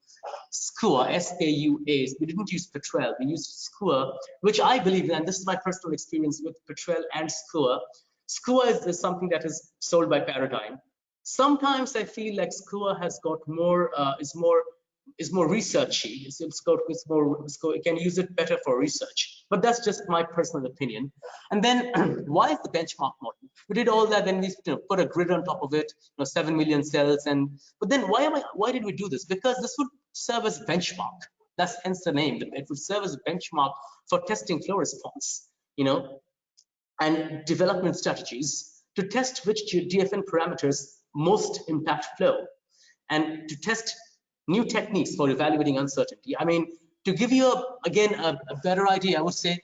SCUA, S-K-U-A. We didn't use Petrel, we used SCUA, which I believe, and this is my personal experience with Petrel and SCUA. SCUA is something that is sold by Paradigm. Sometimes I feel like SCUA has got more, is more researchy. It can use it better for research, but that's just my personal opinion. And then why is the benchmark model? We did all that, then we put a grid on top of it, 7 million cells, but then why did we do this? Because this would serve as benchmark. That's hence the name. It would serve as a benchmark for testing flow response, and development strategies to test which DFN parameters most impact flow, and to test new techniques for evaluating uncertainty. I mean, to give you a better idea, I would say,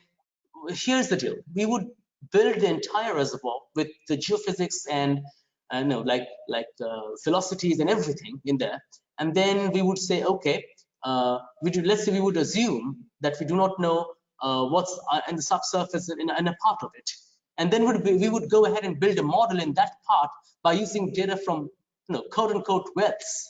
here's the deal. We would build the entire reservoir with the geophysics and velocities and everything in there, and then we would say, okay, let's say we would assume that we do not know what's in the subsurface in a part of it, and then we would go ahead and build a model in that part by using data from quote unquote wells.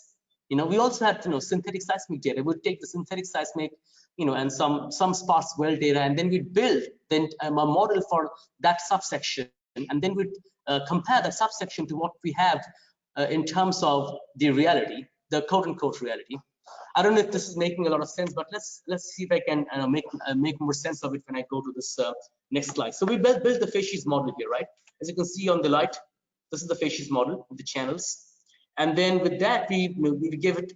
We also had synthetic seismic data. We'd take the synthetic seismic, and some sparse well data, and then we'd build a model for that subsection, and then we'd compare that subsection to what we have in terms of the reality, the quote unquote reality. I don't know if this is making a lot of sense, but let's see if I can make more sense of it when I go to this next slide. So we built the facies model here, right? As you can see on the light, this is the facies model of the channels. And then with that, we gave it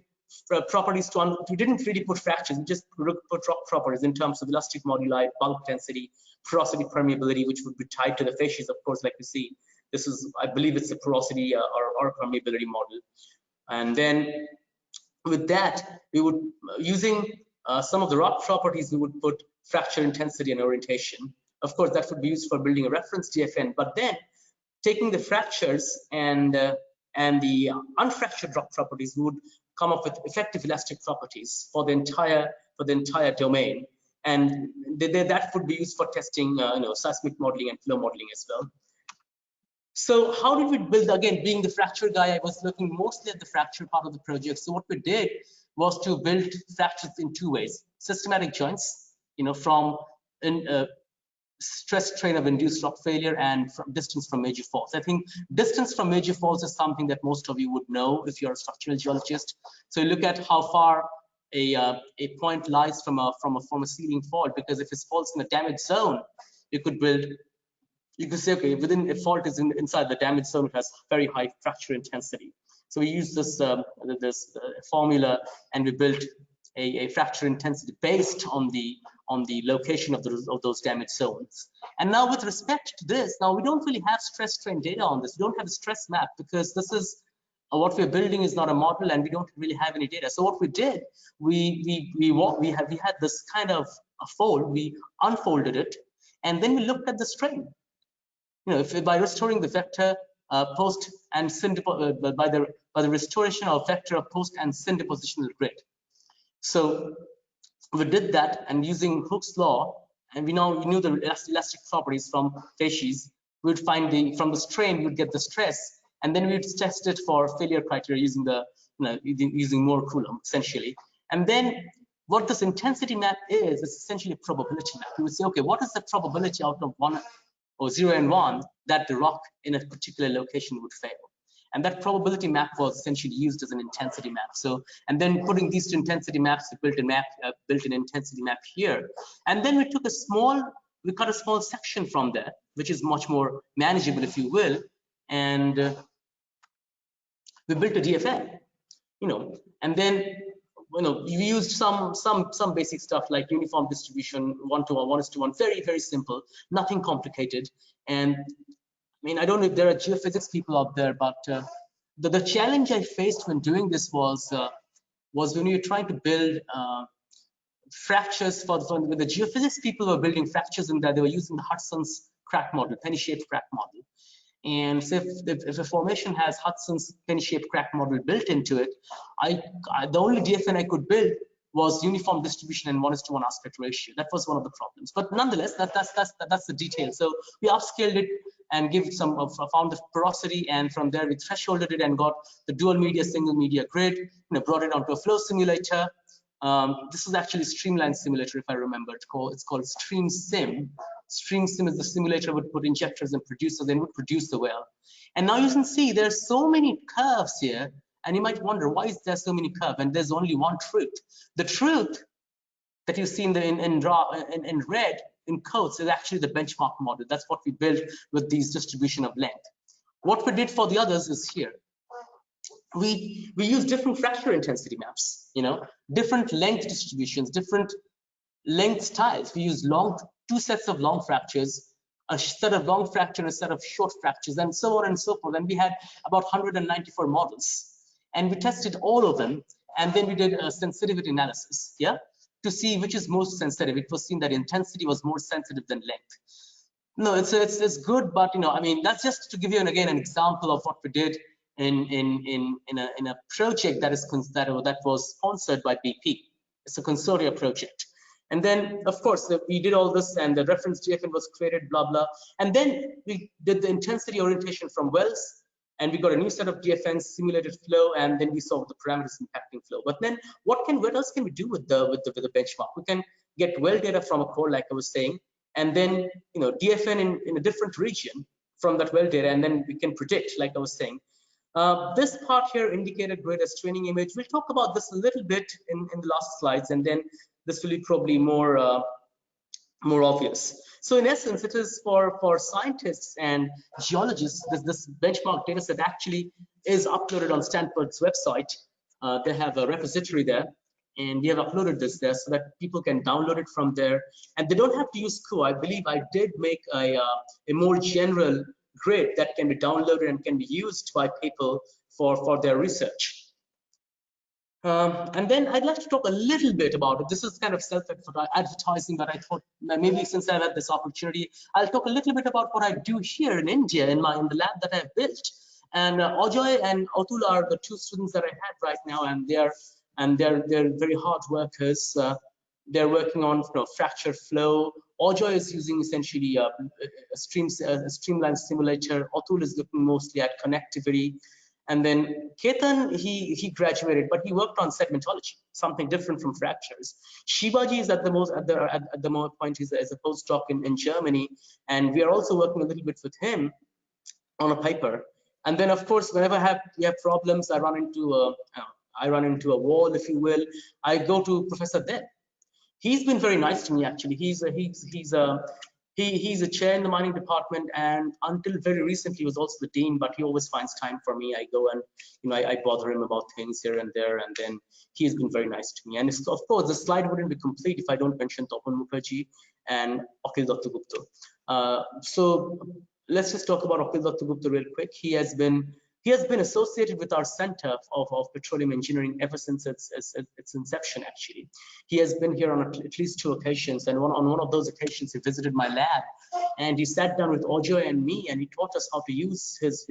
properties we didn't really put fractures, we just put rock properties in terms of elastic moduli, bulk density, porosity, permeability, which would be tied to the facies. Of course, like you see, this is, I believe it's a porosity or permeability model. And then with that, we would, using some of the rock properties, we would put fracture intensity and orientation. Of course, that would be used for building a reference DFN, but then taking the fractures and the unfractured rock properties, we would come up with effective elastic properties for the entire domain, and that would be used for testing seismic modeling and flow modeling as well. So how did we build? Again, being the fracture guy, I was looking mostly at the fracture part of the project. So what we did was to build fractures in two ways: systematic joints, from stress strain of induced rock failure and distance from major faults. I think distance from major faults is something that most of you would know if you're a structural geologist. So you look at how far a point lies from a sealing fault, because if it falls in a damaged zone, you could say, okay, within a fault is inside the damaged zone, it has very high fracture intensity. So we use this formula, and we built a fracture intensity based on the location of those damaged zones. And now with respect to this, now we don't really have stress strain data on this. We don't have a stress map, because this is what we're building is not a model, and we don't really have any data. So what we did, we had this kind of a fold. We unfolded it, and then we looked at the strain. If by restoring the vector post and syn by the restoration of vector of post and syn depositional grid. So we did that, and using Hooke's law, and we knew the elastic properties from facies. We would find from the strain, we would get the stress, and then we would test it for failure criteria using using more Coulomb essentially. And then what this intensity map is essentially a probability map. We would say, okay, what is the probability out of 1 or 0 and 1 that the rock in a particular location would fail? And that probability map was essentially used as an intensity map. So, and then putting these two intensity maps, we built an intensity map here. And then we cut a small section from there, which is much more manageable, if you will. And we built a DFN, and then, we used some basic stuff like uniform distribution, 1-to-1, 1:1, very, very simple, nothing complicated. And I mean, I don't know if there are geophysics people out there, but the challenge I faced when doing this was when you're trying to build fractures when the geophysics people were building fractures in that, they were using the Hudson's crack model, penny-shaped crack model. And so if a formation has Hudson's penny-shaped crack model built into it, the only DFN I could build was uniform distribution and 1:1 aspect ratio. That was one of the problems. But nonetheless, that's the detail. So we upscaled it and found the porosity, and from there we thresholded it and got the dual media, single media grid. Brought it onto a flow simulator. This is actually Streamline simulator, if I remember. It's called Stream Sim. Stream Sim is the simulator would put injectors and producers, then would produce the well. And now you can see there's so many curves here, and you might wonder, why is there so many curves? And there's only one truth. The truth that you see in red in quotes is actually the benchmark model. That's what we built with these distribution of length. What we did for the others is here. We use different fracture intensity maps, different length distributions, different length styles. We use two sets of long fractures, a set of long fracture, and a set of short fractures, and so on and so forth. And we had about 194 models, and we tested all of them, and then we did a sensitivity analysis, to see which is most sensitive. It was seen that intensity was more sensitive than length. No, it's good, but I mean, that's just to give you again an example of what we did in a project that was sponsored by BP. It's a consortia project. And then, of course, we did all this, and the reference DFN was created, blah, blah. And then we did the intensity orientation from wells, and we got a new set of DFNs, simulated flow, and then we saw the parameters impacting flow. But then, what else can we do with the benchmark? We can get well data from a core, like I was saying, and then DFN in a different region from that well data, and then we can predict, like I was saying. This part here, indicated grid as training image. We'll talk about this a little bit in the last slides, and then this will be probably more obvious. So in essence, it is for scientists and geologists. This benchmark data set actually is uploaded on Stanford's website. They have a repository there, and we have uploaded this there so that people can download it from there. And they don't have to use Q. I believe I did make a more general grid that can be downloaded and can be used by people for their research. And then I'd like to talk a little bit about it. This is kind of self-advertising, but I thought maybe since I've had this opportunity, I'll talk a little bit about what I do here in India in the lab that I've built. And Ajoy and Atul are the two students that I have right now, and they're very hard workers. They're working on fracture flow. Ajoy is using essentially a streamline simulator. Atul is looking mostly at connectivity. And then Ketan, he graduated, but he worked on segmentology, something different from fractures. Shivaji is at the most point, he's as a postdoc in Germany, and we are also working a little bit with him on a paper. And then, of course, whenever we have problems, I run into a wall, if you will. I go to Professor Dev. He's been very nice to me, actually. He's a chair in the mining department, and until very recently he was also the dean, but he always finds time for me. I go and I bother him about things here and there, and then he's been very nice to me. And of course, the slide wouldn't be complete if I don't mention Tapan Mukherjee and Akhil Datta Gupta. So let's just talk about Akhil Datta Gupta real quick. He has been associated with our Center of Petroleum Engineering ever since its inception, actually. He has been here on at least 2 occasions, and on one of those occasions, he visited my lab, and he sat down with Ojoy and me, and he taught us how to use his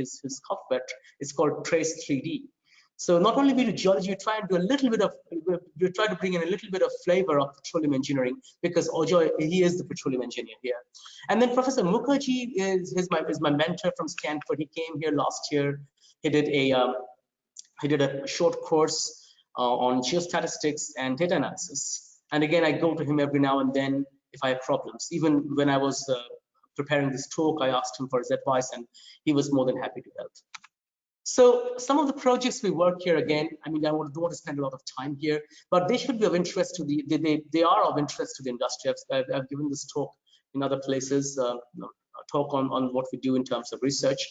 software. It's called Trace 3D. So not only we do geology, we try and do a little bit of, we try to bring in a little bit of flavor of petroleum engineering, because Ojoy, he is the petroleum engineer here. And then Professor Mukherjee is my mentor from Stanford. He came here last year. He did a short course on geostatistics and data analysis. And again, I go to him every now and then if I have problems. Even when I was preparing this talk, I asked him for his advice, and he was more than happy to help. So some of the projects we work here, again, I mean, I don't want to spend a lot of time here, but they should be of interest to they are of interest to the industry. I've given this talk in other places, a talk on what we do in terms of research.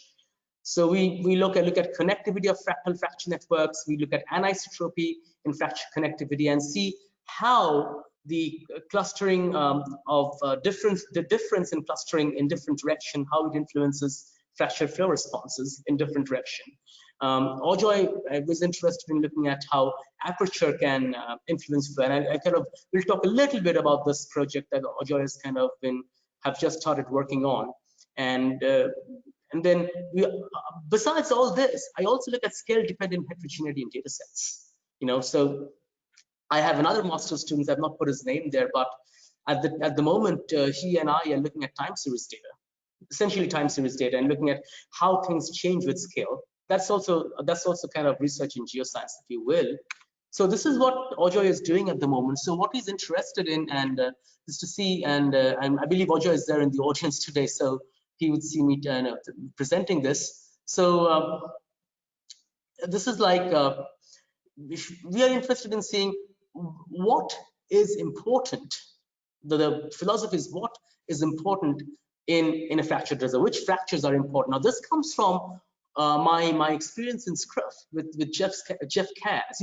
So we look at connectivity of fractal fracture networks. We look at anisotropy in fracture connectivity and see how the clustering of the difference in clustering in different direction, how it influences fracture flow responses in different direction. Ojoy was interested in looking at how aperture can influence flow, and I kind of will talk a little bit about this project that Ojoy has kind of have just started working on, and then besides all this, I also look at scale-dependent heterogeneity in data sets. So I have another master's student. I've not put his name there, but at the moment, he and I are looking at time series data. Essentially time series data, and looking at how things change with scale. That's also kind of research in geoscience, if you will. So this is what Ojoy is doing at the moment. So what he's interested in and is to see, and I believe Ojoy is there in the audience today, so he would see me presenting this. So this is like we are interested in seeing what is important. The philosophy is what is important in a fractured reservoir, which fractures are important. Now this comes from my experience in Scruff with Jeff Kaz.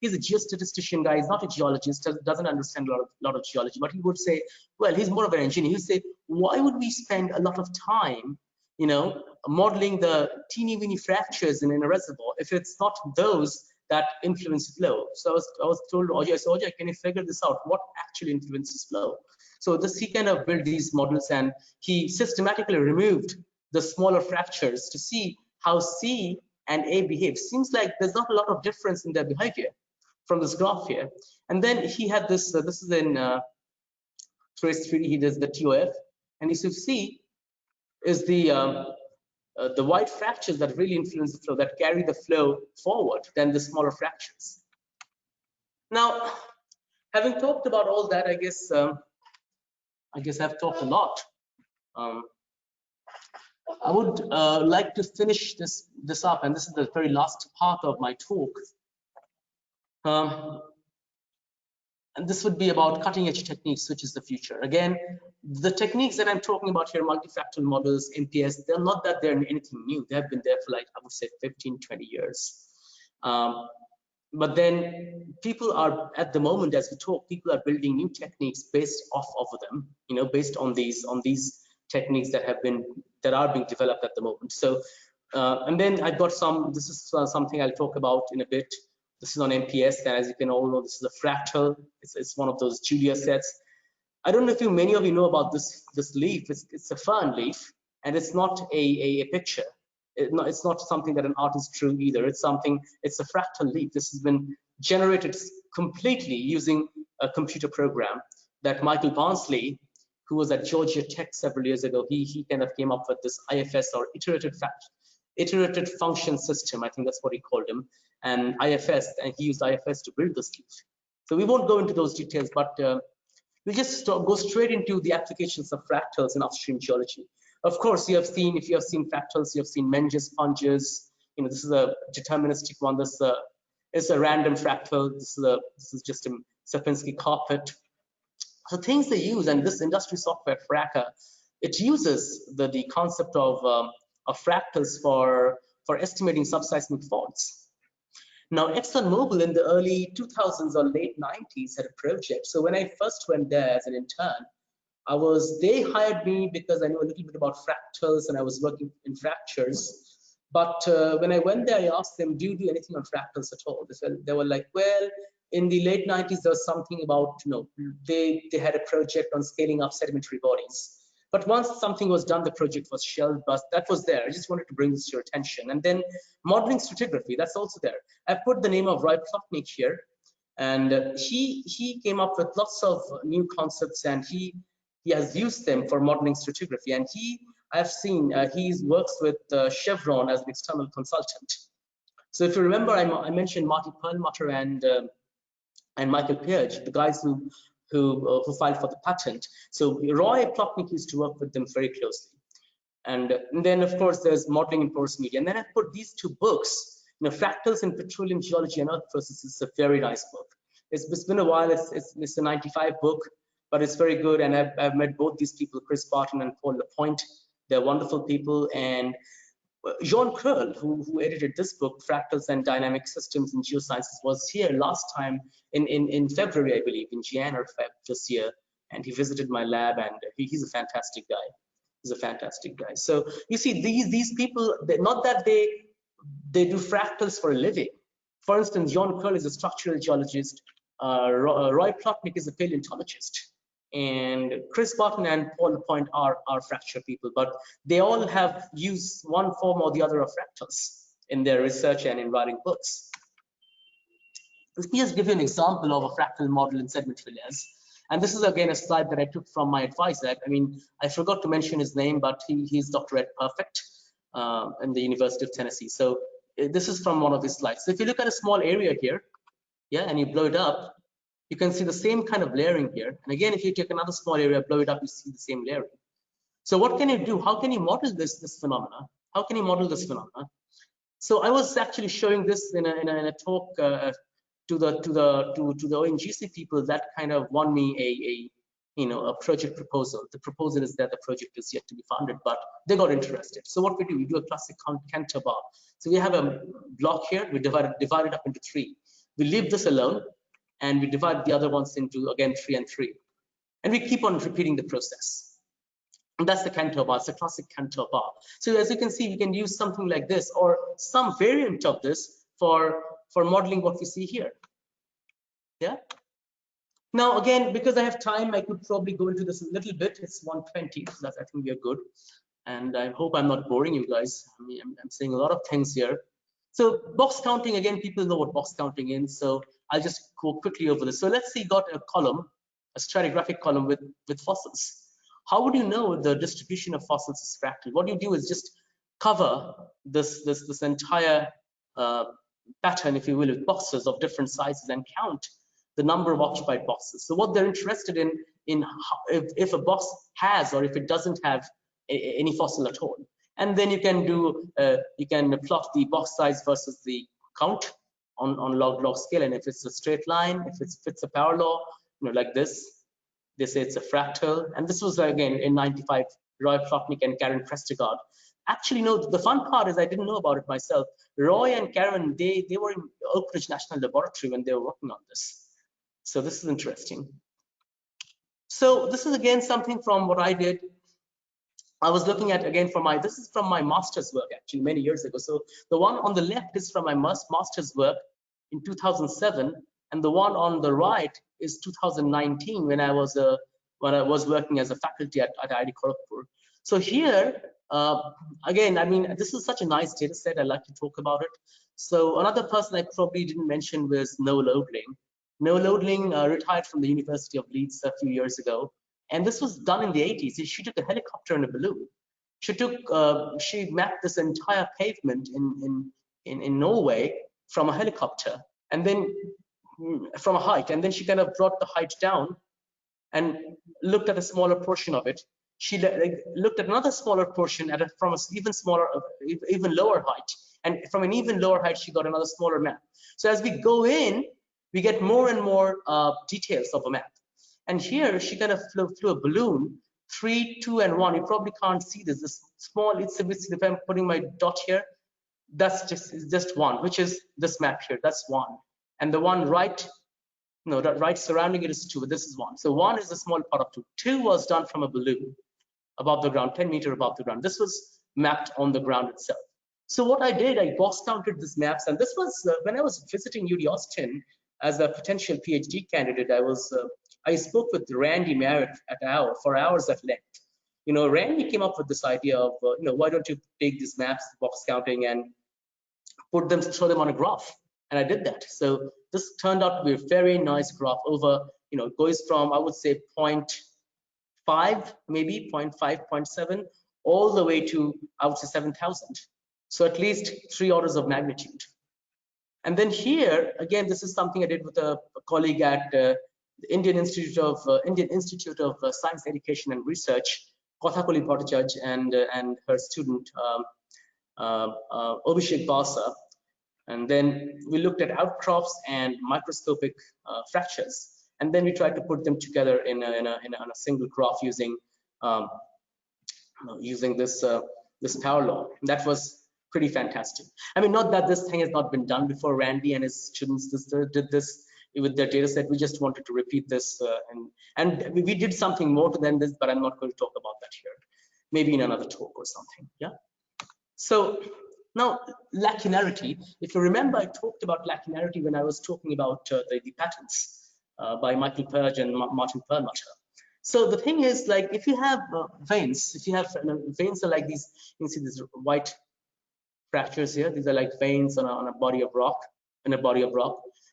He's a geostatistician guy. He's not a geologist, doesn't understand a lot of geology, but he would say, well, he's more of an engineer. He would say, why would we spend a lot of time modeling the teeny weeny fractures in a reservoir if it's not those that influence flow? So I was told, Ojoy, can you figure this out? What actually influences flow? So he kind of built these models, and he systematically removed the smaller fractures to see how C and A behave. Seems like there's not a lot of difference in their behavior from this graph here. And then he had this, this is in Trace 3D, he does the TOF, and as you see is the wide fractures that really influence the flow, that carry the flow forward than the smaller fractures. Now, having talked about all that, I guess I've talked a lot. I would like to finish this up, and this is the very last part of my talk. And this would be about cutting edge techniques, which is the future. Again, the techniques that I'm talking about here, multifractal models, MPS, they're not that they're anything new. They have been there for, like, I would say 15, 20 years. But then people are, at the moment as we talk, people are building new techniques based off of them, based on these techniques that are being developed at the moment. So, and then I've got this is something I'll talk about in a bit. This is on MPS, and as you can all know, this is a fractal. It's one of those Julia sets. I don't know if many of you know about this leaf. It's a fern leaf, and it's not a picture. It's not something that an artist drew either. It's a fractal leaf. This has been generated completely using a computer program that Michael Barnsley, who was at Georgia Tech several years ago, he kind of came up with this IFS, or iterative iterated function system. I think that's what he called him, and IFS, and he used IFS to build this leaf. So we won't go into those details, but we'll just go straight into the applications of fractals in upstream geology. Of course, you have seen, if you have seen fractals, you have seen Menges sponges. You know, this is a deterministic one. This is a random fractal. This is just a Sierpinski carpet. So things they use, and this industry software Fracka, it uses the concept of fractals for estimating subseismic faults. Now, ExxonMobil in the early 2000s or late 90s had a project. So when I first went there as an intern, they hired me because I knew a little bit about fractals and I was working in fractures. But when I went there, I asked them, do you do anything on fractals at all? They were like, well, in the late 90s, there was something about, you know, they had a project on scaling up sedimentary bodies. But once something was done, the project was shelved, but that was there. I just wanted to bring this to your attention. And then modeling stratigraphy, that's also there. I put the name of Roy Plotnik here, and he came up with lots of new concepts, and he has used them for modeling stratigraphy. And I've seen he works with Chevron as an external consultant. So if you remember, I mentioned Marty Perlmutter and Michael Pearge, the guys who filed for the patent. So Roy Plotnik used to work with them very closely. And then, of course, there's modeling in porous media. And then I put these two books, you know, Fractals in Petroleum Geology and Earth Processes. It's a very nice book. It's been a while. It's a 95 book, but it's very good. And I've met both these people, Chris Barton and Paul Lapointe. They're wonderful people. And Jean Krell, who edited this book, Fractals and Dynamic Systems in Geosciences, was here last time in February, I believe, in Jan or Feb this year. And he visited my lab, and he's a fantastic guy. He's a fantastic guy. So you see, these people, not that they do fractals for a living. For instance, Jean Krell is a structural geologist. Roy Plotnik is a paleontologist. And Chris Barton and Paul Lapointe are fracture people, but they all have used one form or the other of fractals in their research and in writing books. Let me just give you an example of a fractal model in sedimentary layers. And this is again a slide that I took from my advisor. I mean, I forgot to mention his name, but he's Dr. Ed Perfect in the University of Tennessee. So this is from one of his slides. So if you look at a small area here, yeah, and you blow it up, you can see the same kind of layering here. And again, if you take another small area, blow it up, you see the same layering. So what can you do? How can you model this phenomena? How can you model this phenomena? So I was actually showing this in a talk to the ONGC people that kind of won me a project proposal. The proposal is that the project is yet to be funded, but they got interested. So what we do a classic Cantor bar. So we have a block here. We divide it up into 3. We leave this alone, and we divide the other ones into, again, 3 and 3. And we keep on repeating the process. And that's the Cantor bar. It's a classic Cantor bar. So as you can see, we can use something like this or some variant of this for modeling what we see here. Yeah. Now, again, because I have time, I could probably go into this a little bit. It's 1:20, so I think we are good. And I hope I'm not boring you guys. I mean, I'm saying a lot of things here. So box counting, again, people know what box counting is. So I'll just go quickly over this. So let's say you got a column, a stratigraphic column with fossils. How would you know the distribution of fossils is fractal? What you do is just cover this entire pattern, if you will, with boxes of different sizes and count the number of occupied boxes. So what they're interested in if a box has or if it doesn't have any fossil at all. And then you can do you can plot the box size versus the count on log scale. And if it's a straight line, if it fits a power law, you know, like this, they say it's a fractal. And this was again in 95, Roy Plotnik and Karen Prestegard. Actually, no, the fun part is I didn't know about it myself. Roy and Karen, they were in Oak Ridge National Laboratory when they were working on this. So this is interesting. So this is again something from what I did. I was looking at again this is from my master's work actually many years ago. So the one on the left is from my master's work in 2007, and the one on the right is 2019 when I was working as a faculty at IIT Kharagpur. So here again, I mean, this is such a nice data set. I like to talk about it. So another person I probably didn't mention was Noel Odling. Noel Odling retired from the University of Leeds a few years ago. And this was done in the 80s. She took a helicopter and a balloon. she mapped this entire pavement in Norway from a helicopter, and then from a height, and then she kind of brought the height down and looked at a smaller portion of it. She looked at another smaller portion from an even smaller, even lower height, and from an even lower height, she got another smaller map. So as we go in, we get more and more details of a map. And here she kind of flew a balloon, 3, 2, and 1. You probably can't see this. This small, if I'm putting my dot here, that's just 1, which is this map here. That's 1, and the one right. No, that right surrounding it is 2, but this is 1. So 1 is a small part of 2. 2 was done from a balloon above the ground, 10 meters above the ground. This was mapped on the ground itself. So what I did, I box counted these maps, and this was when I was visiting UD Austin as a potential PhD candidate. I spoke with Randy Merritt at ATAL for hours at length. Randy came up with this idea of, why don't you take these maps, box counting, and throw them on a graph. And I did that. So this turned out to be a very nice graph over, it goes from, I would say, 0.5, maybe 0.5, 0.7, all the way to, I would say, 7,000. So at least 3 orders of magnitude. And then here, again, this is something I did with a colleague at the Indian Institute of Science, Education and Research, Kothakuli Bhattacharya, and her student, Abhishek Basa. And then we looked at outcrops and microscopic fractures, and then we tried to put them together in a single graph using this power law. And that was pretty fantastic. I mean, not that this thing has not been done before. Randy and his students did this with their data set. We just wanted to repeat this, and we did something more to than this, but I'm not going to talk about that here. Maybe in another talk or something. Yeah. So now, lacunarity. If you remember, I talked about lacunarity when I was talking about the patents by Michael Purge and Martin Perlmutter. So the thing is, like, if you have veins, veins are like these. You can see these white fractures here. These are like veins on a body of rock,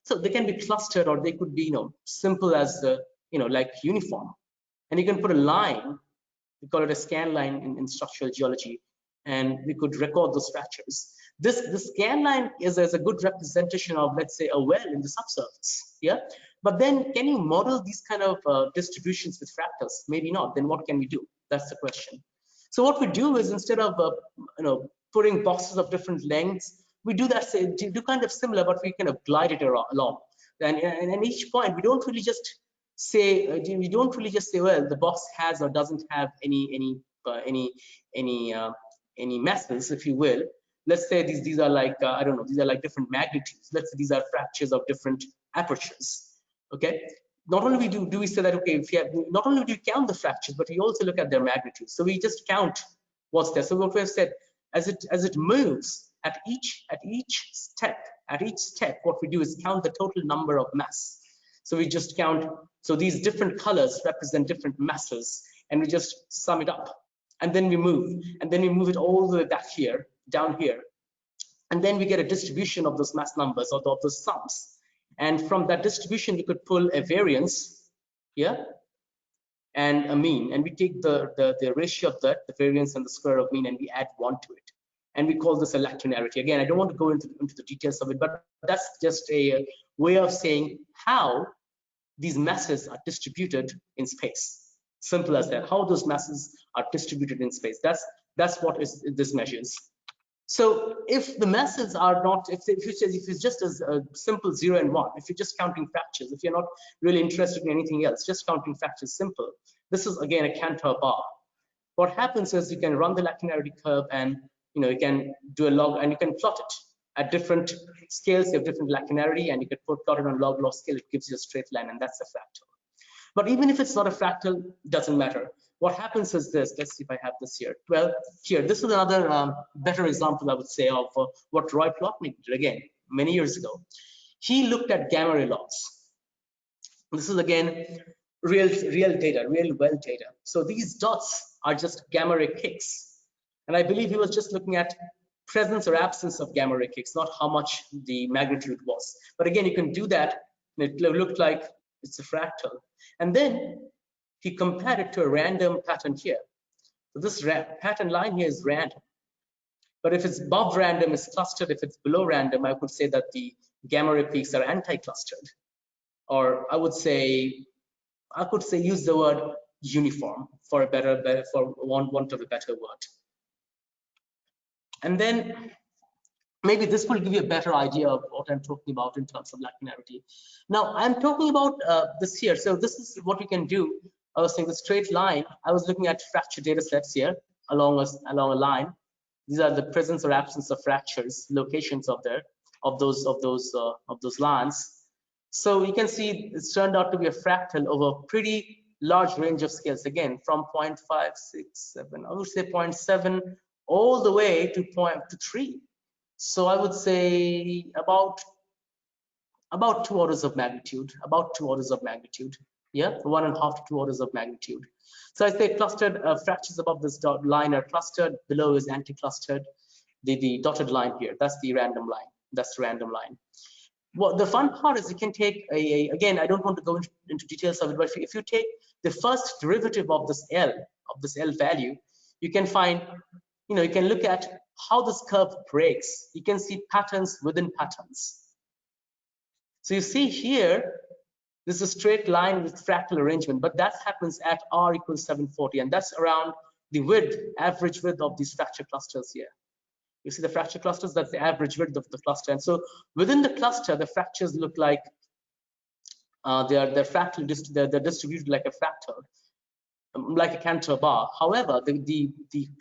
So they can be clustered, or they could be, simple as like uniform. And you can put a line. We call it a scan line in structural geology. And we could record those fractures. This scan line is a good representation of, let's say, a well in the subsurface. Yeah. But then, can you model these kind of distributions with fractals? Maybe not. Then what can we do? That's the question. So what we do is, instead of putting boxes of different lengths, we do that. Do kind of similar, but we kind of glide it along. And at each point, we don't really just say, well, the box has or doesn't have any meshes, if you will. Let's say these are like, I don't know, these are like different magnitudes. Let's say these are fractures of different apertures. Okay. Not only do we say that, okay, not only do we count the fractures, but we also look at their magnitudes. So we just count what's there. So what we have said, as it moves at each step, what we do is count the total number of mass. So we just count. So these different colors represent different masses, and we just sum it up. And then we move, it all the way back here, down here. And then we get a distribution of those mass numbers, or of those sums. And from that distribution, we could pull a variance, yeah, and a mean. And we take the ratio of that, the variance and the square of mean, and we add 1 to it. And we call this a lacunarity. Again, I don't want to go into the details of it, but that's just a way of saying how these masses are distributed in space. Simple as that. How those masses are distributed in space. That's what this measures. So if the masses are not, if it's just as a simple 0 and 1, if you're just counting fractures, if you're not really interested in anything else, just counting fractures, simple. This is again a Cantor bar. What happens is you can run the lacunarity curve, and you can do a log, and you can plot it at different scales. You have different lacunarity, and you can plot it on log scale. It gives you a straight line, and that's a fractal. But even if it's not a fractal, it doesn't matter. What happens is this. Let's see if I have this here. Well, here, this is another better example, I would say, of what Roy Plotnick did again many years ago. He looked at gamma ray logs. This is again real data, real well data. So these dots are just gamma ray kicks, and I believe he was just looking at presence or absence of gamma ray kicks, not how much the magnitude was. But again, you can do that. It looked like it's a fractal. And then he compared it to a random pattern here. So this pattern line here is random. But if it's above random, it's clustered. If it's below random, I could say that the gamma ray peaks are anti-clustered. Or I could say use the word uniform for want of a better word. And then maybe this will give you a better idea of what I'm talking about in terms of lacunarity. Now I'm talking about this here. So this is what we can do. I was saying the straight line. I was looking at fracture data sets here along a line. These are the presence or absence of fractures, locations of those lines. So you can see it's turned out to be a fractal over a pretty large range of scales. Again, from 0.567, I would say 0.7 all the way to 3. So I would say about 2 orders of magnitude, Yeah, 1.5 to 2 orders of magnitude. So I say clustered fractures above this dot line are clustered, below is anti-clustered. The dotted line here, that's the random line. Well, the fun part is you can take again, I don't want to go into details of it, but if you take the first derivative of this L value, you can find, you can look at how this curve breaks. You can see patterns within patterns. So you see here, this is a straight line with fractal arrangement, but that happens at R equals 740, and that's around the average width of these fracture clusters here. You see the fracture clusters, that's the average width of the cluster. And so within the cluster, the fractures look like they're distributed like a fractal, like a Cantor bar. However, the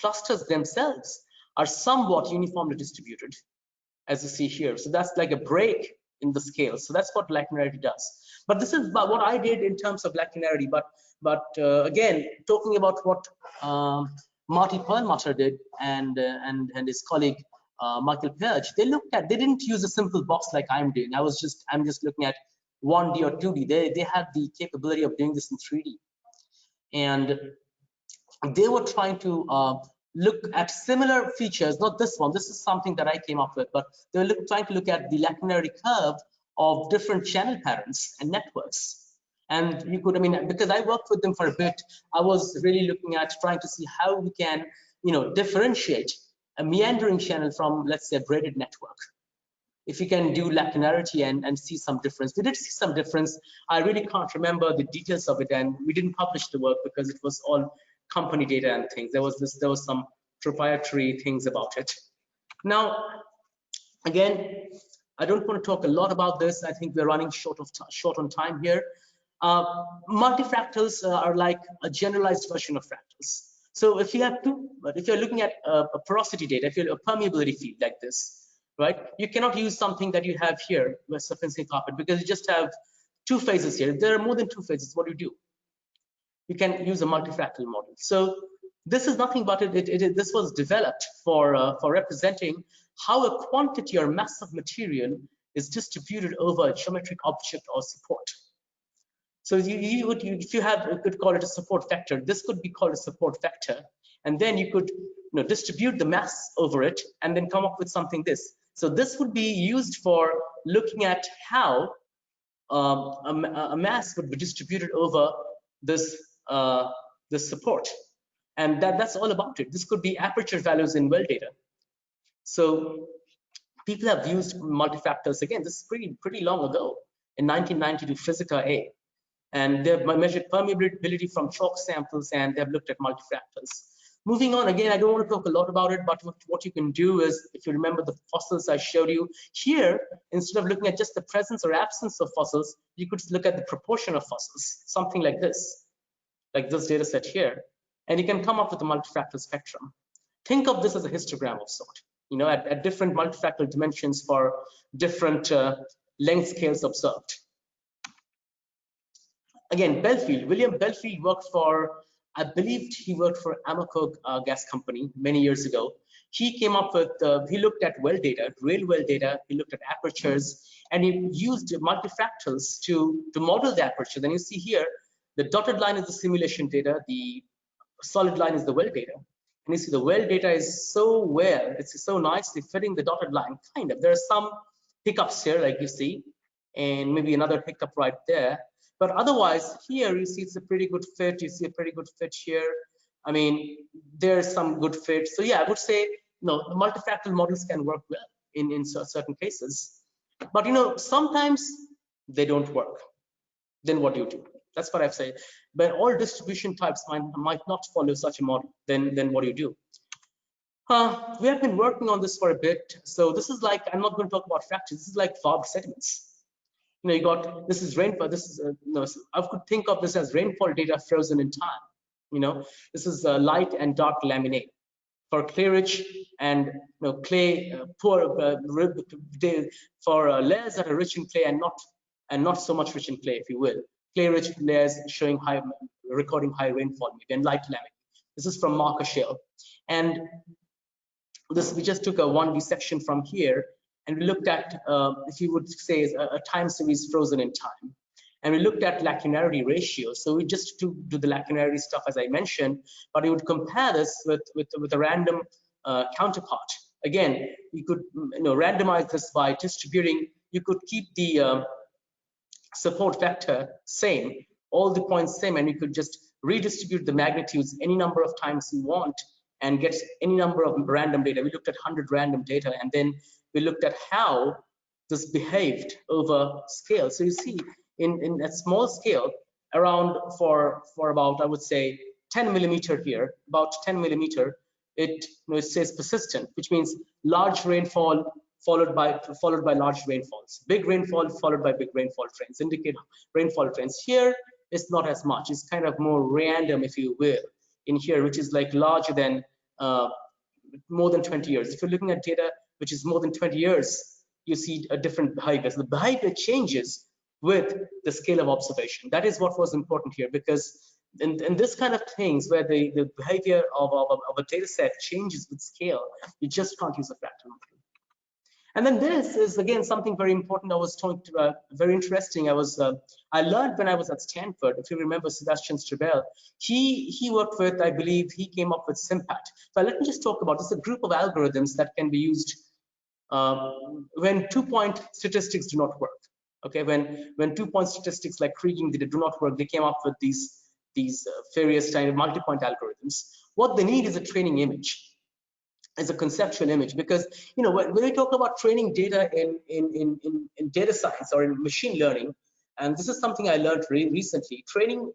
clusters themselves are somewhat uniformly distributed, as you see here. So that's like a break in the scale. So that's what lacunarity does. But this is what I did in terms of lacunarity. But again, talking about what Marty Perlmutter did and his colleague Michael Page, they didn't use a simple box like I'm doing. I'm just looking at 1D or 2D. They had the capability of doing this in 3D, and they were trying to look at similar features. Not this one. This is something that I came up with, but they were trying to look at the lacunarity curve of different channel patterns and networks. And you could, because I worked with them for a bit, I was really looking at trying to see how we can, differentiate a meandering channel from, let's say, a braided network. If you can do lacunarity and see some difference. We did see some difference. I really can't remember the details of it, and we didn't publish the work because it was all company data and things. There was some proprietary things about it. Now, again, I don't want to talk a lot about this. I think we're running short on time here. Multifractals are like a generalized version of fractals. So if you have if you're looking at a porosity data, if you're a permeability field like this, right? You cannot use something that you have here with surfacing carpet because you just have 2 phases here. If there are more than 2 phases, what do? You can use a multifractal model. So this is nothing but this was developed for representing how a quantity or mass of material is distributed over a geometric object or support. So if you could call it a support vector. This could be called a support vector, and then you could distribute the mass over it and then come up with something this. So this would be used for looking at how a mass would be distributed over this support, and that's all about it. This could be aperture values in well data. So people have used multifractals. Again, this is pretty long ago in 1990 to Physica A, and they've measured permeability from chalk samples, and they've looked at multifractals. Moving on, again, I don't want to talk a lot about it, but what you can do is, if you remember the fossils I showed you here, instead of looking at just the presence or absence of fossils, you could look at the proportion of fossils, something like this data set here, and you can come up with a multifractal spectrum. Think of this as a histogram of sort, at different multifractal dimensions for different length scales observed. Again, William Belfield worked for, I believed he worked for Amoco Gas Company many years ago. He came up with, he looked at well data, real well data, he looked at apertures, and he used multifractals to model the aperture. Then you see here, the dotted line is the simulation data, the solid line is the well data. And you see the well data is it's so nicely fitting the dotted line, kind of. There are some hiccups here, like you see, and maybe another hiccup right there. But otherwise, here you see it's a pretty good fit. You see a pretty good fit here. I mean, there's some good fit. So yeah, I would say, no, the multifactorial models can work well in certain cases, but sometimes they don't work. Then what do you do? That's what I've said. When all distribution types might not follow such a model, then what do you do? We have been working on this for a bit. So this is like, I'm not going to talk about fractures. This is like fog sediments. You got, this is rainfall. This is, I could think of this as rainfall data frozen in time. This is light and dark laminate for clay rich and clay poor for layers that are rich in clay and not so much rich in clay, if you will. Clay rich layers showing recording high rainfall, maybe, and light laminate. This is from marker shale, and this we just took a 1D section from here, and we looked at, if you would say, a time series frozen in time. And we looked at lacunarity ratio. So we just do the lacunarity stuff, as I mentioned, but we would compare this with a random counterpart. Again, you could randomize this by distributing. You could keep the support vector same, all the points same, and you could just redistribute the magnitudes any number of times you want and get any number of random data. We looked at 100 random data, and then we looked at how this behaved over scale. So you see, in a small scale, around for about, I would say, 10 millimeter here, about 10 millimeter, it says persistent, which means large rainfall followed by large rainfalls. Big rainfall followed by big rainfall trends, indicate rainfall trends. Here, it's not as much. It's kind of more random, if you will, in here, which is like larger than more than 20 years. If you're looking at data which is more than 20 years, you see a different behavior. So the behavior changes with the scale of observation. That is what was important here, because in this kind of things where the behavior of a data set changes with scale, you just can't use a fractal model. And then this is again something very important. I was talking to, very interesting. I learned when I was at Stanford. If you remember Sebastian Strebel, he worked with, I believe, he came up with SIMPAT. So let me just talk about this. A group of algorithms that can be used when 2-point statistics do not work. Okay, when 2-point statistics like kriging do not work, they came up with these various kind of multi-point algorithms. What they need is a training image. As a conceptual image, because when we talk about training data in data science or in machine learning, and this is something I learned recently, training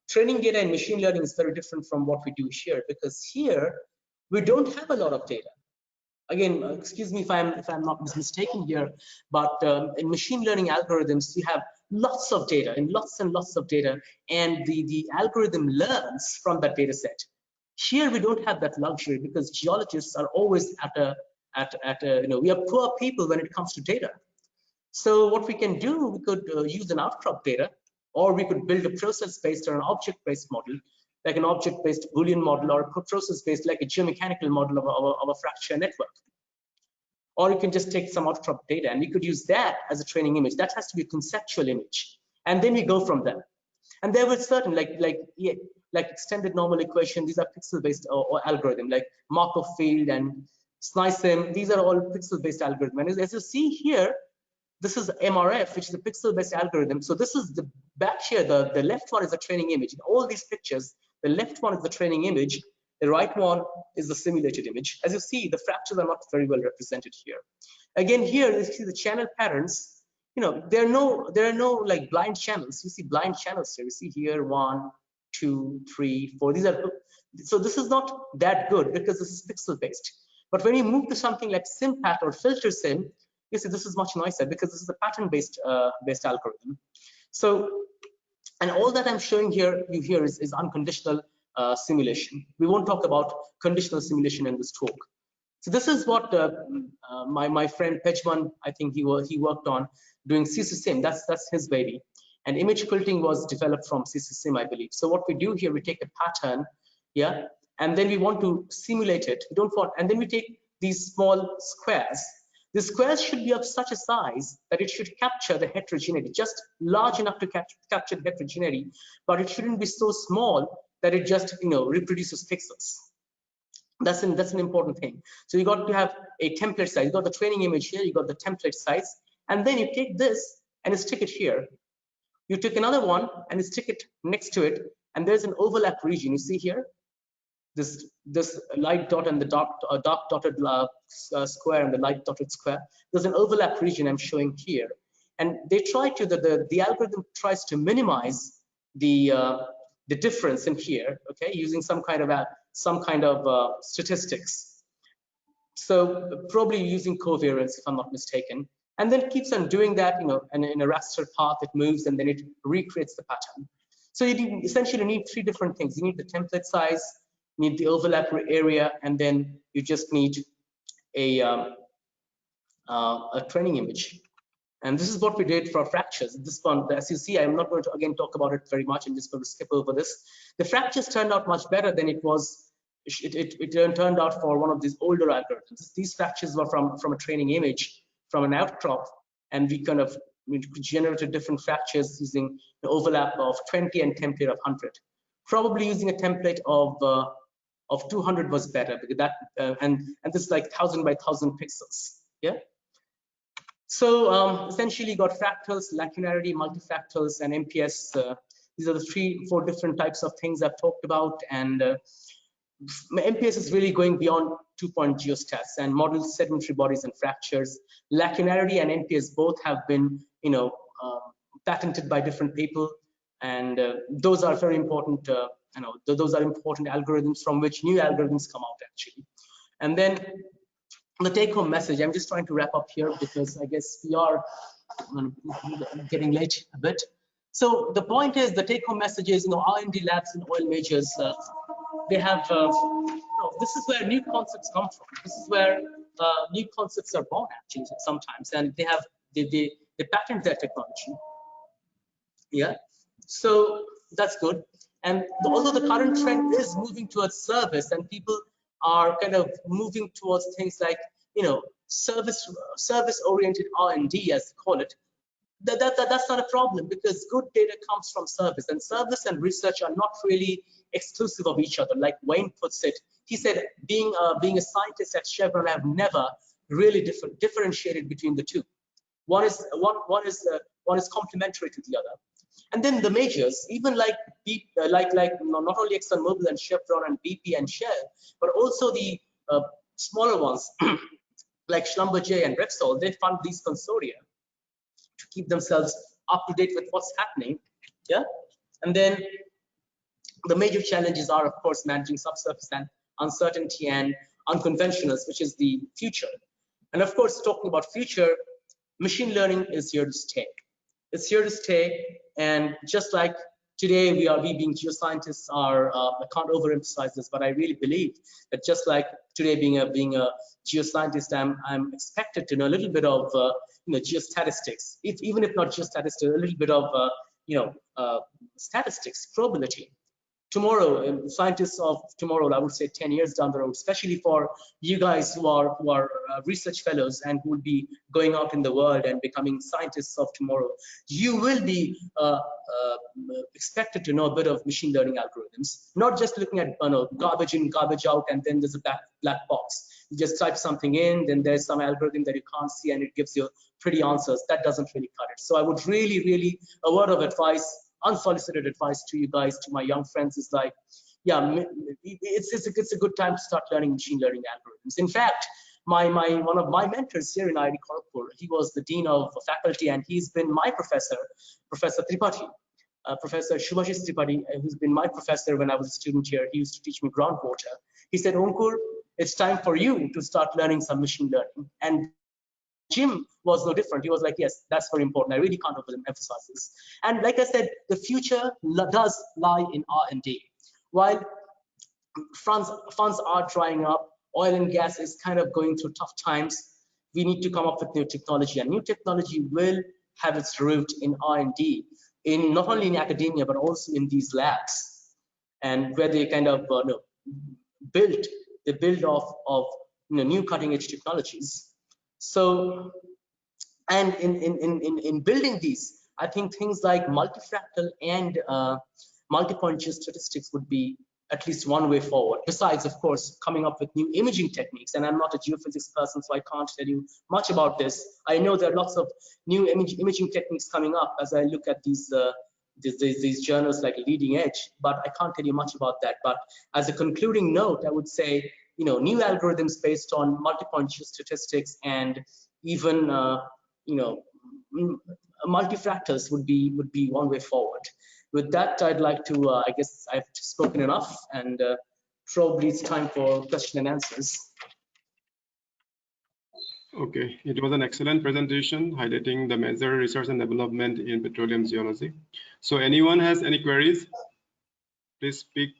data in machine learning is very different from what we do here, because here we don't have a lot of data. Again, excuse me if I'm not mistaken here, but in machine learning algorithms you have lots of data and lots of data, and the algorithm learns from that data set. Here we don't have that luxury, because geologists are always we are poor people when it comes to data. So what we can do, we could use an outcrop data, or we could build a process-based or an object-based model, like an object-based Boolean model, or a process-based like a geomechanical model of a fracture network. Or you can just take some outcrop data, and we could use that as a training image. That has to be a conceptual image, and then we go from there. And there were certain like extended normal equation. These are pixel-based or algorithm, like Markov field and SNISM. These are all pixel-based algorithm. And as you see here, this is MRF, which is a pixel-based algorithm. So this is the back here. The left one is a training image. In all these pictures, the left one is the training image. The right one is the simulated image. As you see, the fractures are not very well represented here. Again, here you see the channel patterns. There are no like blind channels. You see blind channels here. You see here 1, 2, 3, 4. These are, so this is not that good because this is pixel based. But when you move to something like SIMPAT or filter sim, you see this is much nicer because this is a pattern based algorithm. So, and all that I'm showing here is unconditional simulation. We won't talk about conditional simulation in this talk. So this is what my friend Pejman, I think he worked on doing CCSIM. That's his baby. And image quilting was developed from CCSIM, I believe. So what we do here, we take a pattern, yeah, and then we want to simulate it. We don't want, and then we take these small squares. The squares should be of such a size that it should capture the heterogeneity, just large enough to capture the heterogeneity, but it shouldn't be so small that it just reproduces pixels. That's an important thing. So you got to have a template size. You got the training image here, you got the template size, and then you take this and you stick it here. You take another one and you stick it next to it, and there's an overlap region. You see here, this light dot and the dark dotted square and the light dotted square. There's an overlap region I'm showing here, and they try to the algorithm tries to minimize the difference in here, okay, using some kind of statistics. So probably using covariance, if I'm not mistaken, and then keeps on doing that, you know, and in a raster path it moves and then it recreates the pattern. So you essentially need three different things. You need the template size, you need the overlap area, and then you just need a training image. And this is what we did for fractures. This one, as you see, I'm not going to again talk about it very much. I'm just going to skip over this. The fractures turned out much better than it was. It turned out for one of these older algorithms. These fractures were from a training image, from an outcrop, and we generated different fractures using the overlap of 20 and template of 100. Probably using a template of 200 was better, because that and this is like 1000 by 1000 pixels. Yeah. So essentially got fractals, lacunarity, multifractals, and MPS. These are the 4 different types of things I've talked about, and MPS is really going beyond 2-point geostats and model sedimentary bodies and fractures. Lacunarity and MPS both have been, you know, patented by different people, and those are very important. You know, those are important algorithms from which new algorithms come out actually. And then the take-home message, I'm just trying to wrap up here because I guess we are getting late a bit. So the point is, the take-home message is, you know, R&D labs and oil majors, they have, this is where new concepts come from. This is where new concepts are born actually sometimes, and they have they patent their technology. Yeah, so that's good. And although the current trend is moving towards service, and people are kind of moving towards things like, you know, service-oriented R&D, as they call it, that's not a problem, because good data comes from service, and service and research are not really exclusive of each other. Like Wayne puts it, he said, being a scientist at Chevron, I've never really differentiated between the two. One is complementary to the other. And then the majors, even like not only ExxonMobil and Chevron and BP and Shell, but also the smaller ones like Schlumberger and Repsol, they fund these consortia to keep themselves up to date with what's happening. Yeah, and then the major challenges are, of course, managing subsurface and uncertainty and unconventionals, which is the future. And of course, talking about future, machine learning is here to stay. It's here to stay, and just like today, we being geoscientists are, I can't overemphasize this, but I really believe that just like today, being a geoscientist, I'm expected to know a little bit of you know, geostatistics, even if not geostatistics, a little bit of you know, statistics, probability. Tomorrow, scientists of tomorrow, I would say 10 years down the road, especially for you guys who are research fellows and who will be going out in the world and becoming scientists of tomorrow, you will be expected to know a bit of machine learning algorithms, not just looking at garbage in, garbage out, and then there's a black box. You just type something in, then there's some algorithm that you can't see and it gives you pretty answers. That doesn't really cut it. So I would really, a word of advice, unsolicited advice to you guys, to my young friends, is like, yeah, it's a good time to start learning machine learning algorithms. In fact, one of my mentors here in IIT Kharagpur, he was the dean of faculty, and he's been my professor, Professor Tripathi, Professor Shubhashis Tripathi, who's been my professor when I was a student here. He used to teach me groundwater. He said, Ankur, it's time for you to start learning some machine learning. And Jim was no different. He was like, yes, that's very important. I really can't overemphasize this. And like I said, the future does lie in R&D. While funds are drying up, oil and gas is kind of going through tough times, we need to come up with new technology. And new technology will have its root in R&D, in not only in academia, but also in these labs, and where they kind of build of new cutting edge technologies. So, and in building these, I think things like multifractal and multi-point geostatistics would be at least one way forward. Besides, of course, coming up with new imaging techniques. And I'm not a geophysics person, so I can't tell you much about this. I know there are lots of new imaging techniques coming up as I look at these these journals like Leading Edge, but I can't tell you much about that. But as a concluding note, I would say, new algorithms based on multi-point statistics and even, multifactors would be one way forward. With that, I'd like to, I guess I've spoken enough, and probably it's time for question and answers. Okay, it was an excellent presentation highlighting the major research and development in petroleum geology. So anyone has any queries, please speak,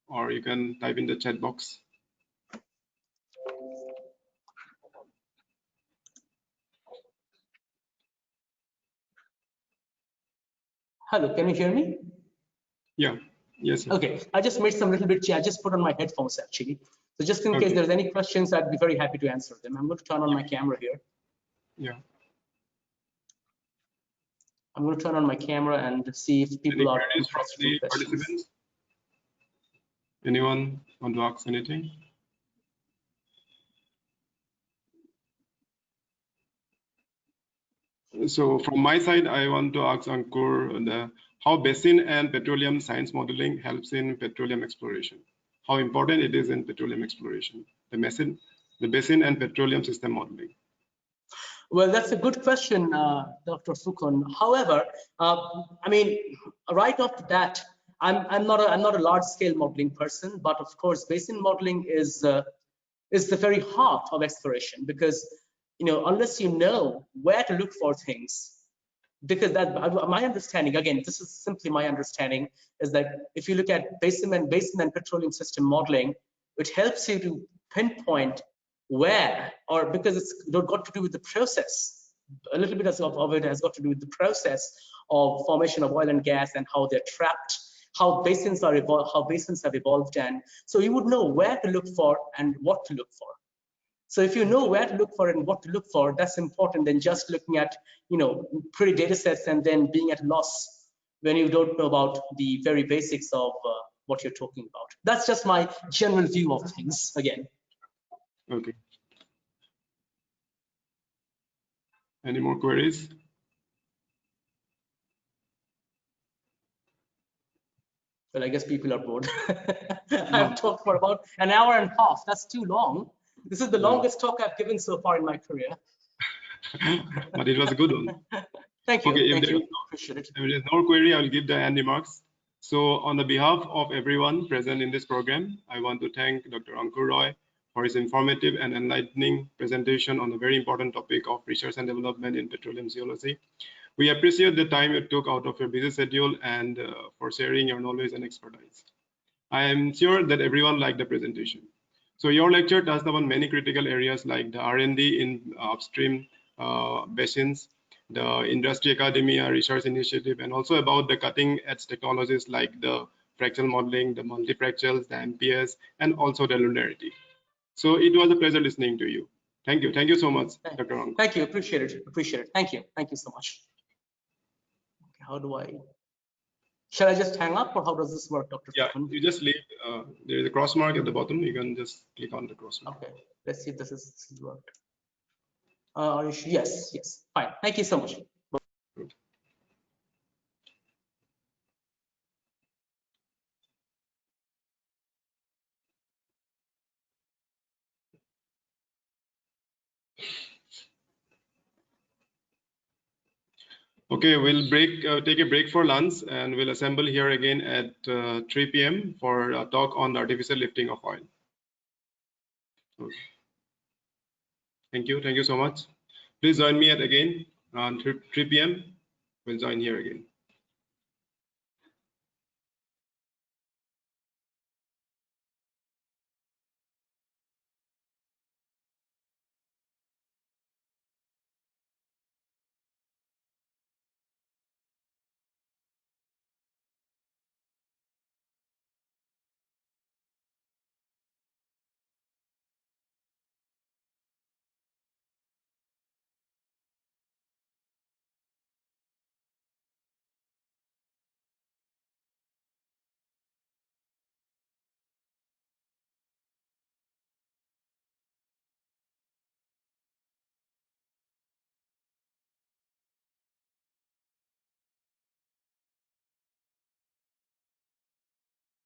or you can type in the chat box. Hello, can you hear me? Yeah, yes. Sir. Okay, I just made some little bit, I just put on my headphones actually. So just in case there's any questions, I'd be very happy to answer them. I'm going to turn on my camera here. Yeah. I'm going to turn on my camera and see if people are interested in questions. Participants? Anyone want to ask anything? So from my side, I want to ask Ankur how basin and petroleum science modeling helps in petroleum exploration. How important it is in petroleum exploration, the basin and petroleum system modeling. Well, that's a good question, Dr. Fukhon. However, I mean, right off the bat, I'm not a large-scale modeling person, but of course, basin modeling is the very heart of exploration, because unless you know where to look for things, because my understanding, again, this is simply my understanding, is that if you look at basin and petroleum system modeling, it helps you to pinpoint where, or because it's got to do with the process. A little bit of it has got to do with the process of formation of oil and gas and how they're trapped, how basins have evolved, and so you would know where to look for and what to look for. So if you know where to look for and what to look for, that's important than just looking at pretty data sets and then being at a loss when you don't know about the very basics of what you're talking about. That's just my general view of things again. Okay. Any more queries? Well, I guess people are bored. I've talked for about an hour and a half. That's too long. This is the longest talk I've given so far in my career. But it was a good one. Thank you. Okay, Thank you. If there is no query, I will give the end remarks. So on the behalf of everyone present in this program, I want to thank Dr. Ankur Roy for his informative and enlightening presentation on a very important topic of research and development in petroleum geology. We appreciate the time you took out of your busy schedule and for sharing your knowledge and expertise. I am sure that everyone liked the presentation. So your lecture touched upon many critical areas like the R&D in upstream basins, the industry academia research initiative, and also about the cutting edge technologies like the fractal modeling, the multifractals, the MPS, and also the lunarity. So it was a pleasure listening to you. Thank you. Thank you so much, Dr. Ankur. Thank you. Appreciate it. Appreciate it. Thank you. Thank you so much. Okay, how do I? Shall I just hang up, or how does this work, Dr. Yeah, Fukhon? you just leave. There is a cross mark at the bottom. You can just click on the cross mark. Okay. Let's see if this is worked. Yes. Yes. Fine. Thank you so much. Good. Okay, we'll take a break for lunch, and we'll assemble here again at 3 p.m. for a talk on the artificial lifting of oil. Okay. Thank you so much. Please join me again on 3 p.m. We'll join here again.